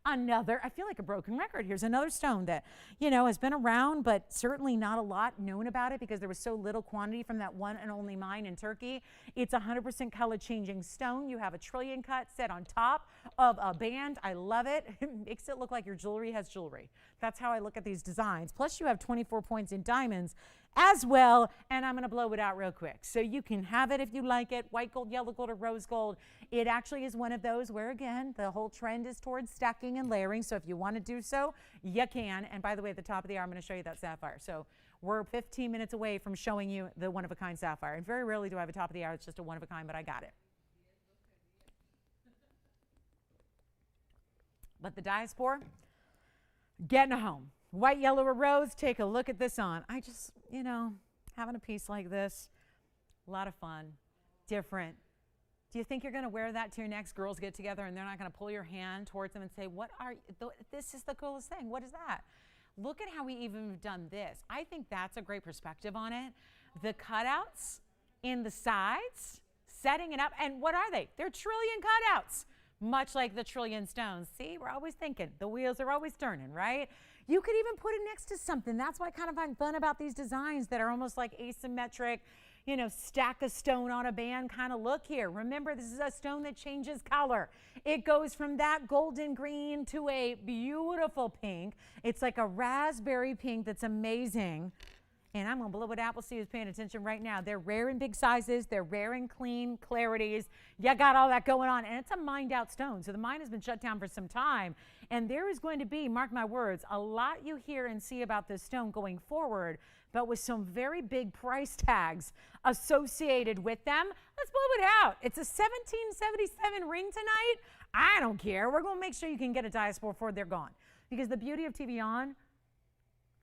Another, I feel like a broken record. Here's another stone that, you know, has been around, but certainly not a lot known about it because there was so little quantity from that one and only mine in Turkey. It's 100% color changing stone. You have a trillion cut set on top of a band. I love it. It makes it look like your jewelry has jewelry. That's how I look at these designs. Plus you have 24 points in diamonds as well, and I'm going to blow it out real quick. So you can have it if you like it, white gold, yellow gold, or rose gold. It actually is one of those where, again, the whole trend is towards stacking and layering. So if you want to do so, you can. And by the way, at the top of the hour, I'm going to show you that sapphire. So we're 15 minutes away from showing you the one-of-a-kind sapphire. And very rarely do I have a top of the hour. It's just a one-of-a-kind, but I got it. But the diaspora, getting a home. White, yellow, or rose, take a look at this on. I just, you know, having a piece like this, a lot of fun, different. Do you think you're going to wear that to your next girls get together and they're not going to pull your hand towards them and say, what are you, this is the coolest thing. What is that? Look at how we even have done this. I think that's a great perspective on it. The cutouts in the sides, setting it up. And what are they? They're trillion cutouts, much like the trillion stones. See, we're always thinking. The wheels are always turning, right? You could even put it next to something. That's what I kind of find fun about these designs that are almost like asymmetric, you know, stack a stone on a band kind of look here. Remember, this is a stone that changes color. It goes from that golden green to a beautiful pink. It's like a raspberry pink that's amazing. And I'm going to blow it out. We'll see who's paying attention right now. They're rare in big sizes. They're rare in clean clarities. You got all that going on. And it's a mined out stone. So the mine has been shut down for some time. And there is going to be, mark my words, a lot you hear and see about this stone going forward, but with some very big price tags associated with them. Let's blow it out. It's a 1777 ring tonight. I don't care. We're going to make sure you can get a diaspora before they're gone. Because the beauty of TVON,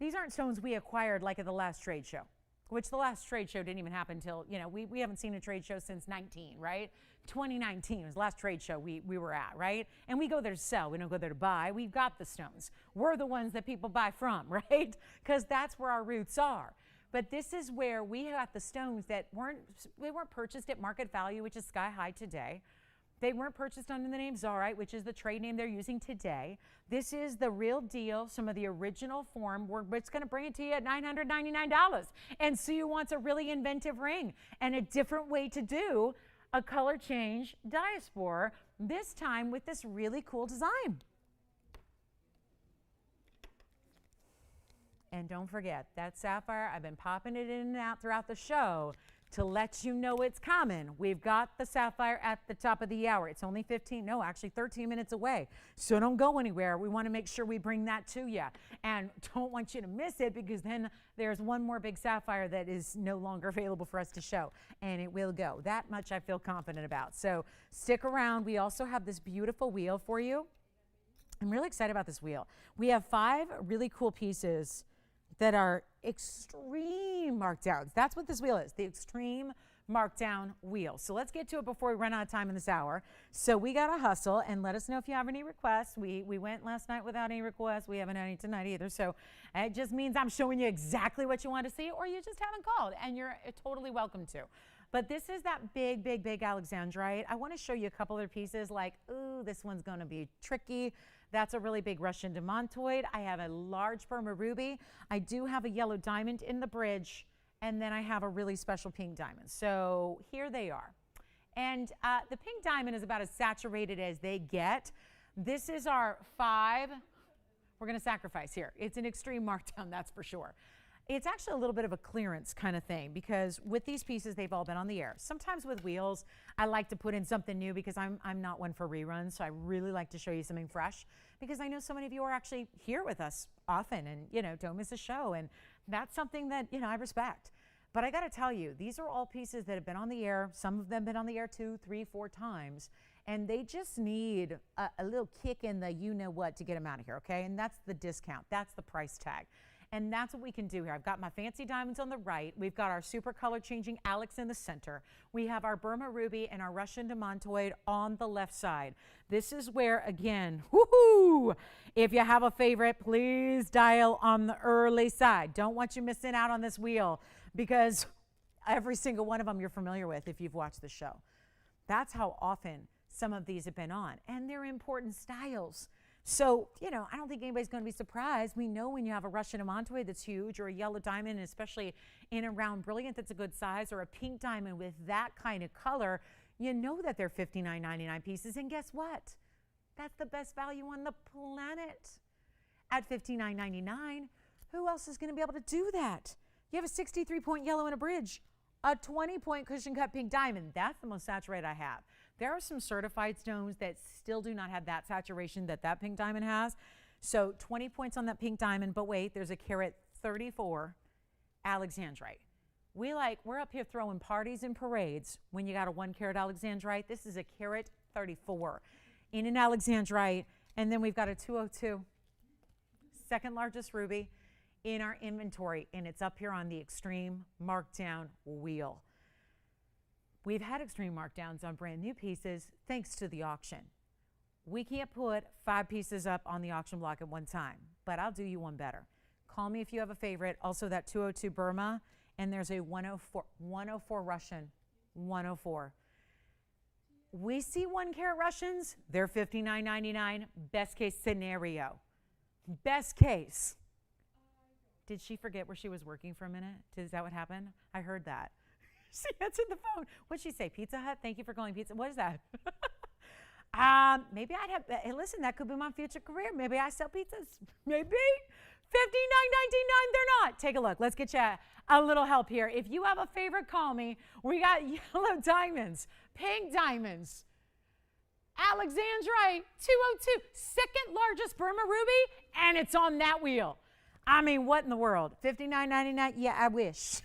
these aren't stones we acquired like at the last trade show, which the last trade show didn't even happen until, you know, we haven't seen a trade show since 19, right? 2019 was the last trade show we were at, right? And we go there to sell. We don't go there to buy. We've got the stones. We're the ones that people buy from, right? Because that's where our roots are. But this is where we got the stones that weren't purchased at market value, which is sky high today. They weren't purchased under the name Zarite, which is the trade name they're using today. This is the real deal, some of the original form. It's going to bring it to you at $999. And Sue wants a really inventive ring and a different way to do a color change diaspora, this time with this really cool design. And don't forget, that sapphire, I've been popping it in and out throughout the show to let you know it's coming. We've got the sapphire at the top of the hour. It's only 13 minutes away. So don't go anywhere. We want to make sure we bring that to you. And don't want you to miss it, because then there's one more big sapphire that is no longer available for us to show. And it will go. That much I feel confident about. So stick around. We also have this beautiful wheel for you. I'm really excited about this wheel. We have 5 really cool pieces that are extreme markdowns. That's what this wheel is, the extreme markdown wheel. So let's get to it before we run out of time in this hour. So we got to hustle, and let us know if you have any requests. We went last night without any requests. We haven't any tonight either. So it just means I'm showing you exactly what you want to see, or you just haven't called, and you're totally welcome to. But this is that big, big, big Alexandrite. I want to show you a couple other pieces like, ooh, this one's going to be tricky. That's a really big Russian demontoid. I have a large Burma ruby. I do have a yellow diamond in the bridge, and then I have a really special pink diamond. So here they are. And the pink diamond is about as saturated as they get. This is our 5. We're going to sacrifice here. It's an extreme markdown, that's for sure. It's actually a little bit of a clearance kind of thing, because with these pieces, they've all been on the air. Sometimes with wheels, I like to put in something new, because I'm not one for reruns, so I really like to show you something fresh, because I know so many of you are actually here with us often and, don't miss a show, and that's something that, I respect. But I got to tell you, these are all pieces that have been on the air. Some of them have been on the air 2, 3, 4 times, and they just need a little kick in the you-know-what to get them out of here, okay? And that's the discount. That's the price tag. And that's what we can do here. I've got my fancy diamonds on the right. We've got our super color changing Alex in the center. We have our Burma ruby and our Russian demontoid on the left side. This is where, again, woohoo! If you have a favorite, please dial on the early side. Don't want you missing out on this wheel, because every single one of them you're familiar with if you've watched the show. That's how often some of these have been on. And they're important styles. So, I don't think anybody's going to be surprised. We know when you have a Russian demontoid that's huge, or a yellow diamond, and especially in a round brilliant that's a good size, or a pink diamond with that kind of color, you know that they're $59.99 pieces. And guess what? That's the best value on the planet. At $59.99, who else is going to be able to do that? You have a 63-point yellow in a bridge, a 20-point cushion cut pink diamond. That's the most saturated I have. There are some certified stones that still do not have that saturation that that pink diamond has. So 20 points on that pink diamond, but wait, there's a carat 34 Alexandrite. We're up here throwing parties and parades when you got a 1 carat Alexandrite. This is a carat 34 in an Alexandrite. And then we've got a 202, second largest ruby in our inventory, and it's up here on the extreme markdown wheel. We've had extreme markdowns on brand new pieces thanks to the auction. We can't put 5 pieces up on the auction block at one time, but I'll do you one better. Call me if you have a favorite. Also that 202 Burma, and there's a 104 Russian, 104. We see 1 carat Russians, they're $59.99, best case scenario. Best case. Did she forget where she was working for a minute? Is that what happened? I heard that. She answered the phone. What'd she say? Pizza Hut? Thank you for calling Pizza. What is that? Maybe I'd have, hey, listen, that could be my future career. Maybe I sell pizzas. Maybe. $59.99, they're not. Take a look. Let's get you a little help here. If you have a favorite, call me. We got yellow diamonds, pink diamonds, Alexandrite, 202, second largest Burma ruby, and it's on that wheel. I mean, what in the world? $59.99? Yeah, I wish.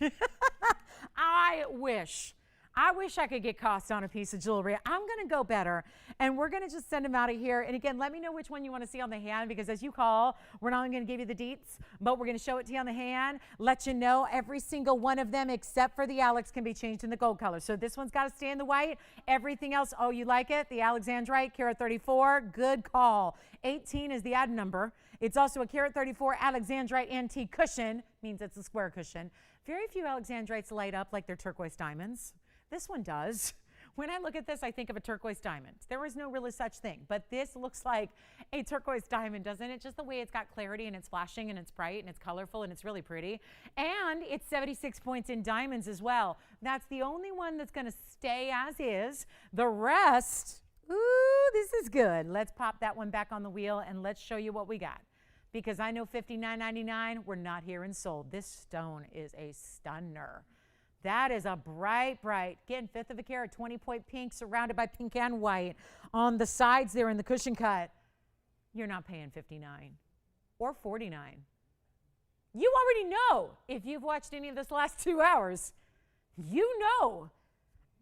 I wish I could get cost on a piece of jewelry. I'm going to go better, and we're going to just send them out of here. And again, let me know which one you want to see on the hand, because as you call, we're not only going to give you the deets, but we're going to show it to you on the hand, let you know every single one of them except for the Alex can be changed in the gold color. So this one's got to stay in the white. Everything else, oh, you like it? The Alexandrite, carat 34, good call. 18 is the add number. It's also a carat 34 Alexandrite antique cushion, means it's a square cushion. Very few Alexandrites light up like they're turquoise diamonds. This one does. When I look at this, I think of a turquoise diamond. There is no really such thing, but this looks like a turquoise diamond, doesn't it? Just the way it's got clarity, and it's flashing, and it's bright, and it's colorful, and it's really pretty. And it's 76 points in diamonds as well. That's the only one that's going to stay as is. The rest, ooh, this is good. Let's pop that one back on the wheel, and let's show you what we got. Because I know $59.99, we're not here and sold. This stone is a stunner. That is a bright, again, 1/5 of a carat, 20-point pink, surrounded by pink and white. On the sides there in the cushion cut, you're not paying $59 or $49. You already know, if you've watched any of this last 2 hours, you know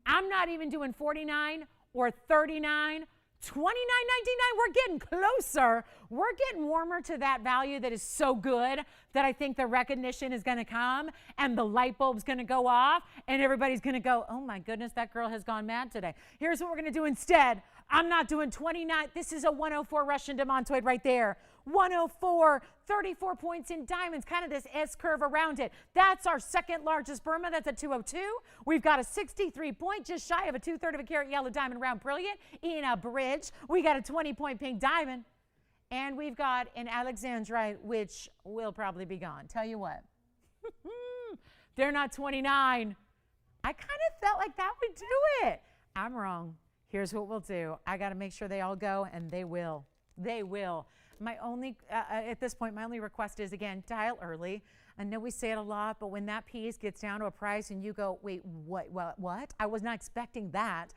I'm not even doing $49 or $39, $29.99. We're getting closer. We're getting warmer to that value that is so good that I think the recognition is going to come and the light bulb's going to go off and everybody's going to go, oh my goodness, that girl has gone mad today. Here's what we're going to do instead. I'm not doing 29. This is a 104 Russian demantoid right there. 104, 34 points in diamonds, kind of this S-curve around it. That's our second largest Burma. That's a 202. We've got a 63 point, just shy of a 2/3 of a carat yellow diamond round brilliant in a bridge. We got a 20-point pink diamond. And we've got an Alexandrite, which will probably be gone. Tell you what, they're not 29. I kind of felt like that would do it. I'm wrong. Here's what we'll do. I got to make sure they all go, and they will. They will. My only, at this point, my only request is, again, dial early. I know we say it a lot, but when that piece gets down to a price and you go, wait, what? I was not expecting that.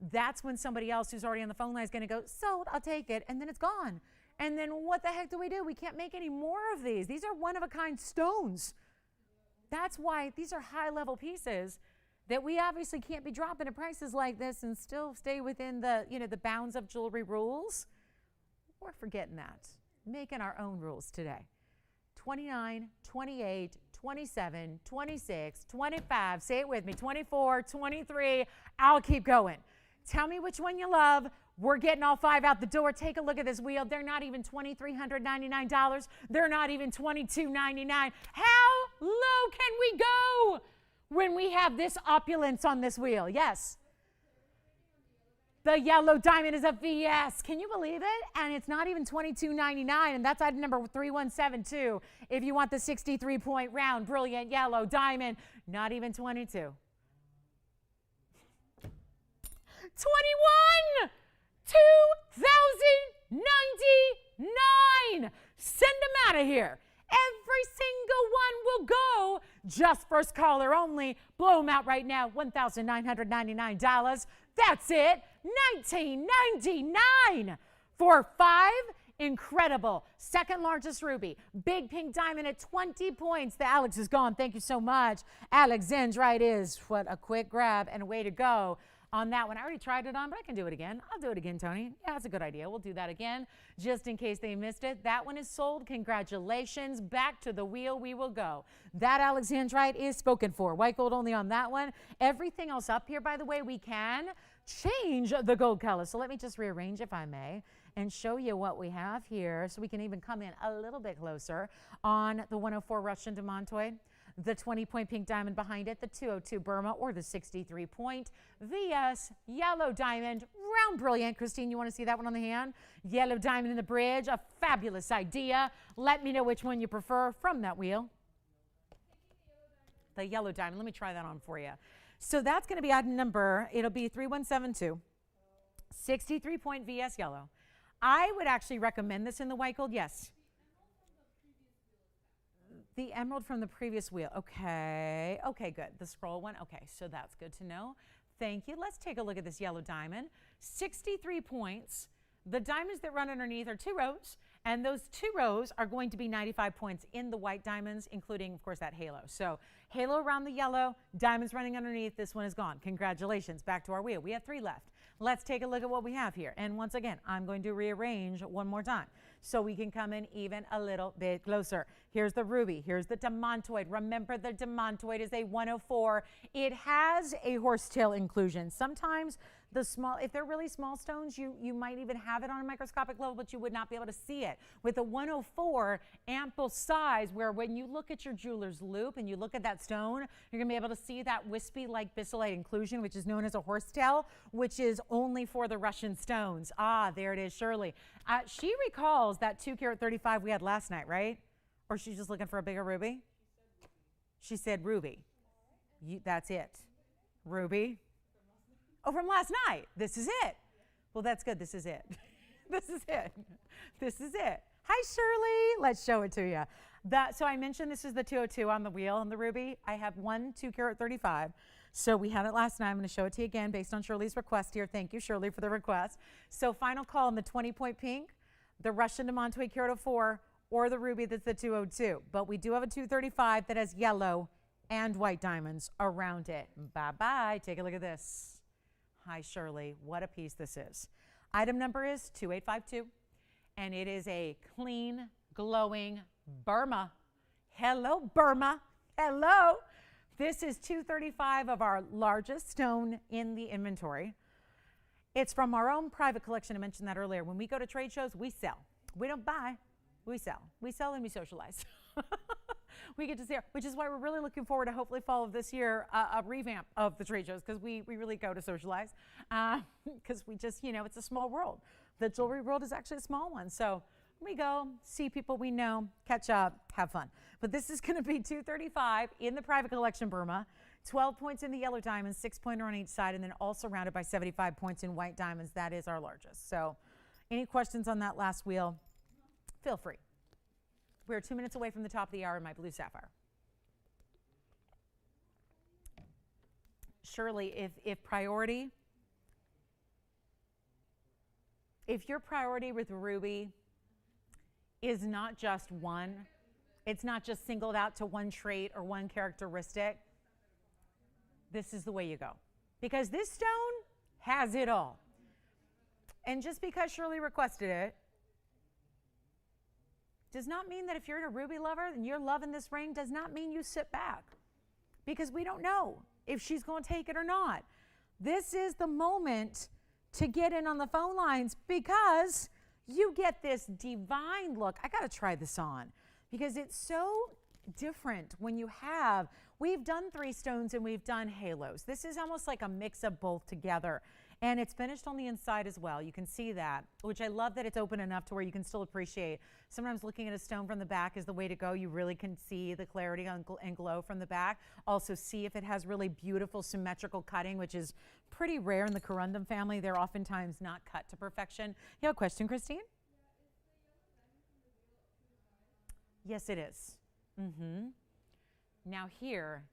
That's when somebody else who's already on the phone line is going to go, sold, I'll take it, and then it's gone. And then what the heck do? We can't make any more of these. These are one-of-a-kind stones. That's why these are high-level pieces that we obviously can't be dropping at prices like this and still stay within the, the bounds of jewelry rules. We're forgetting that. Making our own rules today. 29, 28, 27, 26, 25. Say it with me. 24, 23. I'll keep going. Tell me which one you love. We're getting all 5 out the door. Take a look at this wheel. They're not even $2,399. They're not even $2,299. How low can we go when we have this opulence on this wheel? Yes. The yellow diamond is a VS. Can you believe it? And it's not even $22.99, and that's item number 3172. If you want the 63-point round, brilliant yellow diamond, not even 22. 21! 2,099! Send them out of here. Every single one will go. Just first caller only. Blow them out right now. $1,999. That's it. $19.99 for 5. Incredible. Second largest ruby. Big pink diamond at 20 points. The Alex is gone. Thank you so much. Alexandrite is what a quick grab and a way to go on that one. I already tried it on, but I can do it again. I'll do it again, Tony. Yeah, that's a good idea. We'll do that again just in case they missed it. That one is sold. Congratulations. Back to the wheel we will go. That Alexandrite is spoken for. White gold only on that one. Everything else up here, by the way, we can change the gold color. So let me just rearrange, if I may, and show you what we have here so we can even come in a little bit closer on the 104 Russian demantoid, the 20-point pink diamond behind it, the 202 Burma, or the 63-point VS yellow diamond, round brilliant. Christine, you want to see that one on the hand? Yellow diamond in the bridge, a fabulous idea. Let me know which one you prefer from that wheel. The yellow diamond. Let me try that on for you. So that's going to be item number, it'll be 3172, 63-point VS yellow. I would actually recommend this in the white gold, yes. The emerald from the previous wheel. Okay, good. The scroll one. Okay, so that's good to know. Thank you. Let's take a look at this yellow diamond. 63 points. The diamonds that run underneath are 2 rows, and those 2 rows are going to be 95 points in the white diamonds, including, of course, that halo. So halo around the yellow, diamonds running underneath. This one is gone. Congratulations. Back to our wheel. We have 3 left. Let's take a look at what we have here. And once again, I'm going to rearrange one more time so we can come in even a little bit closer. Here's the ruby. Here's the demantoid. Remember, the demantoid is a 104. It has a horsetail inclusion. Sometimes the small, if they're really small stones, you might even have it on a microscopic level, but you would not be able to see it. With a 104, ample size, where when you look at your jeweler's loop and you look at that stone, you're going to be able to see that wispy like bissolite inclusion, which is known as a horsetail, which is only for the Russian stones. Ah, there it is, Shirley. She recalls that 2 carat 35 we had last night, right? Or she's just looking for a bigger ruby? She said ruby. That's it. Ruby. Oh, from last night. This is it. Well, that's good. This is it. This is it. This is it. Hi, Shirley. Let's show it to you. So I mentioned this is the 202 on the wheel on the ruby. I have 2 carat 35. So we had it last night. I'm going to show it to you again based on Shirley's request here. Thank you, Shirley, for the request. So final call on the 20-point pink, the Russian diamond 2 carat 04, or the ruby that's the 202. But we do have a 235 that has yellow and white diamonds around it. Bye-bye. Take a look at this. Hi, Shirley. What a piece this is. Item number is 2852, and it is a clean, glowing Burma. Hello, Burma. Hello. This is 235 of our largest stone in the inventory. It's from our own private collection. I mentioned that earlier. When we go to trade shows, we sell. We don't buy, we sell. We sell and we socialize. We get to see, which is why we're really looking forward to hopefully fall of this year a revamp of the trade shows, because we really go to socialize, because we just, it's a small world. The jewelry world is actually a small one. So we go, see people we know, catch up, have fun. But this is going to be 235 in the private collection Burma, 12 points in the yellow diamonds, 6-pointer on each side, and then all surrounded by 75 points in white diamonds. That is our largest. So any questions on that last wheel, feel free. We're 2 minutes away from the top of the hour in my blue sapphire. Shirley, if your priority with ruby is not just one, it's not just singled out to one trait or one characteristic, this is the way you go. Because this stone has it all. And just because Shirley requested it, does not mean that if you're a ruby lover and you're loving this ring, does not mean you sit back. Because we don't know if she's going to take it or not. This is the moment to get in on the phone lines, because you get this divine look. I got to try this on because it's so different when we've done 3 stones and we've done halos. This is almost like a mix of both together. And it's finished on the inside as well. You can see that, which I love that it's open enough to where you can still appreciate. Sometimes looking at a stone from the back is the way to go. You really can see the clarity and glow from the back. Also see if it has really beautiful symmetrical cutting, which is pretty rare in the corundum family. They're oftentimes not cut to perfection. You have a question, Christine? Yes, it is. Now here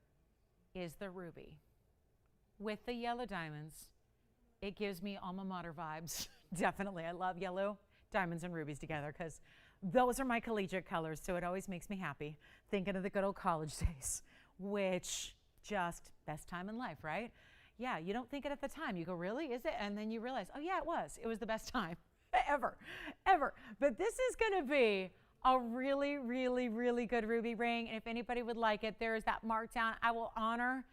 is the ruby with the yellow diamonds. It gives me alma mater vibes. Definitely. I love yellow diamonds and rubies together because those are my collegiate colors. So it always makes me happy thinking of the good old college days, which just best time in life, right? Yeah, you don't think it at the time. You go, really? Is it? And then you realize, oh yeah, it was. It was the best time ever. But this is going to be a really, really, really good ruby ring. And if anybody would like it, there is that markdown. I will honor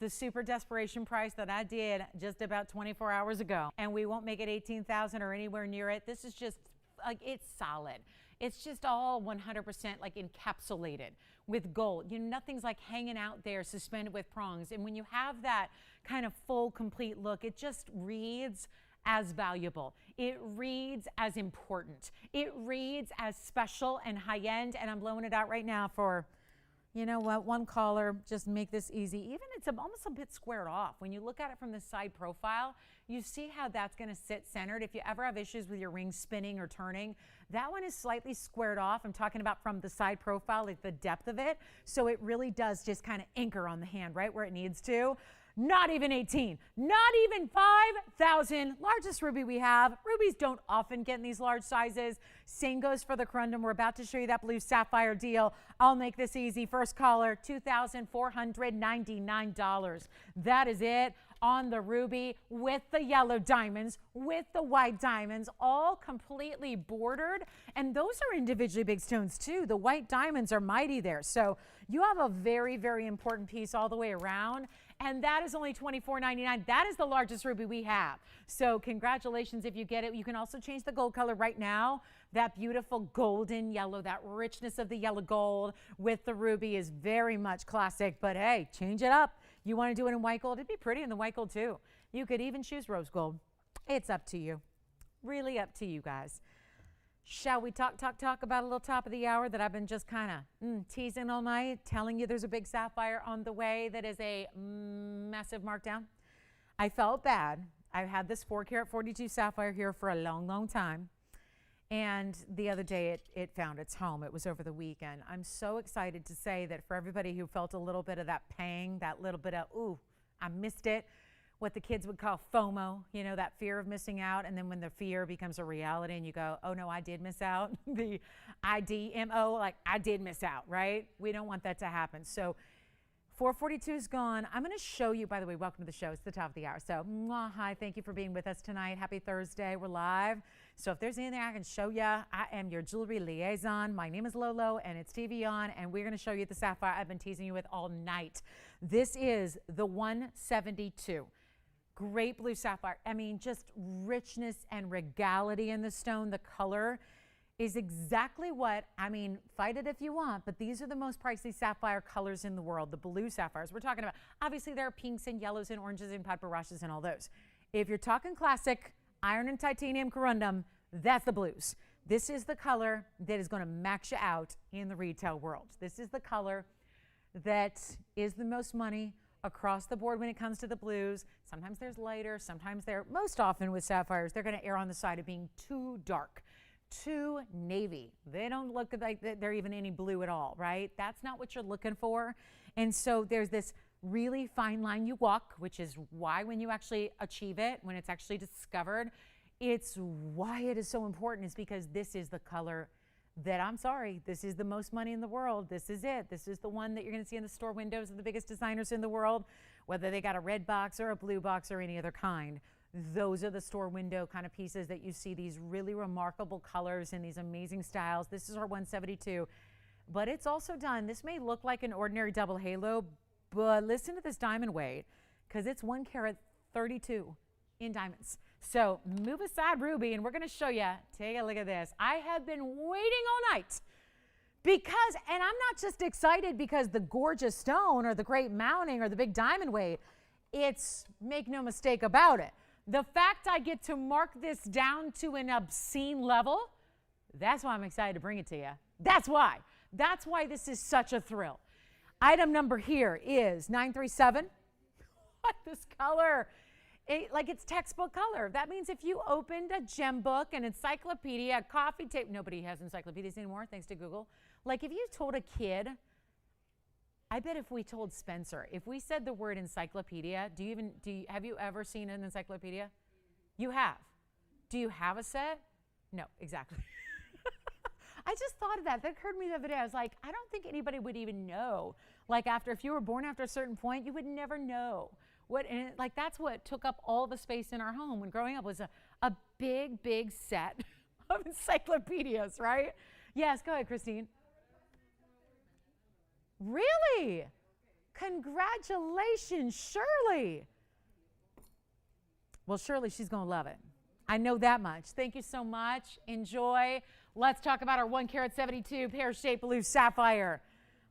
the super desperation price that I did just about 24 hours ago. And we won't make it 18,000 or anywhere near it. This is just like, it's solid. It's just all 100% like encapsulated with gold. Nothing's like hanging out there suspended with prongs. And when you have that kind of full, complete look, it just reads as valuable. It reads as important. It reads as special and high-end. And I'm blowing it out right now for, you know what, one caller, just make this easy. Even it's almost a bit squared off. When you look at it from the side profile, you see how that's going to sit centered. If you ever have issues with your ring spinning or turning, that one is slightly squared off. I'm talking about from the side profile, like the depth of it. So it really does just kind of anchor on the hand right where it needs to. Not even 18, not even 5,000. Largest ruby we have. Rubies don't often get in these large sizes. Same goes for the corundum. We're about to show you that blue sapphire deal. I'll make this easy. First caller, $2,499. That is it on the ruby with the yellow diamonds, with the white diamonds, all completely bordered. And those are individually big stones too. The white diamonds are mighty there. So you have a very, very important piece all the way around. And that is only $24.99. That is the largest ruby we have. So congratulations if you get it. You can also change the gold color right now. That beautiful golden yellow, that richness of the yellow gold with the ruby is very much classic. But hey, change it up. You want to do it in white gold? It'd be pretty in the white gold too. You could even choose rose gold. It's up to you. Really up to you guys. Shall we talk about a little top of the hour that I've been just kind of teasing all night, telling you there's a big sapphire on the way that is a massive markdown? I felt bad. I've had this 4 carat 42 sapphire here for a long, long time. And the other day it found its home. It was over the weekend. I'm so excited to say that for everybody who felt a little bit of that pang, that little bit of, ooh, I missed it, what the kids would call FOMO, you know, that fear of missing out. And then when the fear becomes a reality and you go, oh no, I did miss out, the IDMO, like I did miss out, right? We don't want that to happen. So 442 is gone. I'm going to show you, by the way, welcome to the show. It's the top of the hour. So hi, thank you for being with us tonight. Happy Thursday. We're live. So if there's anything I can show you, I am your jewelry liaison. My name is Lolo and it's TVON, and we're going to show you the sapphire I've been teasing you with all night. This is the 172. Great blue sapphire. I mean, just richness and regality in the stone. The color is exactly what, I mean, fight it if you want, but these are the most pricey sapphire colors in the world, the blue sapphires. We're talking about, obviously there are pinks and yellows and oranges and paparachas and all those. If you're talking classic, iron and titanium corundum, that's the blues. This is the color that is going to max you out in the retail world. This is the color that is the most money across the board when it comes to the blues. Sometimes there's lighter, sometimes they're, most often with sapphires, they're going to err on the side of being too dark, too navy. They don't look like they're even any blue at all, right? That's not what you're looking for. And so there's this really fine line you walk, which is why when you actually achieve it, when it's actually discovered, it's why it is so important, is because this is the color that, I'm sorry, this is the most money in the world. This is it. This is the one that you're going to see in the store windows of the biggest designers in the world, whether they got a red box or a blue box or any other kind. Those are the store window kind of pieces that you see, these really remarkable colors and these amazing styles. This is our 172, but it's also done. This may look like an ordinary double halo, but listen to this diamond weight, because it's 1 carat 32 in diamonds. So move aside, Ruby, and we're going to show you. Take a look at this. I have been waiting all night because, and I'm not just excited because the gorgeous stone or the great mounting or the big diamond weight. It's, make no mistake about it, the fact I get to mark this down to an obscene level, that's why I'm excited to bring it to you. That's why. That's why this is such a thrill. Item number here is 937. What, this color? Like it's textbook color. That means if you opened a gem book, an encyclopedia, a coffee table, nobody has encyclopedias anymore thanks to Google. Like if you told a kid, I bet if we told Spencer, if we said the word encyclopedia, have you ever seen an encyclopedia? You have. Do you have a set? No, exactly. I just thought of that. That occurred to me the other day. I was like, I don't think anybody would even know. Like if you were born after a certain point, you would never know. Like that's what took up all the space in our home when growing up, was a big, big set of encyclopedias, right? Yes, go ahead, Christine. Really? Congratulations, Shirley. Well, Shirley, she's going to love it. I know that much. Thank you so much. Enjoy. Let's talk about our 1 carat 72 pear-shaped blue sapphire.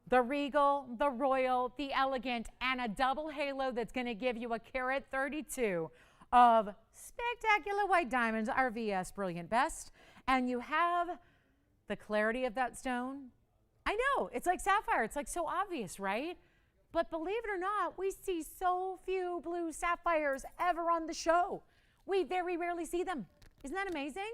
The regal, the royal, the elegant, and a double halo that's going to give you a carat 32 of spectacular white diamonds, our VS Brilliant Best. And you have the clarity of that stone. I know, it's like sapphire. It's like so obvious, right? But believe it or not, we see so few blue sapphires ever on the show. We very rarely see them. Isn't that amazing?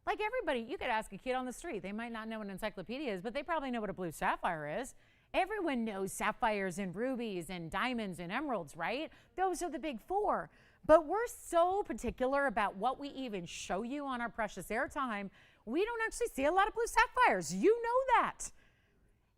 Like everybody, you could ask a kid on the street. They might not know what an encyclopedia is, but they probably know what a blue sapphire is. Everyone knows sapphires and rubies and diamonds and emeralds, right? Those are the big four. But we're so particular about what we even show you on our precious airtime, we don't actually see a lot of blue sapphires. You know that.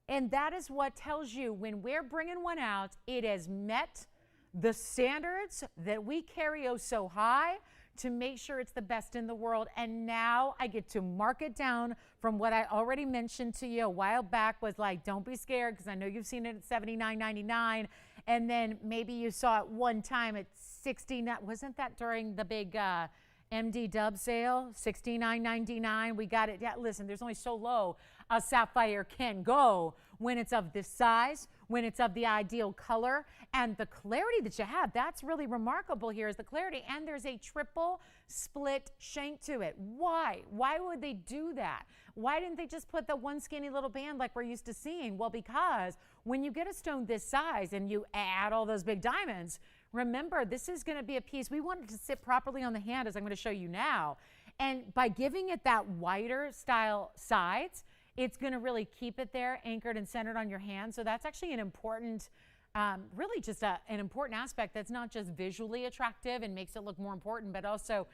And that is what tells you when we're bringing one out, it has met the standards that we carry oh so high to make sure it's the best in the world. And now I get to mark it down from what I already mentioned to you a while back, was like, don't be scared, because I know you've seen it at $79.99, and then maybe you saw it one time at $69. Wasn't that during the big MD Dub sale? $69.99. We got it. Yeah, listen, there's only so low a sapphire can go when it's of this size, when it's of the ideal color, and the clarity that you have. That's really remarkable here, is the clarity. And there's a triple split shank to it. Why? Why would they do that? Why didn't they just put the one skinny little band like we're used to seeing? Well, because when you get a stone this size and you add all those big diamonds, remember, this is going to be a piece. We want it to sit properly on the hand, as I'm going to show you now. And by giving it that wider style sides, it's going to really keep it there anchored and centered on your hand. So that's actually an important, really just an important aspect that's not just visually attractive and makes it look more important, but also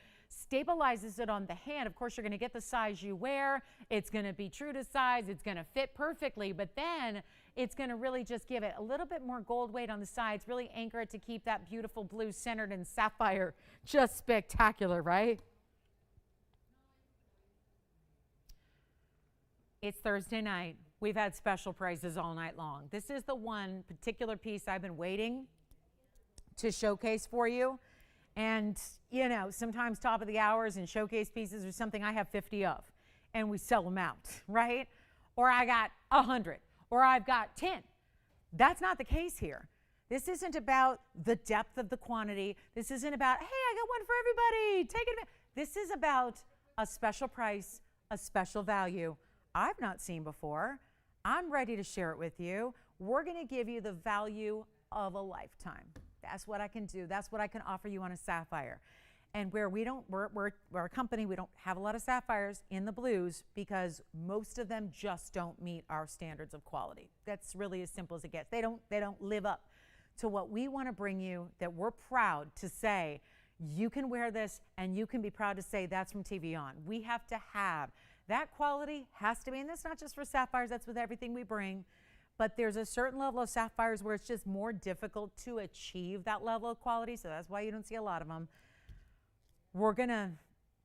stabilizes it on the hand. Of course, you're going to get the size you wear. It's going to be true to size. It's going to fit perfectly, but then it's going to really just give it a little bit more gold weight on the sides, really anchor it to keep that beautiful blue centered in sapphire. Just spectacular, right? It's Thursday night. We've had special prices all night long. This is the one particular piece I've been waiting to showcase for you. And, you know, sometimes top of the hours and showcase pieces are something I have 50 of, and we sell them out, right? Or I got 100, or I've got 10. That's not the case here. This isn't about the depth of the quantity. This isn't about, hey, I got one for everybody. Take it. This is about a special price, a special value I've not seen before. I'm ready to share it with you. We're going to give you the value of a lifetime. That's what I can do. That's what I can offer you on a sapphire. And where we don't, we're a company, we don't have a lot of sapphires in the blues because most of them just don't meet our standards of quality. That's really as simple as it gets. They don't live up to what we want to bring you, that we're proud to say, you can wear this and you can be proud to say that's from TVON. We have to have that quality, has to be, and that's not just for sapphires, that's with everything we bring. But there's a certain level of sapphires where it's just more difficult to achieve that level of quality, so that's why you don't see a lot of them. We're going to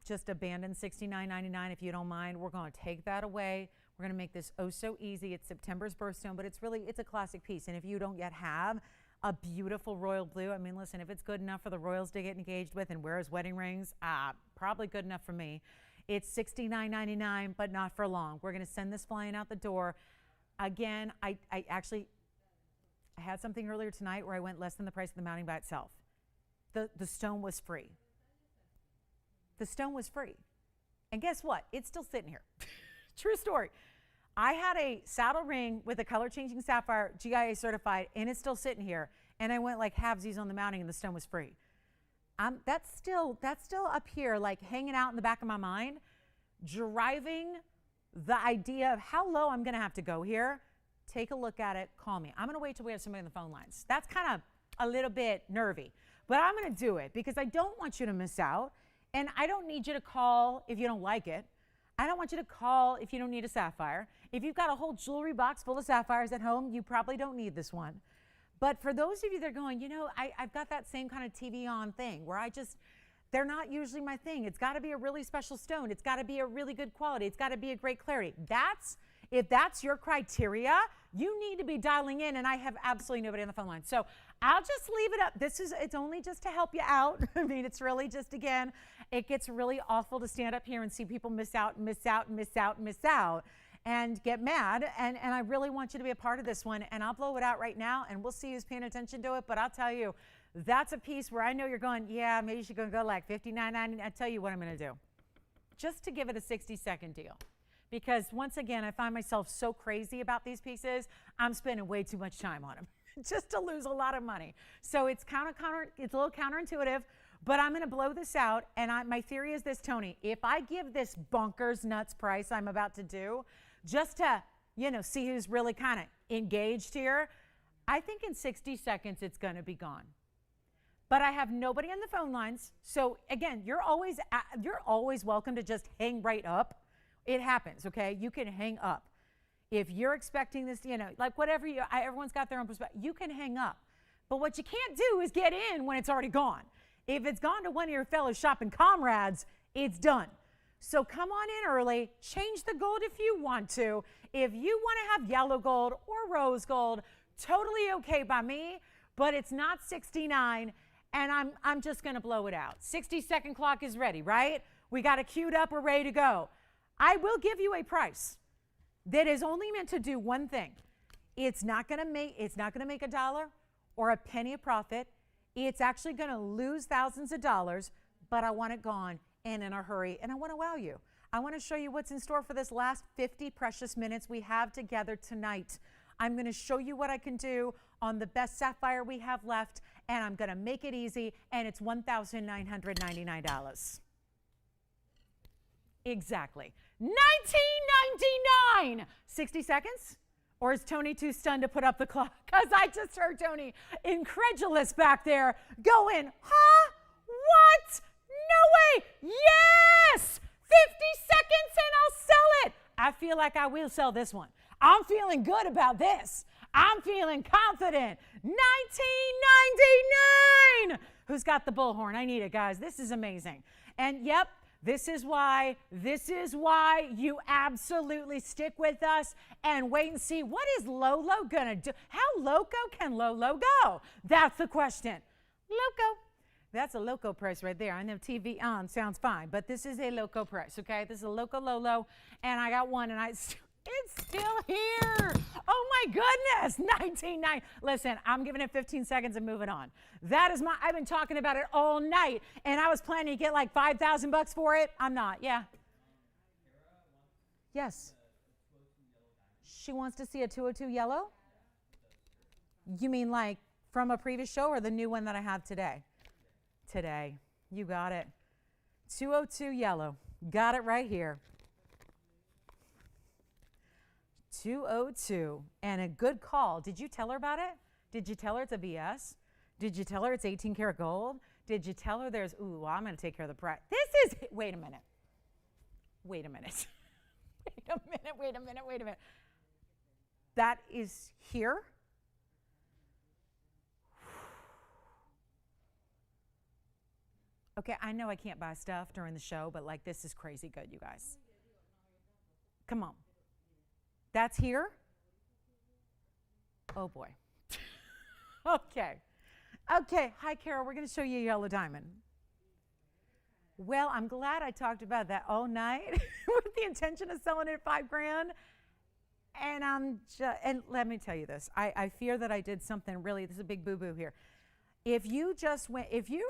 just abandon $69.99 if you don't mind. We're going to take that away. We're going to make this oh so easy. It's September's birthstone, but it's a classic piece. And if you don't yet have a beautiful royal blue, I mean, listen, if it's good enough for the royals to get engaged with and wear as wedding rings, probably good enough for me. It's $69.99, but not for long. We're going to send this flying out the door. Again, I had something earlier tonight where I went less than the price of the mounting by itself. The stone was free. The stone was free. And guess what? It's still sitting here. True story. I had a saddle ring with a color-changing sapphire, GIA certified, and it's still sitting here. And I went like halvesies on the mounting, and the stone was free. That's still up here, like hanging out in the back of my mind, driving the idea of how low I'm going to have to go here. Take a look at it. Call me. I'm going to wait till we have somebody on the phone lines. That's kind of a little bit nervy, but I'm going to do it because I don't want you to miss out, and I don't need you to call if you don't like it. I don't want you to call if you don't need a sapphire. If you've got a whole jewelry box full of sapphires at home, you probably don't need this one. But for those of you that are going, you know, I've got that same kind of TVON thing where they're not usually my thing. It's got to be a really special stone. It's got to be a really good quality. It's got to be a great clarity. If that's your criteria, you need to be dialing in, and I have absolutely nobody on the phone line. So I'll just leave it up. It's only just to help you out. I mean, it's really just, again, it gets really awful to stand up here and see people miss out, and get mad, and I really want you to be a part of this one, and I'll blow it out right now, and we'll see who's paying attention to it. But I'll tell you, that's a piece where I know you're going, yeah, maybe you should go like $59.99. I'll tell you what I'm going to do, just to give it a 60-second deal. Because once again, I find myself so crazy about these pieces, I'm spending way too much time on them just to lose a lot of money. So it's it's a little counterintuitive, but I'm going to blow this out. And my theory is this, Tony, if I give this bonkers nuts price I'm about to do, just to, you know, see who's really kind of engaged here, I think in 60 seconds it's going to be gone. But I have nobody on the phone lines. So again, you're always welcome to just hang right up. It happens, okay? You can hang up. If you're expecting this, you know, like whatever everyone's got their own perspective, you can hang up. But what you can't do is get in when it's already gone. If it's gone to one of your fellow shopping comrades, it's done. So come on in early, change the gold if you want to. If you want to have yellow gold or rose gold, totally okay by me, but it's not 69, and I'm just going to blow it out. 60-second clock is ready, right? We got it queued up, we're ready to go. I will give you a price that is only meant to do one thing. It's not going to make a dollar or a penny of profit. It's actually going to lose thousands of dollars, but I want it gone and in a hurry, and I want to wow you. I want to show you what's in store for this last 50 precious minutes we have together tonight. I'm going to show you what I can do on the best sapphire we have left, and I'm going to make it easy, and it's $1,999. Exactly. 1999. 60 seconds? Or is Tony too stunned to put up the clock? Because I just heard Tony, incredulous back there, going, huh? What? No way. Yes! 50 seconds and I'll sell it. I feel like I will sell this one. I'm feeling good about this. I'm feeling confident. 1999. Who's got the bullhorn? I need it, guys. This is amazing. And yep, this is why you absolutely stick with us and wait and see, what is Lolo gonna do? How loco can Lolo go? That's the question. Loco. That's a loco price right there. I know TVON sounds fine, but this is a loco price, okay? This is a loco Lolo, and I got one, and it's still here. Oh my goodness, 1990. Listen, I'm giving it 15 seconds and moving on. That is I've been talking about it all night, and I was planning to get like $5,000 for it. I'm not, yeah. Yes. She wants to see a 202 yellow? You mean like from a previous show or the new one that I have today? Today. You got it. 202 yellow. Got it right here. 202. And a good call. Did you tell her about it? Did you tell her it's a BS? Did you tell her it's 18 karat gold? Did you tell her there's, ooh, well, I'm going to take care of the price. This is, wait a minute. Wait a minute. Wait a minute. That is here? Okay, I know I can't buy stuff during the show, but like this is crazy good, you guys. Come on. That's here? Oh boy. Okay. Hi, Carol. We're going to show you a yellow diamond. Well, I'm glad I talked about that all night with the intention of selling it at $5,000. And let me tell you this. I fear that I did something really, this is a big boo-boo here. If you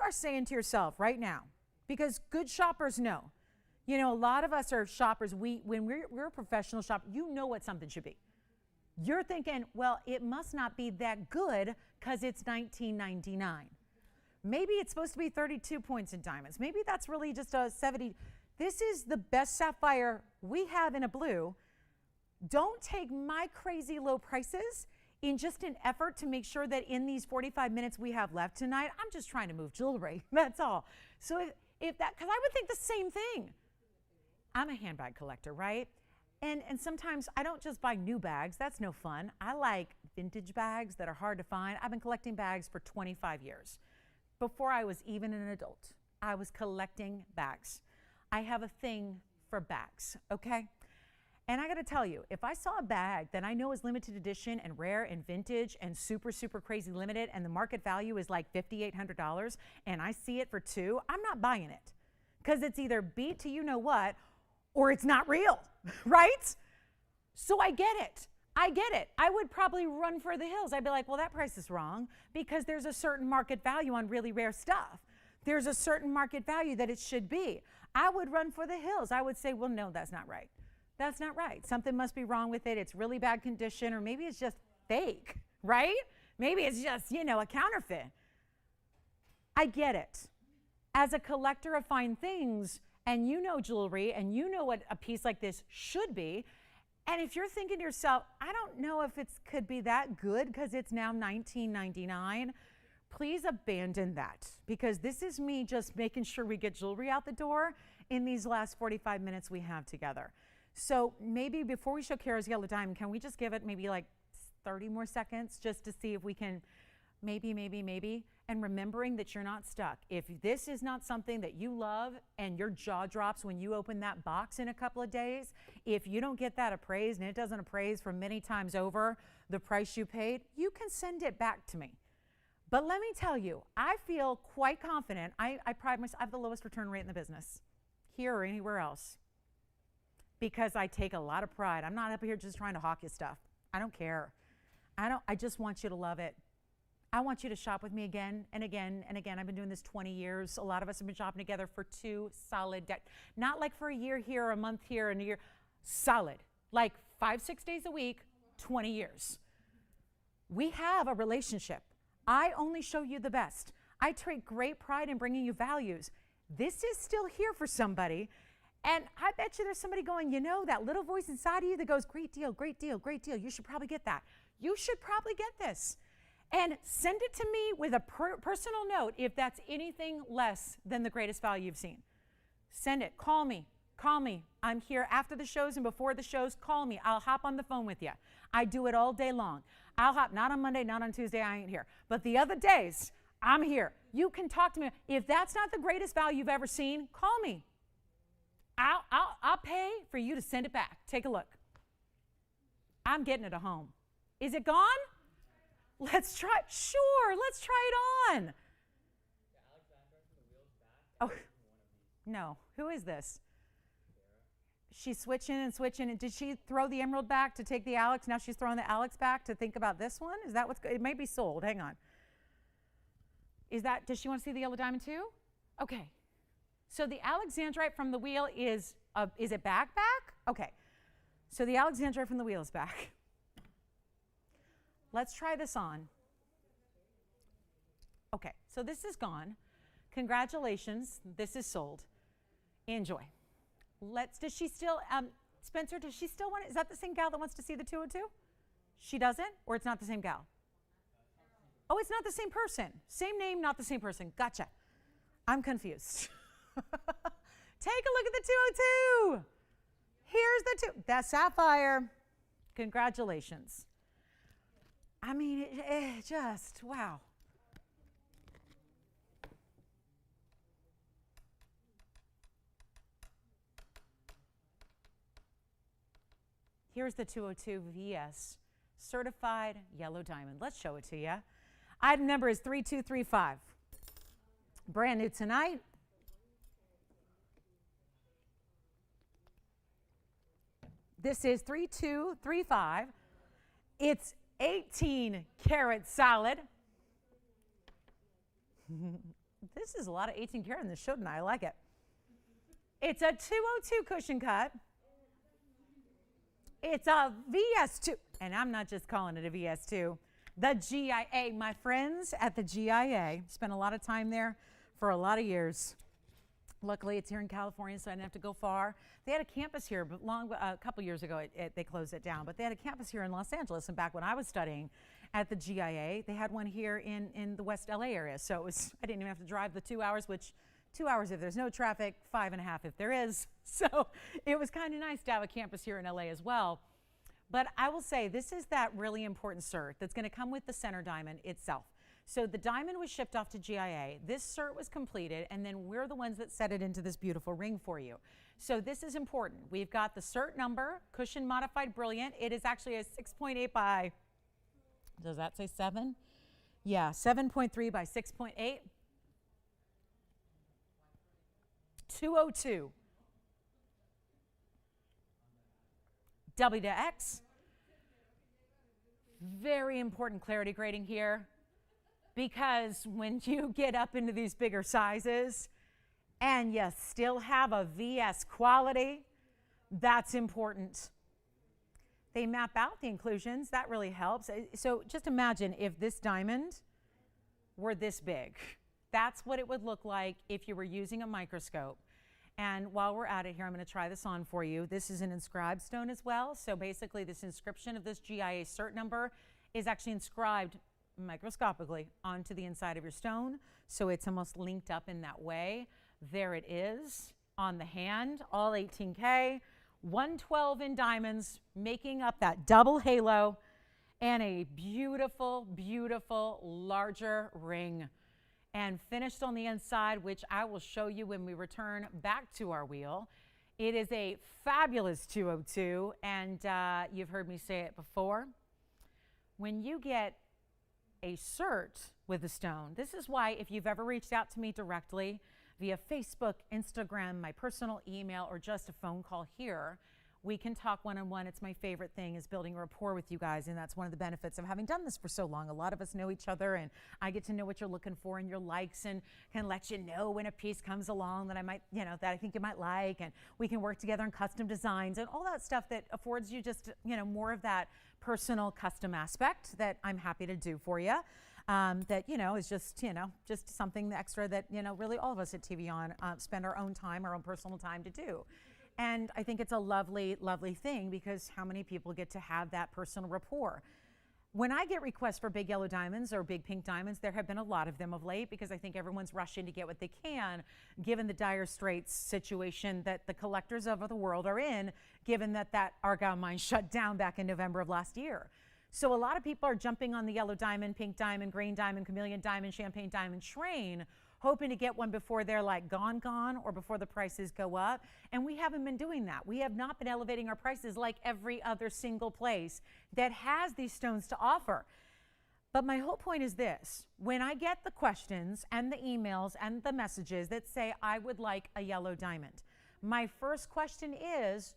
are saying to yourself right now, because good shoppers know, you know, a lot of us are shoppers. When we're a professional shopper, you know what something should be. You're thinking, well, it must not be that good because it's $19.99. Maybe it's supposed to be 32 points in diamonds. Maybe that's really just a 70. This is the best sapphire we have in a blue. Don't take my crazy low prices in just an effort to make sure that in these 45 minutes we have left tonight, I'm just trying to move jewelry. That's all. So if that, because I would think the same thing. I'm a handbag collector, right? And sometimes I don't just buy new bags. That's no fun. I like vintage bags that are hard to find. I've been collecting bags for 25 years. Before I was even an adult, I was collecting bags. I have a thing for bags, okay? And I gotta tell you, if I saw a bag that I know is limited edition and rare and vintage and super, super crazy limited and the market value is like $5,800 and I see it for $2,000, I'm not buying it. Because it's either beat to you know what or it's not real, right? So I get it. I would probably run for the hills. I'd be like, well, that price is wrong because there's a certain market value on really rare stuff. There's a certain market value that it should be. I would run for the hills. I would say, well, no, that's not right. That's not right. Something must be wrong with it. It's really bad condition, or maybe it's just fake, right? Maybe it's just, you know, a counterfeit. I get it. As a collector of fine things, and you know jewelry, and you know what a piece like this should be, and if you're thinking to yourself, I don't know if it could be that good because it's now $19.99, please abandon that, because this is me just making sure we get jewelry out the door in these last 45 minutes we have together. So maybe before we show Kara's yellow diamond, can we just give it maybe like 30 more seconds just to see if we can maybe, and remembering that you're not stuck. If this is not something that you love and your jaw drops when you open that box in a couple of days, if you don't get that appraised and it doesn't appraise for many times over the price you paid, you can send it back to me. But let me tell you, I feel quite confident. I pride myself, I have the lowest return rate in the business, here or anywhere else, because I take a lot of pride. I'm not up here just trying to hawk you stuff. I don't care. I just want you to love it. I want you to shop with me again and again and again. I've been doing this 20 years. A lot of us have been shopping together for 2 solid decades. Not like for a year here, a month here, and a year. Solid. Like 5-6 days a week, 20 years. We have a relationship. I only show you the best. I take great pride in bringing you values. This is still here for somebody. And I bet you there's somebody going, you know, that little voice inside of you that goes, great deal, great deal, great deal. You should probably get that. You should probably get this. And send it to me with a personal note if that's anything less than the greatest value you've seen. Send it. Call me. Call me. I'm here after the shows and before the shows. Call me. I'll hop on the phone with you. I do it all day long. I'll hop, not on Monday, not on Tuesday, I ain't here. But the other days, I'm here. You can talk to me. If that's not the greatest value you've ever seen, call me. I'll pay for you to send it back. Take a look. I'm getting it at home. Is it gone? Let's try. Sure, let's try it on. Oh, no. Who is this? She's switching and switching. And did she throw the emerald back to take the Alex? Now she's throwing the Alex back to think about this one? Is that what's it may be sold. Hang on. Does she want to see the yellow diamond too? Okay. So the Alexandrite from the wheel is it back? Okay. So the Alexandrite from the wheel is back. Let's try this on. Okay, so this is gone. Congratulations, this is sold. Enjoy. Does she still, Spencer, does she still want it? Is that the same gal that wants to see the 202? She doesn't, or it's not the same gal? Oh, it's not the same person. Same name, not the same person. Gotcha. I'm confused. Take a look at the 202. Here's the that's sapphire. Congratulations. I mean, it just, wow. Here's the 202 VS, certified yellow diamond. Let's show it to you. Item number is 3235. Brand new tonight. This is 3235. It's 18 karat solid. This is a lot of 18 karat in this show tonight. I like it. It's a 202 cushion cut. It's a VS2, and I'm not just calling it a VS2. The GIA, my friends at the GIA, spent a lot of time there for a lot of years. Luckily, it's here in California, so I didn't have to go far. They had a campus here, but a couple years ago, they closed it down. But they had a campus here in Los Angeles, and back when I was studying at the GIA, they had one here in the West LA area. So I didn't even have to drive the 2 hours, which 2 hours if there's no traffic, 5.5 if there is. So it was kind of nice to have a campus here in LA as well. But I will say this is that really important cert that's going to come with the center diamond itself. So the diamond was shipped off to GIA. This cert was completed, and then we're the ones that set it into this beautiful ring for you. So this is important. We've got the cert number, cushion modified brilliant. It is actually a 6.8 by, does that say 7? Yeah, 7.3 by 6.8. 202. W to X. Very important clarity grading here, because when you get up into these bigger sizes and you still have a VS quality, that's important. They map out the inclusions. That really helps. So just imagine if this diamond were this big. That's what it would look like if you were using a microscope. And while we're at it here, I'm going to try this on for you. This is an inscribed stone as well. So basically, this inscription of this GIA cert number is actually inscribed microscopically onto the inside of your stone. So it's almost linked up in that way. There it is on the hand, all 18K, 112 in diamonds, making up that double halo, and a beautiful, beautiful larger ring. And finished on the inside, which I will show you when we return back to our wheel. It is a fabulous 202, and you've heard me say it before. When you get a cert with a stone, this is why if you've ever reached out to me directly via Facebook, Instagram, my personal email, or just a phone call here, we can talk one-on-one. It's my favorite thing, is building rapport with you guys, and that's one of the benefits of having done this for so long. A lot of us know each other, and I get to know what you're looking for and your likes, and can let you know when a piece comes along that I might, that I think you might like, and we can work together on custom designs and all that stuff that affords you just, more of that personal custom aspect that I'm happy to do for you. That, is just, just something extra that, really all of us at TVON spend our own time, our own personal time to do. And I think it's a lovely, lovely thing because how many people get to have that personal rapport? When I get requests for big yellow diamonds or big pink diamonds, there have been a lot of them of late because I think everyone's rushing to get what they can, given the dire straits situation that the collectors of the world are in, given that Argyle mine shut down back in November of last year. So a lot of people are jumping on the yellow diamond, pink diamond, green diamond, chameleon diamond, champagne diamond train, hoping to get one before they're like gone, or before the prices go up. And we haven't been doing that. We have not been elevating our prices like every other single place that has these stones to offer. But my whole point is this. When I get the questions and the emails and the messages that say, I would like a yellow diamond, my first question is,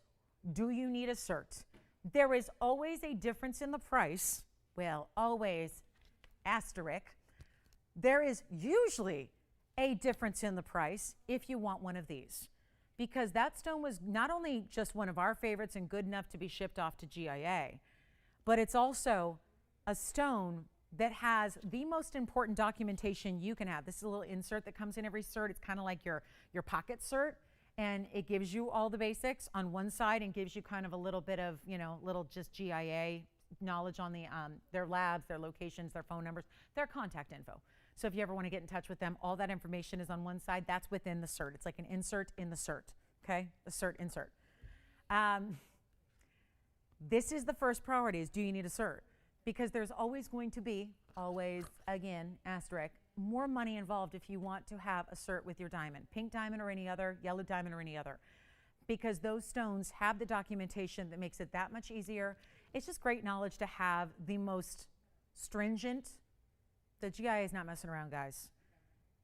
do you need a cert? There is always a difference in the price. Well, always, asterisk. There is usually a difference in the price if you want one of these, because that stone was not only just one of our favorites and good enough to be shipped off to GIA, but it's also a stone that has the most important documentation you can have. This is a little insert that comes in every cert. It's kind of like your pocket cert, and it gives you all the basics on one side and gives you kind of a little bit of, little just GIA knowledge on their labs, their locations, their phone numbers, their contact info. So if you ever want to get in touch with them, all that information is on one side. That's within the cert. It's like an insert in the cert, okay? The cert insert. This is the first priority is, do you need a cert? Because there's always going to be, again, asterisk, more money involved if you want to have a cert with your diamond, pink diamond or any other, yellow diamond or any other, because those stones have the documentation that makes it that much easier. It's just great knowledge to have the most stringent. The GIA is not messing around, guys.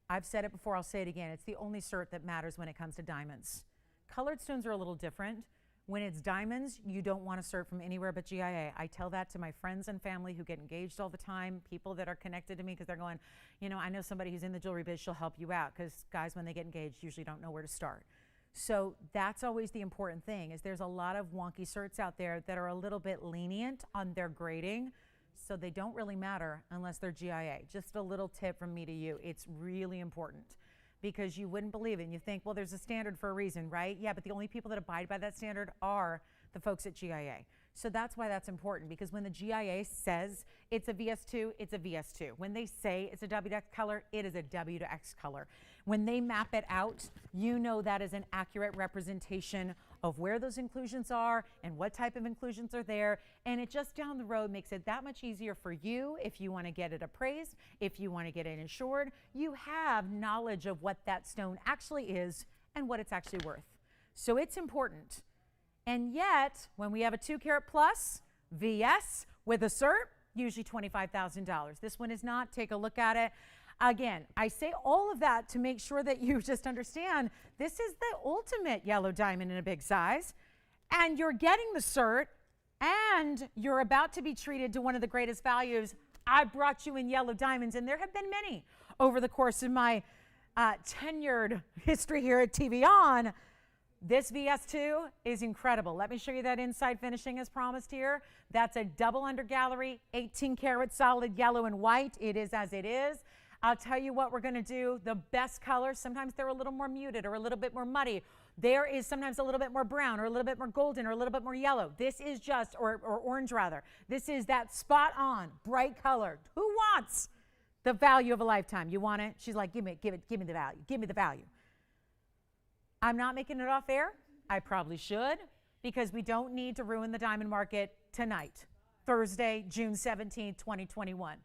I've said it before, I'll say it again. It's the only cert that matters when it comes to diamonds. Colored stones are a little different. When it's diamonds, you don't want a cert from anywhere but GIA. I tell that to my friends and family who get engaged all the time, people that are connected to me because they're going, I know somebody who's in the jewelry biz, she'll help you out, because guys, when they get engaged, usually don't know where to start. So that's always the important thing, is there's a lot of wonky certs out there that are a little bit lenient on their grading. So they don't really matter unless they're GIA. Just a little tip from me to you. It's really important because you wouldn't believe it. And you think, well, there's a standard for a reason, right? Yeah, but the only people that abide by that standard are the folks at GIA. So that's why that's important, because when the GIA says it's a VS2, it's a VS2. When they say it's a W2X color, it is a W2X color. When they map it out, you know that is an accurate representation of where those inclusions are and what type of inclusions are there. And it just down the road makes it that much easier for you if you want to get it appraised, if you want to get it insured. You have knowledge of what that stone actually is and what it's actually worth. So it's important. And yet, when we have a 2-carat plus VS with a cert, usually $25,000. This one is not. Take a look at it. Again, I say all of that to make sure that you just understand this is the ultimate yellow diamond in a big size, and you're getting the cert, and you're about to be treated to one of the greatest values. I brought you in yellow diamonds, and there have been many over the course of my tenured history here at TVON. This VS2 is incredible. Let me show you that inside finishing as promised here. That's a double under gallery, 18-karat solid yellow and white. It is as it is. I'll tell you what we're going to do. The best colors, sometimes they're a little more muted or a little bit more muddy. There is sometimes a little bit more brown or a little bit more golden or a little bit more yellow. This is just, or orange rather. This is that spot on, bright color. Who wants the value of a lifetime? You want it? She's like, give me the value. Give me the value. I'm not making it off air. I probably should, because we don't need to ruin the diamond market tonight, Thursday, June 17th, 2021.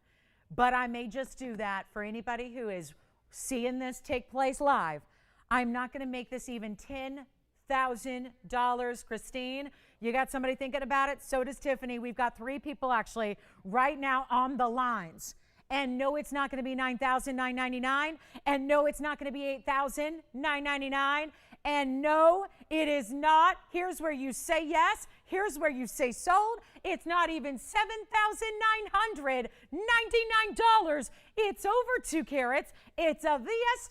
But I may just do that for anybody who is seeing this take place live. I'm not going to make this even $10,000. Christine, you got somebody thinking about it? So does Tiffany. We've got 3 people actually right now on the lines. And no, it's not going to be $9,999. And no, it's not going to be $8,999. And no, it is not. Here's where you say yes. Here's where you say sold. It's not even $7,999. It's over 2 carats. It's a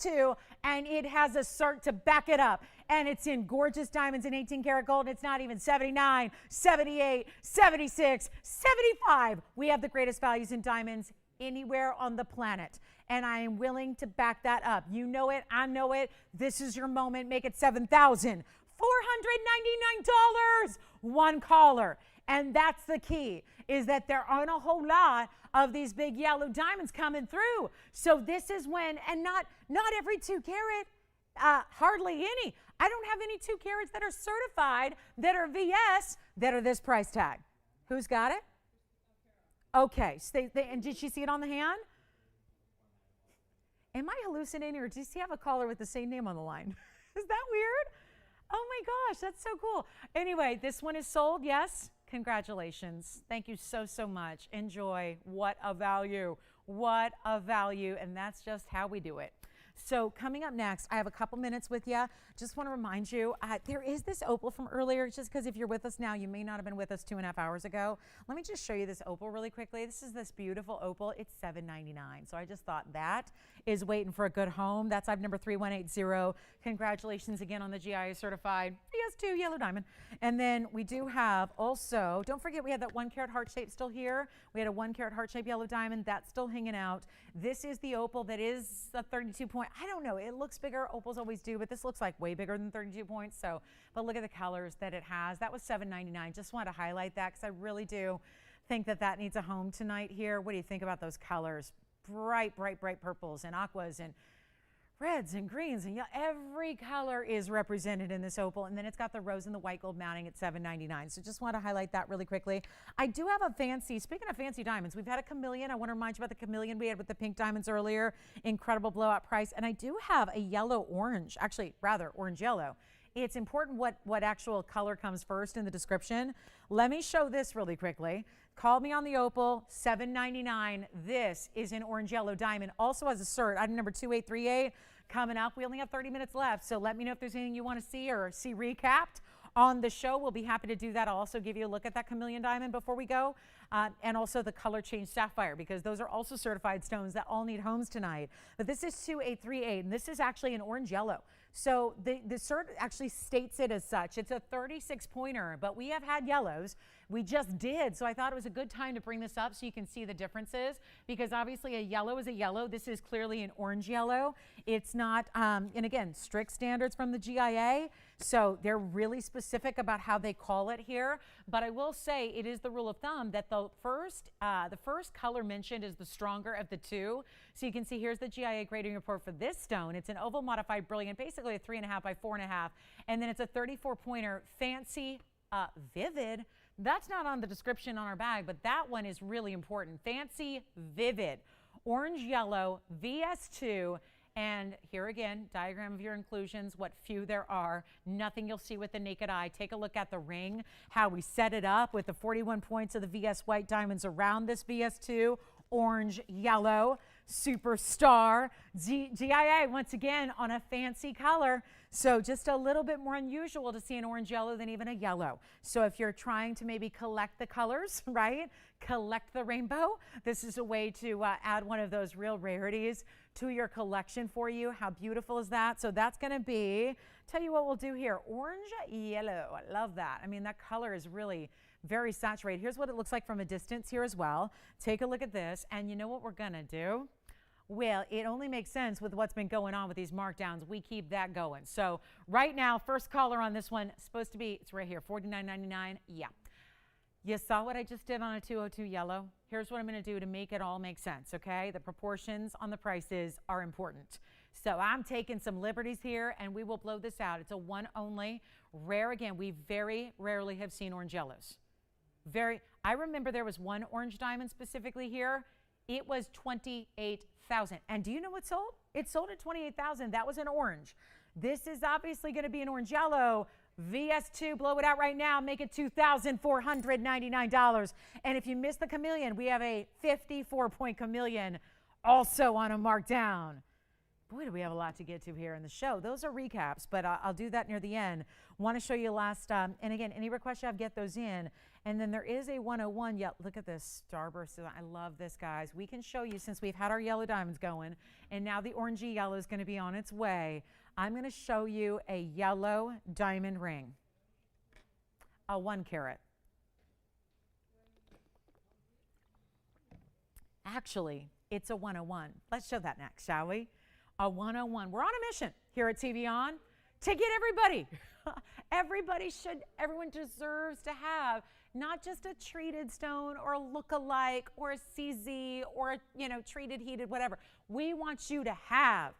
VS2, and it has a cert to back it up. And it's in gorgeous diamonds and 18-karat gold. And it's not even 79, 78, 76, 75. We have the greatest values in diamonds anywhere on the planet. And I am willing to back that up. You know it. I know it. This is your moment. Make it 7,000, $499, one caller. And that's the key, is that there aren't a whole lot of these big yellow diamonds coming through. So this is when, and not every 2 carat, hardly any. I don't have any 2 carats that are certified, that are VS, that are this price tag. Who's got it? Okay, so and did she see it on the hand? Am I hallucinating, or does he have a caller with the same name on the line? Is that weird? Oh my gosh, that's so cool. Anyway, this one is sold, yes? Congratulations. Thank you so, so much. Enjoy. What a value. What a value. And that's just how we do it. So coming up next, I have a couple minutes with you. Just want to remind you, there is this opal from earlier, just because if you're with us now, you may not have been with us 2.5 hours ago. Let me just show you this opal really quickly. This is this beautiful opal. It's $7.99. So I just thought that is waiting for a good home. That's item number 3180. Congratulations again on the GIA certified VS2 yellow diamond. And then we do have also, don't forget we had that 1 carat heart shape still here. We had a 1 carat heart shape yellow diamond that's still hanging out. This is the opal that is a 32 point. I don't know, it looks bigger, opals always do, but this looks like way bigger than 32 points. So, but look at the colors that it has. That was $7.99. Just wanted to highlight that because I really do think that that needs a home tonight here. What do you think about those colors? Bright, bright, bright purples and aquas and reds and greens and every color is represented in this opal. And then it's got the rose and the white gold mounting at $7.99. So just want to highlight that really quickly. I do have a fancy, speaking of fancy diamonds, we've had a Chameleon. I want to remind you about the Chameleon we had with the pink diamonds earlier. Incredible blowout price. And I do have a yellow orange, actually rather orange yellow. It's important what actual color comes first in the description. Let me show this really quickly. Call me on the opal, $7.99. This is an orange yellow diamond. Also has a cert, item number 2838 coming up. We only have 30 minutes left, so let me know if there's anything you want to see or see recapped on the show. We'll be happy to do that. I'll also give you a look at that Chameleon diamond before we go, and also the color change sapphire, because those are also certified stones that all need homes tonight. But this is 2838, and this is actually an orange yellow. So the cert actually states it as such. It's a 36 pointer, but we have had yellows. We just did. So I thought it was a good time to bring this up so you can see the differences, because obviously a yellow is a yellow. This is clearly an orange yellow. It's not, and again, strict standards from the GIA. So they're really specific about how they call it here. But I will say it is the rule of thumb that the first color mentioned is the stronger of the two. So you can see here's the GIA grading report for this stone. It's an oval modified brilliant, basically a 3.5 by 4.5. And then it's a 34 pointer fancy vivid. That's not on the description on our bag, but that one is really important. Fancy vivid, orange yellow, VS2. And here again, diagram of your inclusions, what few there are, nothing you'll see with the naked eye. Take a look at the ring, how we set it up with the 41 points of the VS white diamonds around this VS2, orange, yellow, superstar. GIA, once again, on a fancy color. So just a little bit more unusual to see an orange yellow than even a yellow. So if you're trying to maybe collect the colors, right? Collect the rainbow. This is a way to add one of those real rarities to your collection for you. How beautiful is that? So that's going to be, tell you what we'll do here. Orange, yellow. I love that. I mean, that color is really very saturated. Here's what it looks like from a distance here as well. Take a look at this. And you know what we're going to do? Well, it only makes sense with what's been going on with these markdowns. We keep that going. So right now, first caller on this one, supposed to be, it's right here, $49.99. Yeah. You saw what I just did on a 202 yellow? Here's what I'm going to do to make it all make sense, okay? The proportions on the prices are important. So I'm taking some liberties here, and we will blow this out. It's a one only. Rare again. We very rarely have seen orange yellows. I remember there was one orange diamond specifically here. It was 28,000. And do you know what sold? It sold at 28,000. That was an orange. This is obviously going to be an orange yellow. VS2, blow it out right now. Make it $2,499. And if you missed the Chameleon, we have a 54-point Chameleon also on a markdown. Boy, do we have a lot to get to here in the show. Those are recaps, but I'll do that near the end. Want to show you last, and again, any requests you have, get those in. And then there is a 101. Yeah, look at this starburst. I love this, guys. We can show you, since we've had our yellow diamonds going, and now the orangey yellow is going to be on its way. I'm going to show you a yellow diamond ring, a 1 carat. Actually, it's a 101. Let's show that next, shall we? A 101. We're on a mission here at TVON to get everybody Everyone deserves to have not just a treated stone or a look-alike or a CZ or a, treated, heated, whatever. We want you to have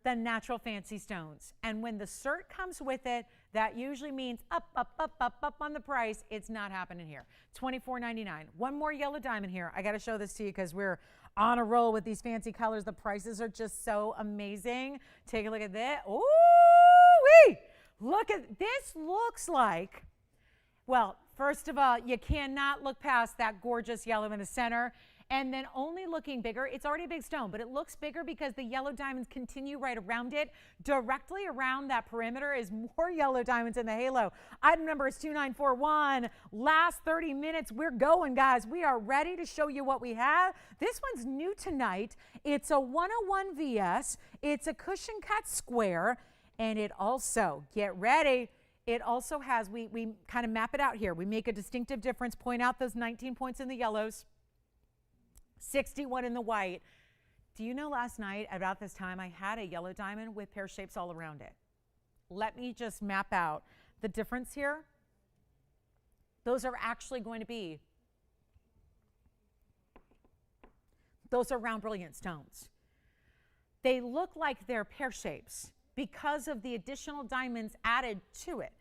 the natural fancy stones. And when the cert comes with it, that usually means up on the price. It's not happening here. $24.99. One more yellow diamond here. I got to show this to you because we're on a roll with these fancy colors. The prices are just so amazing. Take a look at this. Ooh-wee! Look at this. Looks like, well, first of all, you cannot look past that gorgeous yellow in the center. And then only looking bigger, it's already a big stone, but it looks bigger because the yellow diamonds continue right around it. Directly around that perimeter is more yellow diamonds in the halo. Item number is 2941. Last 30 minutes, we're going, guys. We are ready to show you what we have. This one's new tonight. It's a 101 VS. It's a cushion cut square. And it also, get ready, it also has, we kind of map it out here. We make a distinctive difference, point out those 19 points in the yellows. 61 in the white. Do you know last night about this time I had a yellow diamond with pear shapes all around it? Let me just map out the difference here. Those are actually going to be, those are round brilliant stones. They look like they're pear shapes because of the additional diamonds added to it.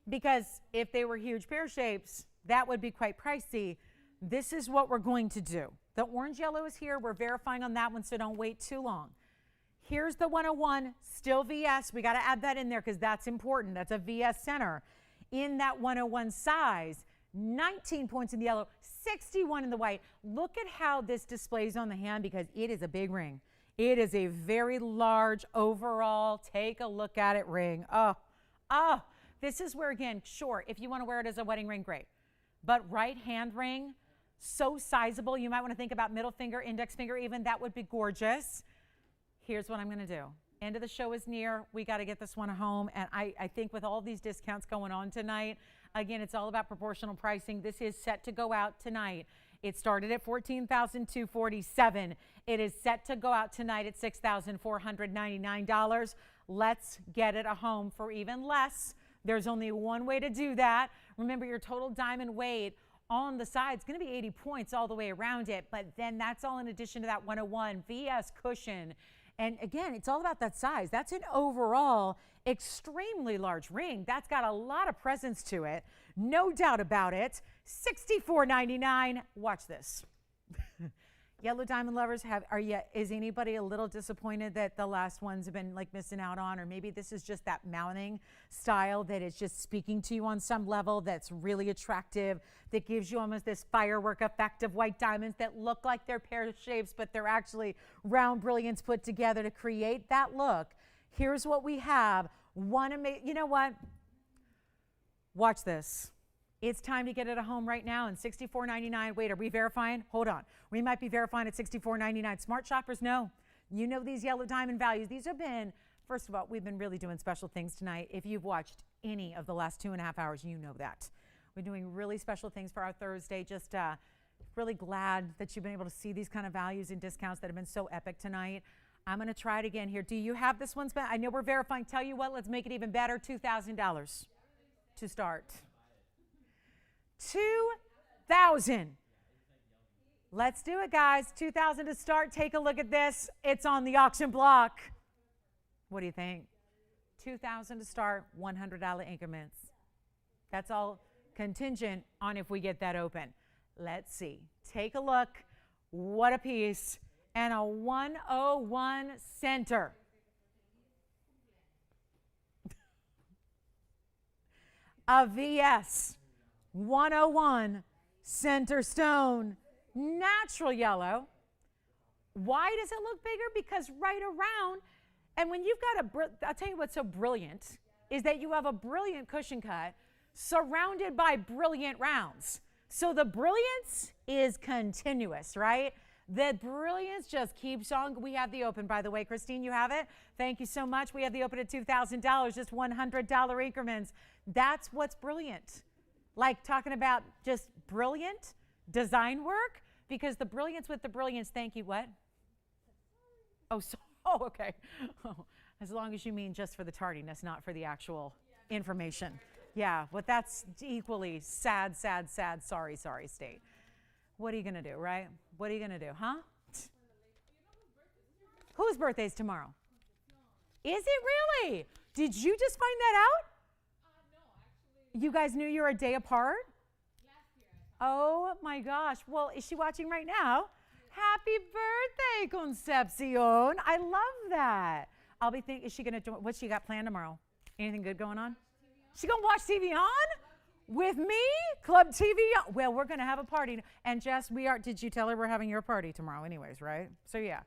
Because if they were huge pear shapes, that would be quite pricey. This is what we're going to do. The orange yellow is here. We're verifying on that one, so don't wait too long. Here's the 101, still VS. We got to add that in there because that's important. That's a VS center. In that 101 size, 19 points in the yellow, 61 in the white. Look at how this displays on the hand because it is a big ring. It is a very large overall, take a look at it ring. Oh, this is where, again, sure, if you want to wear it as a wedding ring, great. But right hand ring, so sizable, you might want to think about middle finger, index finger even. That would be gorgeous. Here's what I'm going to do. End of the show is near. We got to get this one home. And I think with all these discounts going on tonight, again, it's all about proportional pricing. This is set to go out tonight. It started at $14,247. It is set to go out tonight at $6,499. Let's get it a home for even less. There's only one way to do that. Remember, your total diamond weight on the side is going to be 80 points all the way around it, but then that's all in addition to that 101 VS cushion. And again, it's all about that size. That's an overall extremely large ring. That's got a lot of presence to it. No doubt about it. $64.99. Watch this. Yellow diamond lovers, is anybody a little disappointed that the last ones have been like missing out on, or maybe this is just that mounting style that is just speaking to you on some level that's really attractive, that gives you almost this firework effect of white diamonds that look like they're pear shapes, but they're actually round brilliants put together to create that look. Here's what we have. You know what? Watch this. It's time to get it at home right now, and $64.99. Wait, are we verifying? Hold on. We might be verifying at $64.99. Smart shoppers know. You know these yellow diamond values. These have been, first of all, we've been really doing special things tonight. If you've watched any of the last 2.5 hours, you know that. We're doing really special things for our Thursday. Just really glad that you've been able to see these kind of values and discounts that have been so epic tonight. I'm going to try it again here. Do you have this one? I know we're verifying. Tell you what, let's make it even better. $2,000 to start. 2,000. Let's do it, guys. 2,000 to start. Take a look at this. It's on the auction block. What do you think? 2,000 to start, $100 increments. That's all contingent on if we get that open. Let's see. Take a look. What a piece. And a 101 center. A VS 101 center stone, natural yellow. Why does it look bigger? Because right around, and when you've got I'll tell you what's so brilliant, is that you have a brilliant cushion cut surrounded by brilliant rounds. So the brilliance is continuous, right? The brilliance just keeps on. We have the open, by the way. Christine, you have it? Thank you so much. We have the open at $2,000, just $100 increments. That's what's brilliant. Like talking about just brilliant design work, because the brilliance with the brilliance, thank you, what? Oh, okay. Oh, as long as you mean just for the tardiness, not for the actual. information. Yeah, but that's equally sad, sad, sad, sorry, sorry state. What are you going to do, right? What are you going to do, huh? Whose birthday's tomorrow? Is it really? Did you just find that out? No, actually. You guys knew you were a day apart? Last year. Oh my gosh. Well, is she watching right now? Happy birthday, Concepcion. I love that. I'll be thinking, is she going to, what's she got planned tomorrow? Anything good going on? She going to watch TVON? With me? Club TVON? Well, we're going to have a party. And Jess, did you tell her we're having your party tomorrow anyways, right? So yeah,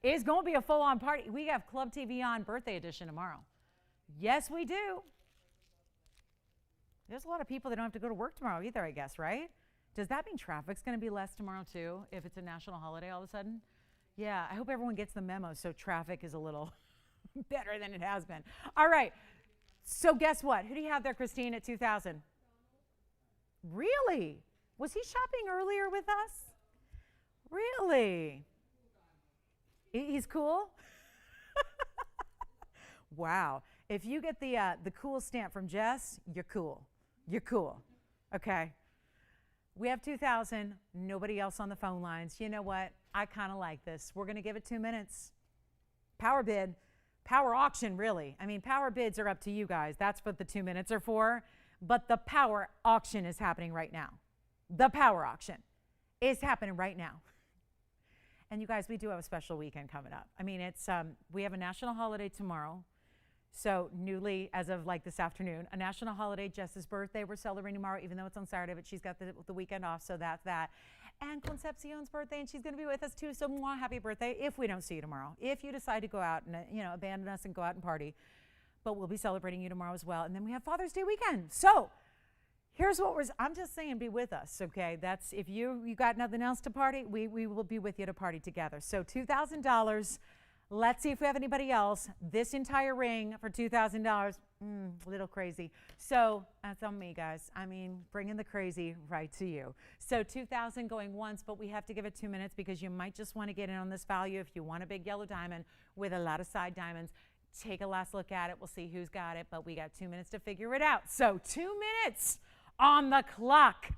it's going to be a full-on party. We have Club TVON birthday edition tomorrow. Yes, we do. There's a lot of people that don't have to go to work tomorrow either, I guess, right? Does that mean traffic's going to be less tomorrow too, if it's a national holiday all of a sudden? Yeah, I hope everyone gets the memo so traffic is a little better than it has been. All right, so guess what? Who do you have there, Christine, at 2000? Really? Was he shopping earlier with us? Really? He's cool? Wow. If you get the cool stamp from Jess, you're cool. You're cool. Okay. We have 2000. Nobody else on the phone lines. You know what? I kind of like this. We're going to give it 2 minutes. Power bid. Power auction, really. I mean, power bids are up to you guys. That's what the 2 minutes are for. But the power auction is happening right now. The power auction is happening right now. And you guys, we do have a special weekend coming up. I mean, it's we have a national holiday tomorrow. So newly, as of like this afternoon, a national holiday, Jess's birthday. We're celebrating tomorrow, even though it's on Saturday, but she's got the weekend off, so that's that. And Concepcion's birthday, and she's going to be with us too. So mwah, happy birthday if we don't see you tomorrow. If you decide to go out and abandon us and go out and party, but we'll be celebrating you tomorrow as well. And then we have Father's Day weekend. So here's what I'm just saying, be with us, okay? That's if you got nothing else to party, we will be with you to party together. So $2,000. Let's see if we have anybody else. This entire ring for $2,000, a little crazy. So that's on me, guys. I mean, bringing the crazy right to you. So $2,000 going once, but we have to give it 2 minutes because you might just want to get in on this value. If you want a big yellow diamond with a lot of side diamonds, take a last look at it. We'll see who's got it, but we got 2 minutes to figure it out. So 2 minutes on the clock,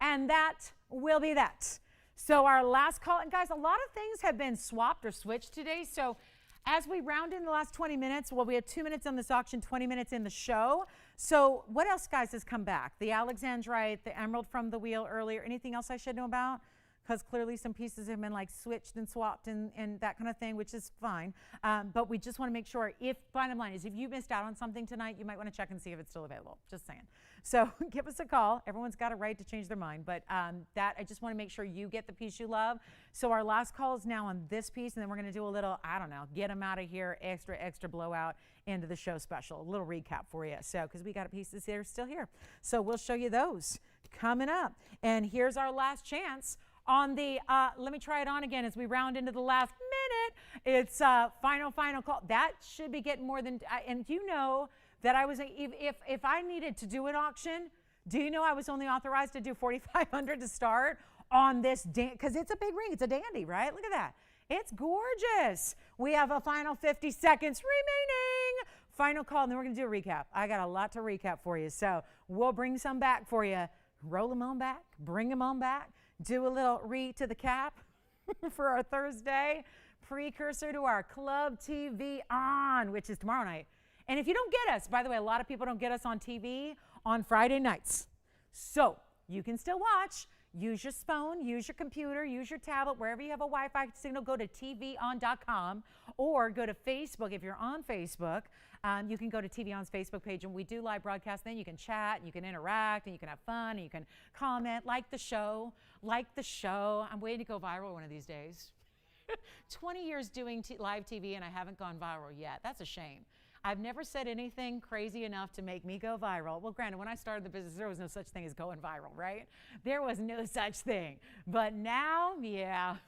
and that will be that. So our last call, and guys, a lot of things have been swapped or switched today. So as we round in the last 20 minutes, well, we had 2 minutes on this auction, 20 minutes in the show. So what else, guys, has come back? The Alexandrite, the emerald from the wheel earlier. Anything else I should know about? Because clearly some pieces have been like switched and swapped and that kind of thing, which is fine. But we just want to make sure, bottom line is, if you missed out on something tonight, you might want to check and see if it's still available. Just saying. So give us a call. Everyone's got a right to change their mind. But I just want to make sure you get the piece you love. So our last call is now on this piece, and then we're going to do a little, I don't know, get them out of here, extra blowout into the show special. A little recap for you. So, because we got pieces that are still here. So we'll show you those coming up. And here's our last chance on the, let me try it on again as we round into the last minute. It's final call. That should be getting more than, and you know that I was, if I needed to do an auction, do you know I was only authorized to do $4,500 to start on this, because it's a big ring. It's a dandy, right? Look at that. It's gorgeous. We have a final 50 seconds remaining. Final call, and then we're going to do a recap. I got a lot to recap for you, so we'll bring some back for you. Roll them on back, bring them on back. Do a little to the cap for our Thursday precursor to our Club TVON, which is tomorrow night. And if you don't get us, by the way, a lot of people don't get us on TV on Friday nights. So you can still watch. Use your phone, use your computer, use your tablet, wherever you have a Wi-Fi signal, go to tvon.com or go to Facebook. If you're on Facebook, you can go to TVON's Facebook page, and we do live broadcast. Then you can chat, you can interact, and you can have fun, and you can comment, like the show. I'm waiting to go viral one of these days. 20 years doing live TV, and I haven't gone viral yet. That's a shame. I've never said anything crazy enough to make me go viral. Well, granted, when I started the business, there was no such thing as going viral, right? There was no such thing. But now, yeah,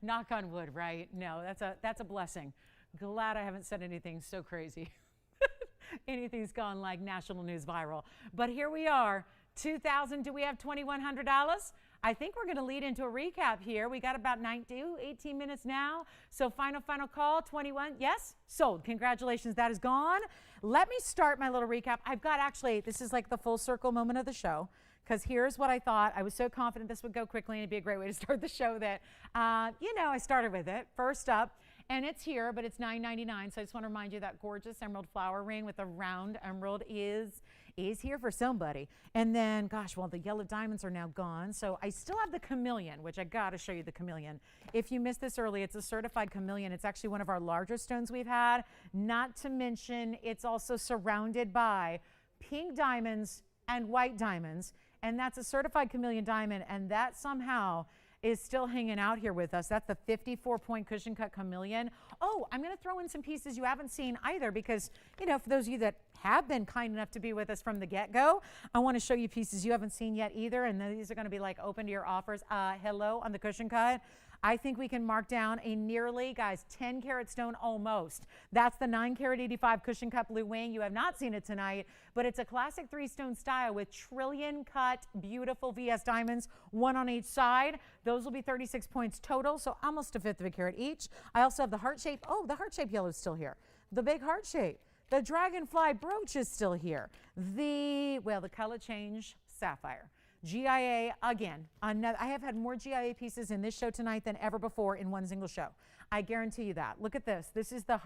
knock on wood, right? No, that's a blessing. Glad I haven't said anything so crazy. Anything's gone like national news viral. But here we are, 2000. Do we have $2,100? I think we're going to lead into a recap here. We got about 18 minutes now. So final call, 21. Yes, sold. Congratulations, that is gone. Let me start my little recap. I've got actually, this is like the full circle moment of the show, because here's what I thought. I was so confident this would go quickly and it'd be a great way to start the show that, I started with it. First up, and it's here, but it's $9.99. So I just want to remind you that gorgeous emerald flower ring with a round emerald is here for somebody. And then, gosh, well, the yellow diamonds are now gone. So I still have the Chameleon, which I got to show you the Chameleon. If you missed this early, it's a certified Chameleon. It's actually one of our larger stones we've had. Not to mention, it's also surrounded by pink diamonds and white diamonds. And that's a certified Chameleon diamond. And that somehow is still hanging out here with us. That's the 54-point cushion cut Chameleon. Oh, I'm going to throw in some pieces you haven't seen either because, for those of you that have been kind enough to be with us from the get-go, I want to show you pieces you haven't seen yet either, and these are going to be like open to your offers. Hello on the cushion cut. I think we can mark down a nearly, guys, 10-carat stone almost. That's the 9-carat 85 cushion cut blue wing. You have not seen it tonight, but it's a classic 3-stone style with trillion cut, beautiful VS diamonds, one on each side. Those will be 36 points total, so almost a fifth of a carat each. I also have the heart shape. Oh, the heart shape yellow is still here. The big heart shape. The Dragonfly brooch is still here. The color change sapphire. GIA again. I have had more GIA pieces in this show tonight than ever before in one single show. I guarantee you that. Look at this. This is the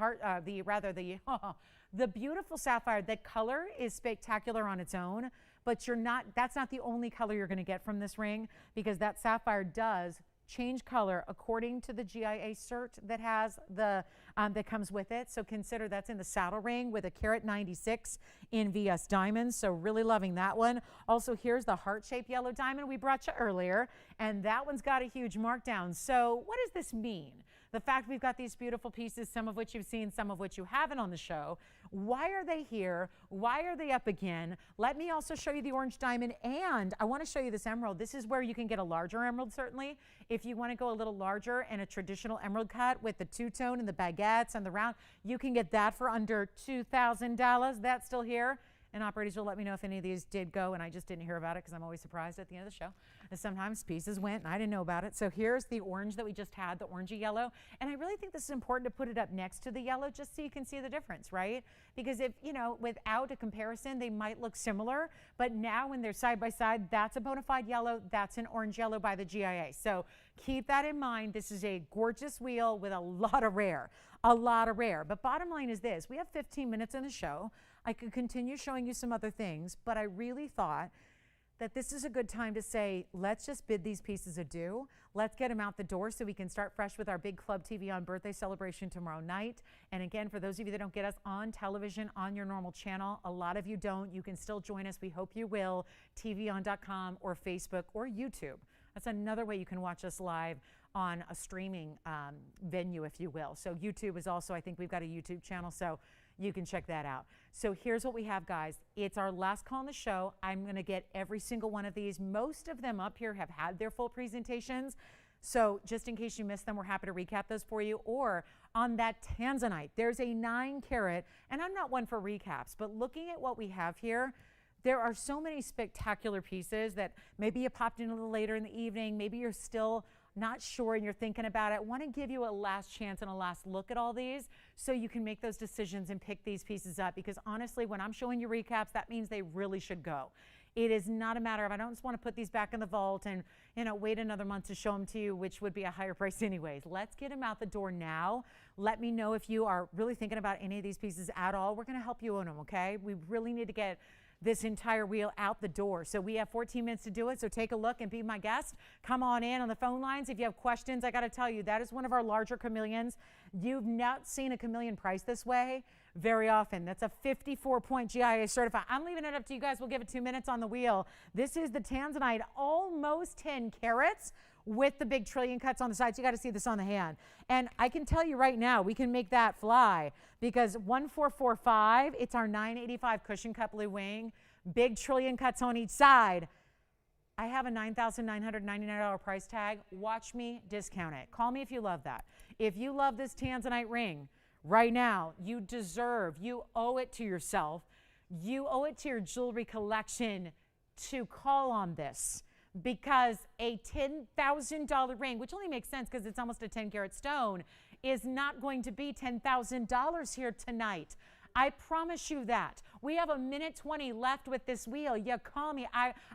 the beautiful sapphire. The color is spectacular on its own, but that's not the only color you're going to get from this ring because that sapphire does change color according to the GIA cert that has that comes with it. So consider that's in the saddle ring with a carat 96 in VS diamonds. So really loving that one. Also, here's the heart-shaped yellow diamond we brought you earlier, and that one's got a huge markdown. So what does this mean? The fact we've got these beautiful pieces, some of which you've seen, some of which you haven't on the show. Why are they here? Why are they up again? Let me also show you the orange diamond, and I want to show you this emerald. This is where you can get a larger emerald, certainly. If you want to go a little larger and a traditional emerald cut with the two-tone and the baguettes and the round, you can get that for under $2,000. That's still here. And operators will let me know if any of these did go, and I just didn't hear about it because I'm always surprised at the end of the show. And sometimes pieces went, and I didn't know about it. So here's the orange that we just had, the orangey yellow. And I really think this is important to put it up next to the yellow just so you can see the difference, right? Because if, without a comparison, they might look similar. But now when they're side by side, that's a bona fide yellow. That's an orange yellow by the GIA. So keep that in mind. This is a gorgeous wheel with a lot of rare. But bottom line is this. We have 15 minutes in the show. I could continue showing you some other things, but I really thought that this is a good time to say, let's just bid these pieces adieu. Let's get them out the door so we can start fresh with our big Club TVON birthday celebration tomorrow night. And again, for those of you that don't get us on television on your normal channel, a lot of you don't, you can still join us. We hope you will. TVON.com or Facebook or YouTube. That's another way you can watch us live on a streaming venue, if you will. So YouTube is also, I think we've got a YouTube channel, so you can check that out. So here's what we have, guys. It's our last call on the show. I'm going to get every single one of these. Most of them up here have had their full presentations. So just in case you missed them, we're happy to recap those for you. Or on that Tanzanite, there's a 9-carat, and I'm not one for recaps, but looking at what we have here, there are so many spectacular pieces that maybe you popped in a little later in the evening, maybe you're still not sure and you're thinking about it. I want to give you a last chance and a last look at all these so you can make those decisions and pick these pieces up, because honestly, when I'm showing you recaps, that means they really should go. It is not a matter of, I don't just want to put these back in the vault and wait another month to show them to you, which would be a higher price anyways. Let's get them out the door now. Let me know if you are really thinking about any of these pieces at all. We're going to help you own them, okay? We really need to get this entire wheel out the door. So we have 14 minutes to do it. So take a look and be my guest. Come on in on the phone lines. If you have questions, I got to tell you, that is one of our larger chameleons. You've not seen a chameleon priced this way very often. That's a 54-point GIA certified. I'm leaving it up to you guys. We'll give it 2 minutes on the wheel. This is the Tanzanite, almost 10 carats with the big trillion cuts on the sides. You got to see this on the hand. And I can tell you right now, we can make that fly because 1445, it's our 985 cushion cut blue wing, big trillion cuts on each side. I have a $9,999 price tag. Watch me discount it. Call me if you love that. If you love this Tanzanite ring right now, you owe it to yourself. You owe it to your jewelry collection to call on this, because a $10,000 ring, which only makes sense because it's almost a 10-carat stone, is not going to be $10,000 here tonight. I promise you that. We have 1:20 left with this wheel. You call me.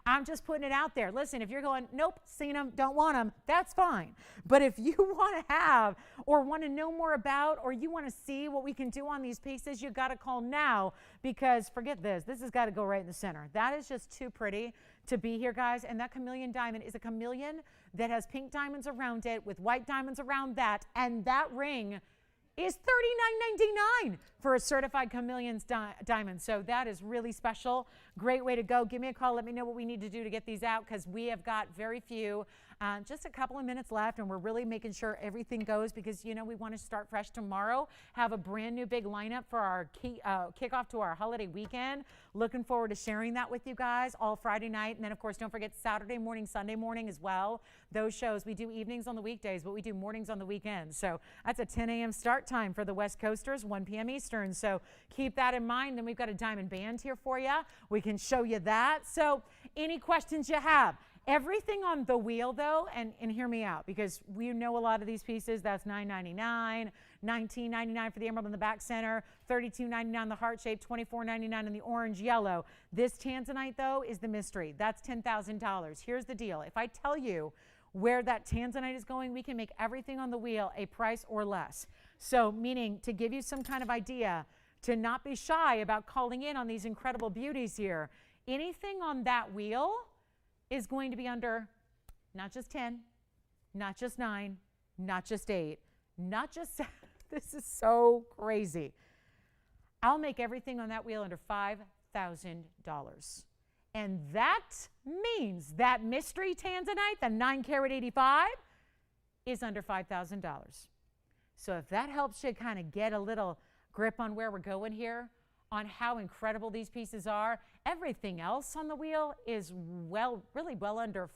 I'm just putting it out there. Listen, if you're going, nope, seen them, don't want them, that's fine. But if you want to have or want to know more about or you want to see what we can do on these pieces, you got to call now because forget this. This has got to go right in the center. That is just too pretty to be here, guys. And that chameleon diamond is a chameleon that has pink diamonds around it with white diamonds around that. And that ring is $39.99 for a certified chameleon's diamond. So that is really special. Great way to go. Give me a call. Let me know what we need to do to get these out because we have got very few. Just a couple of minutes left, and we're really making sure everything goes because, you know, we want to start fresh tomorrow, have a brand new big lineup for our kickoff to our holiday weekend. Looking forward to sharing that with you guys all Friday night. And then, of course, don't forget Saturday morning, Sunday morning as well. Those shows, we do evenings on the weekdays, but we do mornings on the weekends. So that's a 10 a.m. start time for the West Coasters, 1 p.m. Eastern. So keep that in mind. Then we've got a diamond band here for you. We can show you that. So any questions you have? Everything on the wheel, though, and hear me out, because we know a lot of these pieces, that's $9.99, $19.99 for the emerald in the back center, $32.99 the heart shape, $24.99 in the orange yellow. This Tanzanite, though, is the mystery. That's $10,000. Here's the deal. If I tell you where that Tanzanite is going, we can make everything on the wheel a price or less. So, meaning to give you some kind of idea, to not be shy about calling in on these incredible beauties here. Anything on that wheel is going to be under not just 10, not just 9, not just 8, not just 7. This is so crazy. I'll make everything on that wheel under $5,000. And that means that mystery Tanzanite, the 9 carat 85, is under $5,000. So if that helps you kind of get a little grip on where we're going here, on how incredible these pieces are. Everything else on the wheel is really well under,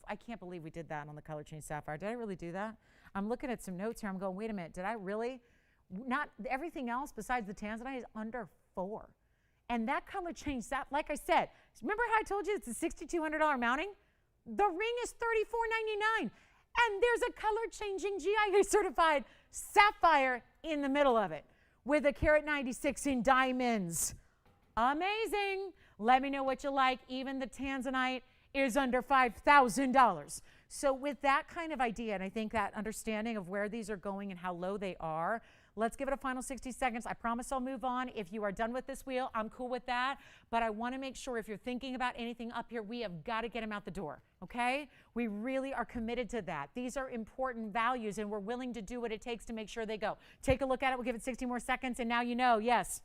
I can't believe we did that on the color change sapphire. Did I really do that? I'm looking at some notes here. I'm going, wait a minute, did I really? Not everything else besides the Tanzanite is under 4. And that color change sapphire, like I said, remember how I told you it's a $6,200 mounting? The ring is $34.99. And there's a color changing GIA certified sapphire in the middle of it, with a carat 96 in diamonds. Amazing. Let me know what you like. Even the Tanzanite is under $5,000. So with that kind of idea, and I think that understanding of where these are going and how low they are, let's give it a final 60 seconds. I promise I'll move on. If you are done with this wheel, I'm cool with that. But I want to make sure if you're thinking about anything up here, we have got to get them out the door, okay? We really are committed to that. These are important values, and we're willing to do what it takes to make sure they go. Take a look at it. We'll give it 60 more seconds, and now you know, yes.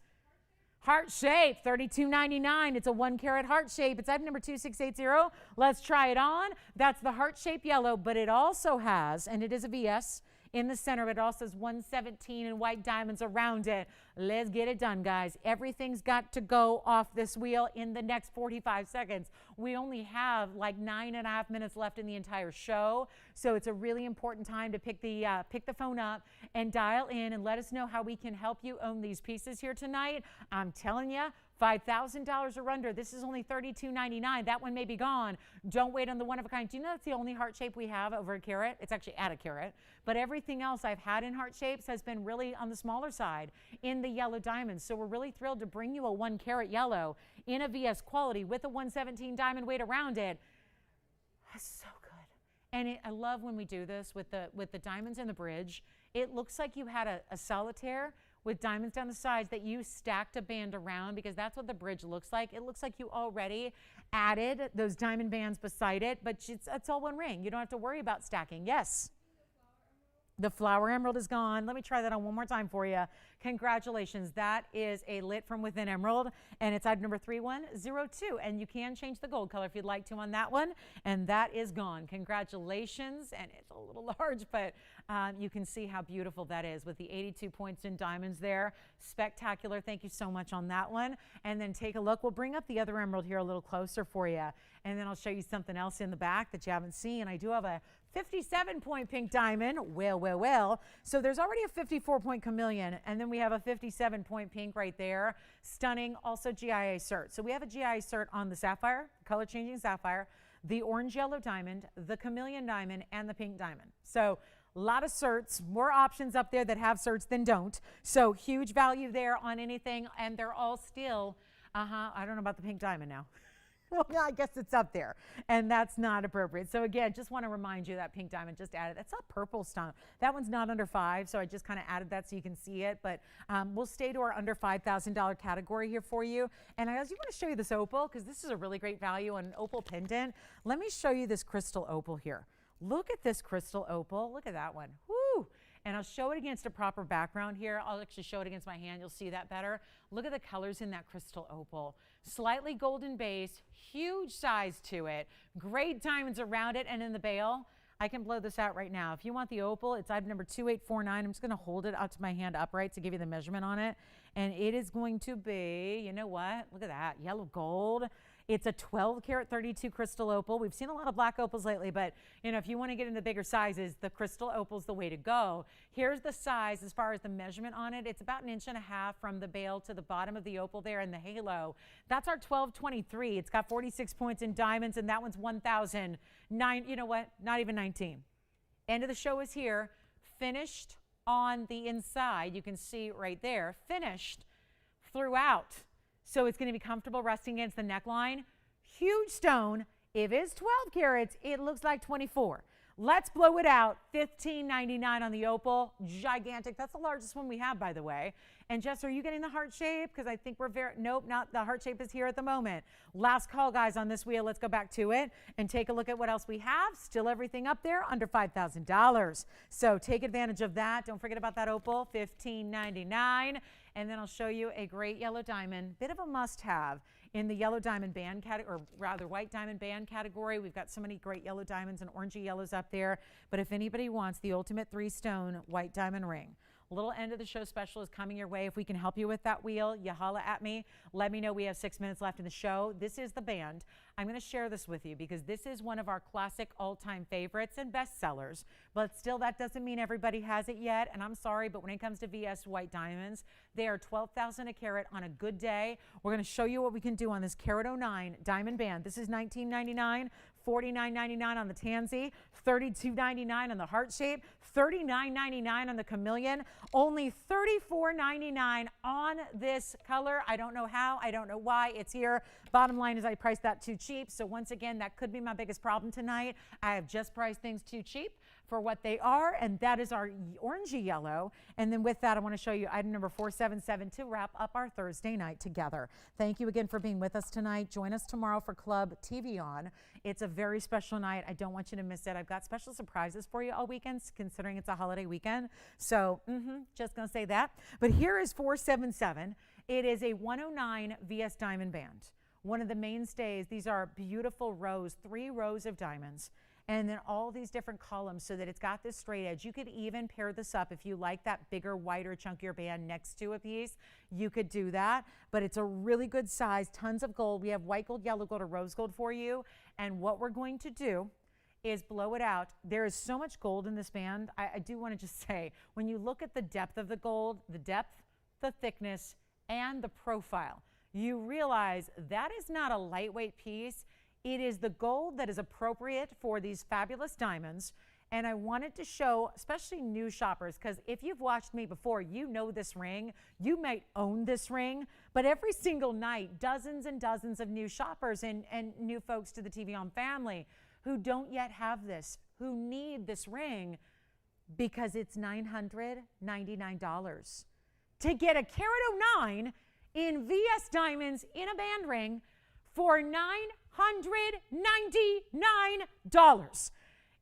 Heart shape, $32.99. It's a 1 carat heart shape. It's item number 2680. Let's try it on. That's the heart shape yellow, but it also has, and it is a VS, in the center. It also has 117 in white diamonds around it. Let's get it done, guys. Everything's got to go off this wheel in the next 45 seconds. We only have like 9.5 minutes left in the entire show, so it's a really important time to pick the phone up and dial in and let us know how we can help you own these pieces here tonight. I'm telling you, $5,000 or under. This is only $32.99. That one may be gone. Don't wait on the one of a kind. Do you know that's the only heart shape we have over a carat? It's actually at a carat. But everything else I've had in heart shapes has been really on the smaller side in the yellow diamonds. So we're really thrilled to bring you a 1 carat yellow in a VS quality with a 117 diamond weight around it. That's so good. And I love when we do this with the diamonds in the bridge. It looks like you had a solitaire with diamonds down the sides that you stacked a band around, because that's what the bridge looks like. It looks like you already added those diamond bands beside it, but it's all one ring. You don't have to worry about stacking. Yes. The flower emerald is gone. Let me try that on one more time for you. Congratulations. That is a lit from within emerald, and it's item number 3102. And you can change the gold color if you'd like to on that one, and that is gone. Congratulations. And it's a little large, but you can see how beautiful that is with the 82 points in diamonds there. Spectacular. Thank you so much on that one. And then take a look. We'll bring up the other emerald here a little closer for you, and then I'll show you something else in the back that you haven't seen. I do have a 57-point pink diamond. Well. So there's already a 54-point chameleon, and then we have a 57-point pink right there. Stunning. Also GIA cert. So we have a GIA cert on the sapphire, color changing sapphire. the orange yellow diamond, the chameleon diamond, and the pink diamond. So a lot of certs, more options up there that have certs than don't. So huge value there on anything, and they're all still, I don't know about the pink diamond now. Well, I guess it's up there, and that's not appropriate. So again, just want to remind you that pink diamond just added. That's a purple stone. That one's not under 5, so I just kind of added that so you can see it. But we'll stay to our under $5,000 category here for you. And I also want to show you this opal because this is a really great value on an opal pendant. Let me show you this crystal opal here. Look at this crystal opal. Look at that one. Woo! And I'll show it against a proper background here. I'll actually show it against my hand. You'll see that better. Look at the colors in that crystal opal. Slightly golden base, huge size to it, great diamonds around it and in the bail. I can blow this out right now. If you want the opal, it's item number 2849. I'm just going to hold it out to my hand upright to give you the measurement on it. And it is going to be, you know what? Look at that, yellow gold. It's a 12 karat 32 crystal opal. We've seen a lot of black opals lately, but you know, if you want to get into bigger sizes, the crystal opal's the way to go. Here's the size as far as the measurement on it. It's about 1.5 inches from the bail to the bottom of the opal there in the halo. That's our 1223. It's got 46 points in diamonds, and that one's 1,009. You know what? Not even 19. End of the show is here. Finished on the inside. You can see right there. Finished throughout. So it's going to be comfortable resting against the neckline. Huge stone. If it's 12 carats, it looks like 24. Let's blow it out. $15.99 on the opal. Gigantic. That's the largest one we have, by the way. And Jess, are you getting the heart shape? Because I think we're nope, not the heart shape is here at the moment. Last call, guys, on this wheel. Let's go back to it and take a look at what else we have. Still everything up there under $5,000. So take advantage of that. Don't forget about that opal. $15.99. And then I'll show you a great yellow diamond, bit of a must-have in the yellow diamond band category, or rather white diamond band category. We've got so many great yellow diamonds and orangey yellows up there. But if anybody wants the ultimate 3-stone white diamond ring, little end of the show special is coming your way. If we can help you with that wheel, you holla at me. Let me know. We have 6 minutes left in the show. This is the band. I'm going to share this with you because this is one of our classic all-time favorites and bestsellers. But still, that doesn't mean everybody has it yet. And I'm sorry, but when it comes to VS white diamonds, they are $12,000 a carat on a good day. We're going to show you what we can do on this carat 09 diamond band. This is $19.99. $49.99 on the tansy, $32.99 on the heart shape, $39.99 on the chameleon, only $34.99 on this color. I don't know how, I don't know why it's here. Bottom line is I priced that too cheap. So once again, that could be my biggest problem tonight. I have just priced things too cheap for what they are, and that is our orangey yellow. And then with that, I want to show you item number 477 to wrap up our Thursday night together. Thank you again for being with us tonight. Join us tomorrow for Club TVON. It's a very special night. I don't want you to miss it. I've got special surprises for you all weekends, considering it's a holiday weekend. So just going to say that. But here is 477. It is a 109 VS diamond band. One of the mainstays. These are beautiful rows, 3 rows of diamonds. And then all these different columns so that it's got this straight edge. You could even pair this up if you like that bigger, wider, chunkier band next to a piece. You could do that, but it's a really good size, tons of gold. We have white gold, yellow gold, or rose gold for you. And what we're going to do is blow it out. There is so much gold in this band. I do want to just say, when you look at the depth of the gold, the depth, the thickness, and the profile, you realize that is not a lightweight piece. It is the gold that is appropriate for these fabulous diamonds. And I wanted to show, especially new shoppers, because if you've watched me before, you know this ring. You might own this ring. But every single night, dozens and dozens of new shoppers and new folks to the TVON family who don't yet have this, who need this ring because it's $999. To get a carat 09 in VS diamonds in a band ring for $999.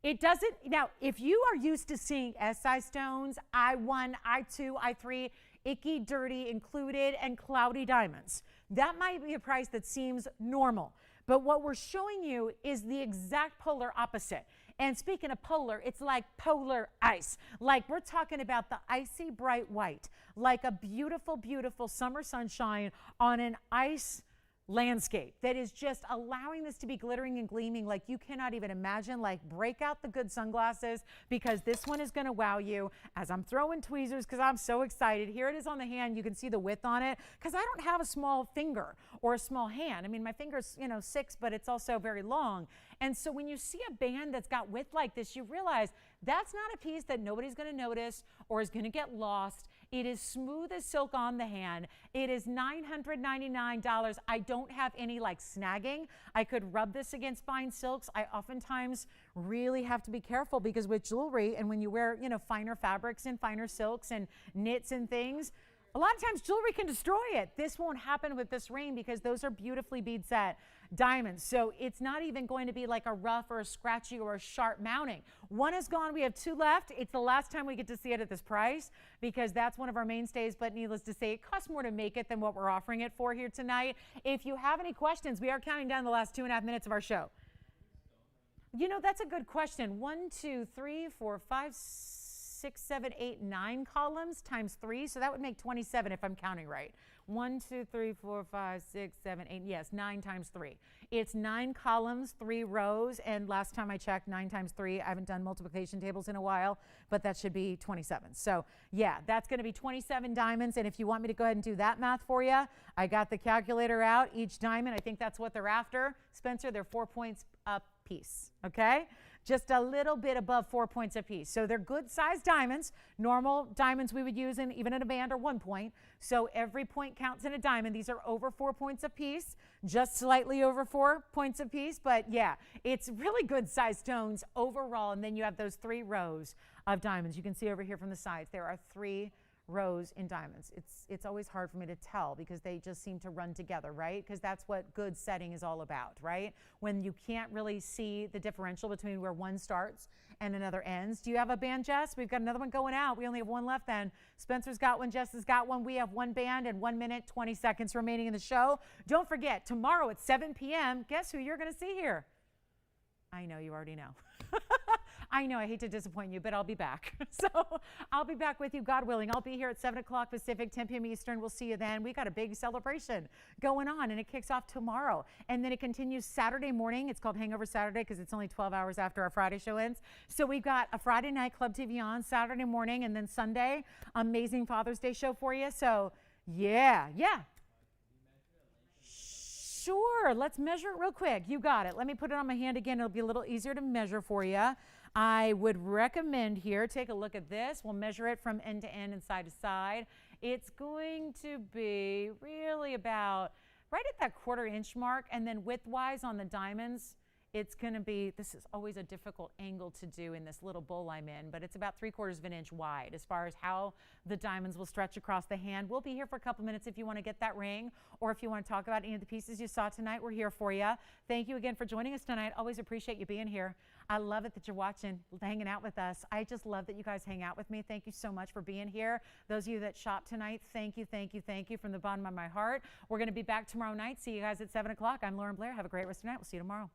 It doesn't, now, if you are used to seeing SI stones, I1, I2, I3, icky, dirty, included, and cloudy diamonds, that might be a price that seems normal. But what we're showing you is the exact polar opposite. And speaking of polar, it's like polar ice. Like we're talking about the icy bright white, like a beautiful, beautiful summer sunshine on an ice landscape that is just allowing this to be glittering and gleaming like you cannot even imagine. Like, break out the good sunglasses, because this one is going to wow you. As I'm throwing tweezers because I'm so excited. Here it is on the hand. You can see the width on it, because I don't have a small finger or a small hand. I mean, my finger's 6, but it's also very long. And so when you see a band that's got width like this, you realize that's not a piece that nobody's going to notice or is going to get lost. It is smooth as silk on the hand. It is $999. I don't have any like snagging. I could rub this against fine silks. I oftentimes really have to be careful, because with jewelry, and when you wear, finer fabrics and finer silks and knits and things, a lot of times jewelry can destroy it. This won't happen with this ring, because those are beautifully bead set diamonds. So it's not even going to be like a rough or a scratchy or a sharp mounting. One is gone. We have 2 left. It's the last time we get to see it at this price, because that's one of our mainstays. But needless to say, it costs more to make it than what we're offering it for here tonight. If you have any questions, we are counting down the last 2.5 minutes of our show. That's a good question. 1, 2, 3, 4, 5, 6, 7, 8, 9 columns times 3. So that would make 27 if I'm counting right. 1, 2, 3, 4, 5, 6, 7, 8. Yes, 9 times 3. It's 9 columns, 3 rows. And last time I checked, 9 times 3. I haven't done multiplication tables in a while, but that should be 27. So yeah, that's going to be 27 diamonds. And if you want me to go ahead and do that math for you, I got the calculator out. Each diamond, I think that's what they're after. Spencer, they're 4 points a piece. Okay? Just a little bit above 4 points a piece. So they're good sized diamonds. Normal diamonds we would use even in a band are 1 point. So every point counts in a diamond. These are over 4 points a piece, just slightly over 4 points a piece. But yeah, it's really good sized stones overall. And then you have those 3 rows of diamonds. You can see over here from the sides, there are 3 rows in diamonds. It's always hard for me to tell, because they just seem to run together, right? Because that's what good setting is all about, right? When you can't really see the differential between where one starts and another ends. Do you have a band, Jess? We've got another one going out. We only have one left then. Spencer's got one, Jess has got one. We have one band and 1 minute, 20 seconds remaining in the show. Don't forget, tomorrow at 7 p.m., guess who you're going to see here? I know, you already know. I know, I hate to disappoint you, but I'll be back. So I'll be back with you, God willing. I'll be here at 7 o'clock Pacific, 10 p.m. Eastern. We'll see you then. We got a big celebration going on, and it kicks off tomorrow. And then it continues Saturday morning. It's called Hangover Saturday because it's only 12 hours after our Friday show ends. So we've got a Friday night Club TVON, Saturday morning, and then Sunday, amazing Father's Day show for you. So yeah. Sure, let's measure it real quick. You got it. Let me put it on my hand again. It'll be a little easier to measure for you. I would recommend here, take a look at this. We'll measure it from end to end and side to side. It's going to be really about right at that 1/4 inch mark, and then width-wise on the diamonds, it's going to be, this is always a difficult angle to do in this little bowl I'm in, but it's about 3/4 of an inch wide as far as how the diamonds will stretch across the hand. We'll be here for a couple minutes if you want to get that ring, or if you want to talk about any of the pieces you saw tonight, we're here for you. Thank you again for joining us tonight. Always appreciate you being here. I love it that you're watching, hanging out with us. I just love that you guys hang out with me. Thank you so much for being here. Those of you that shop tonight, thank you from the bottom of my heart. We're going to be back tomorrow night. See you guys at 7 o'clock. I'm Lauren Blair. Have a great rest of the night. We'll see you tomorrow.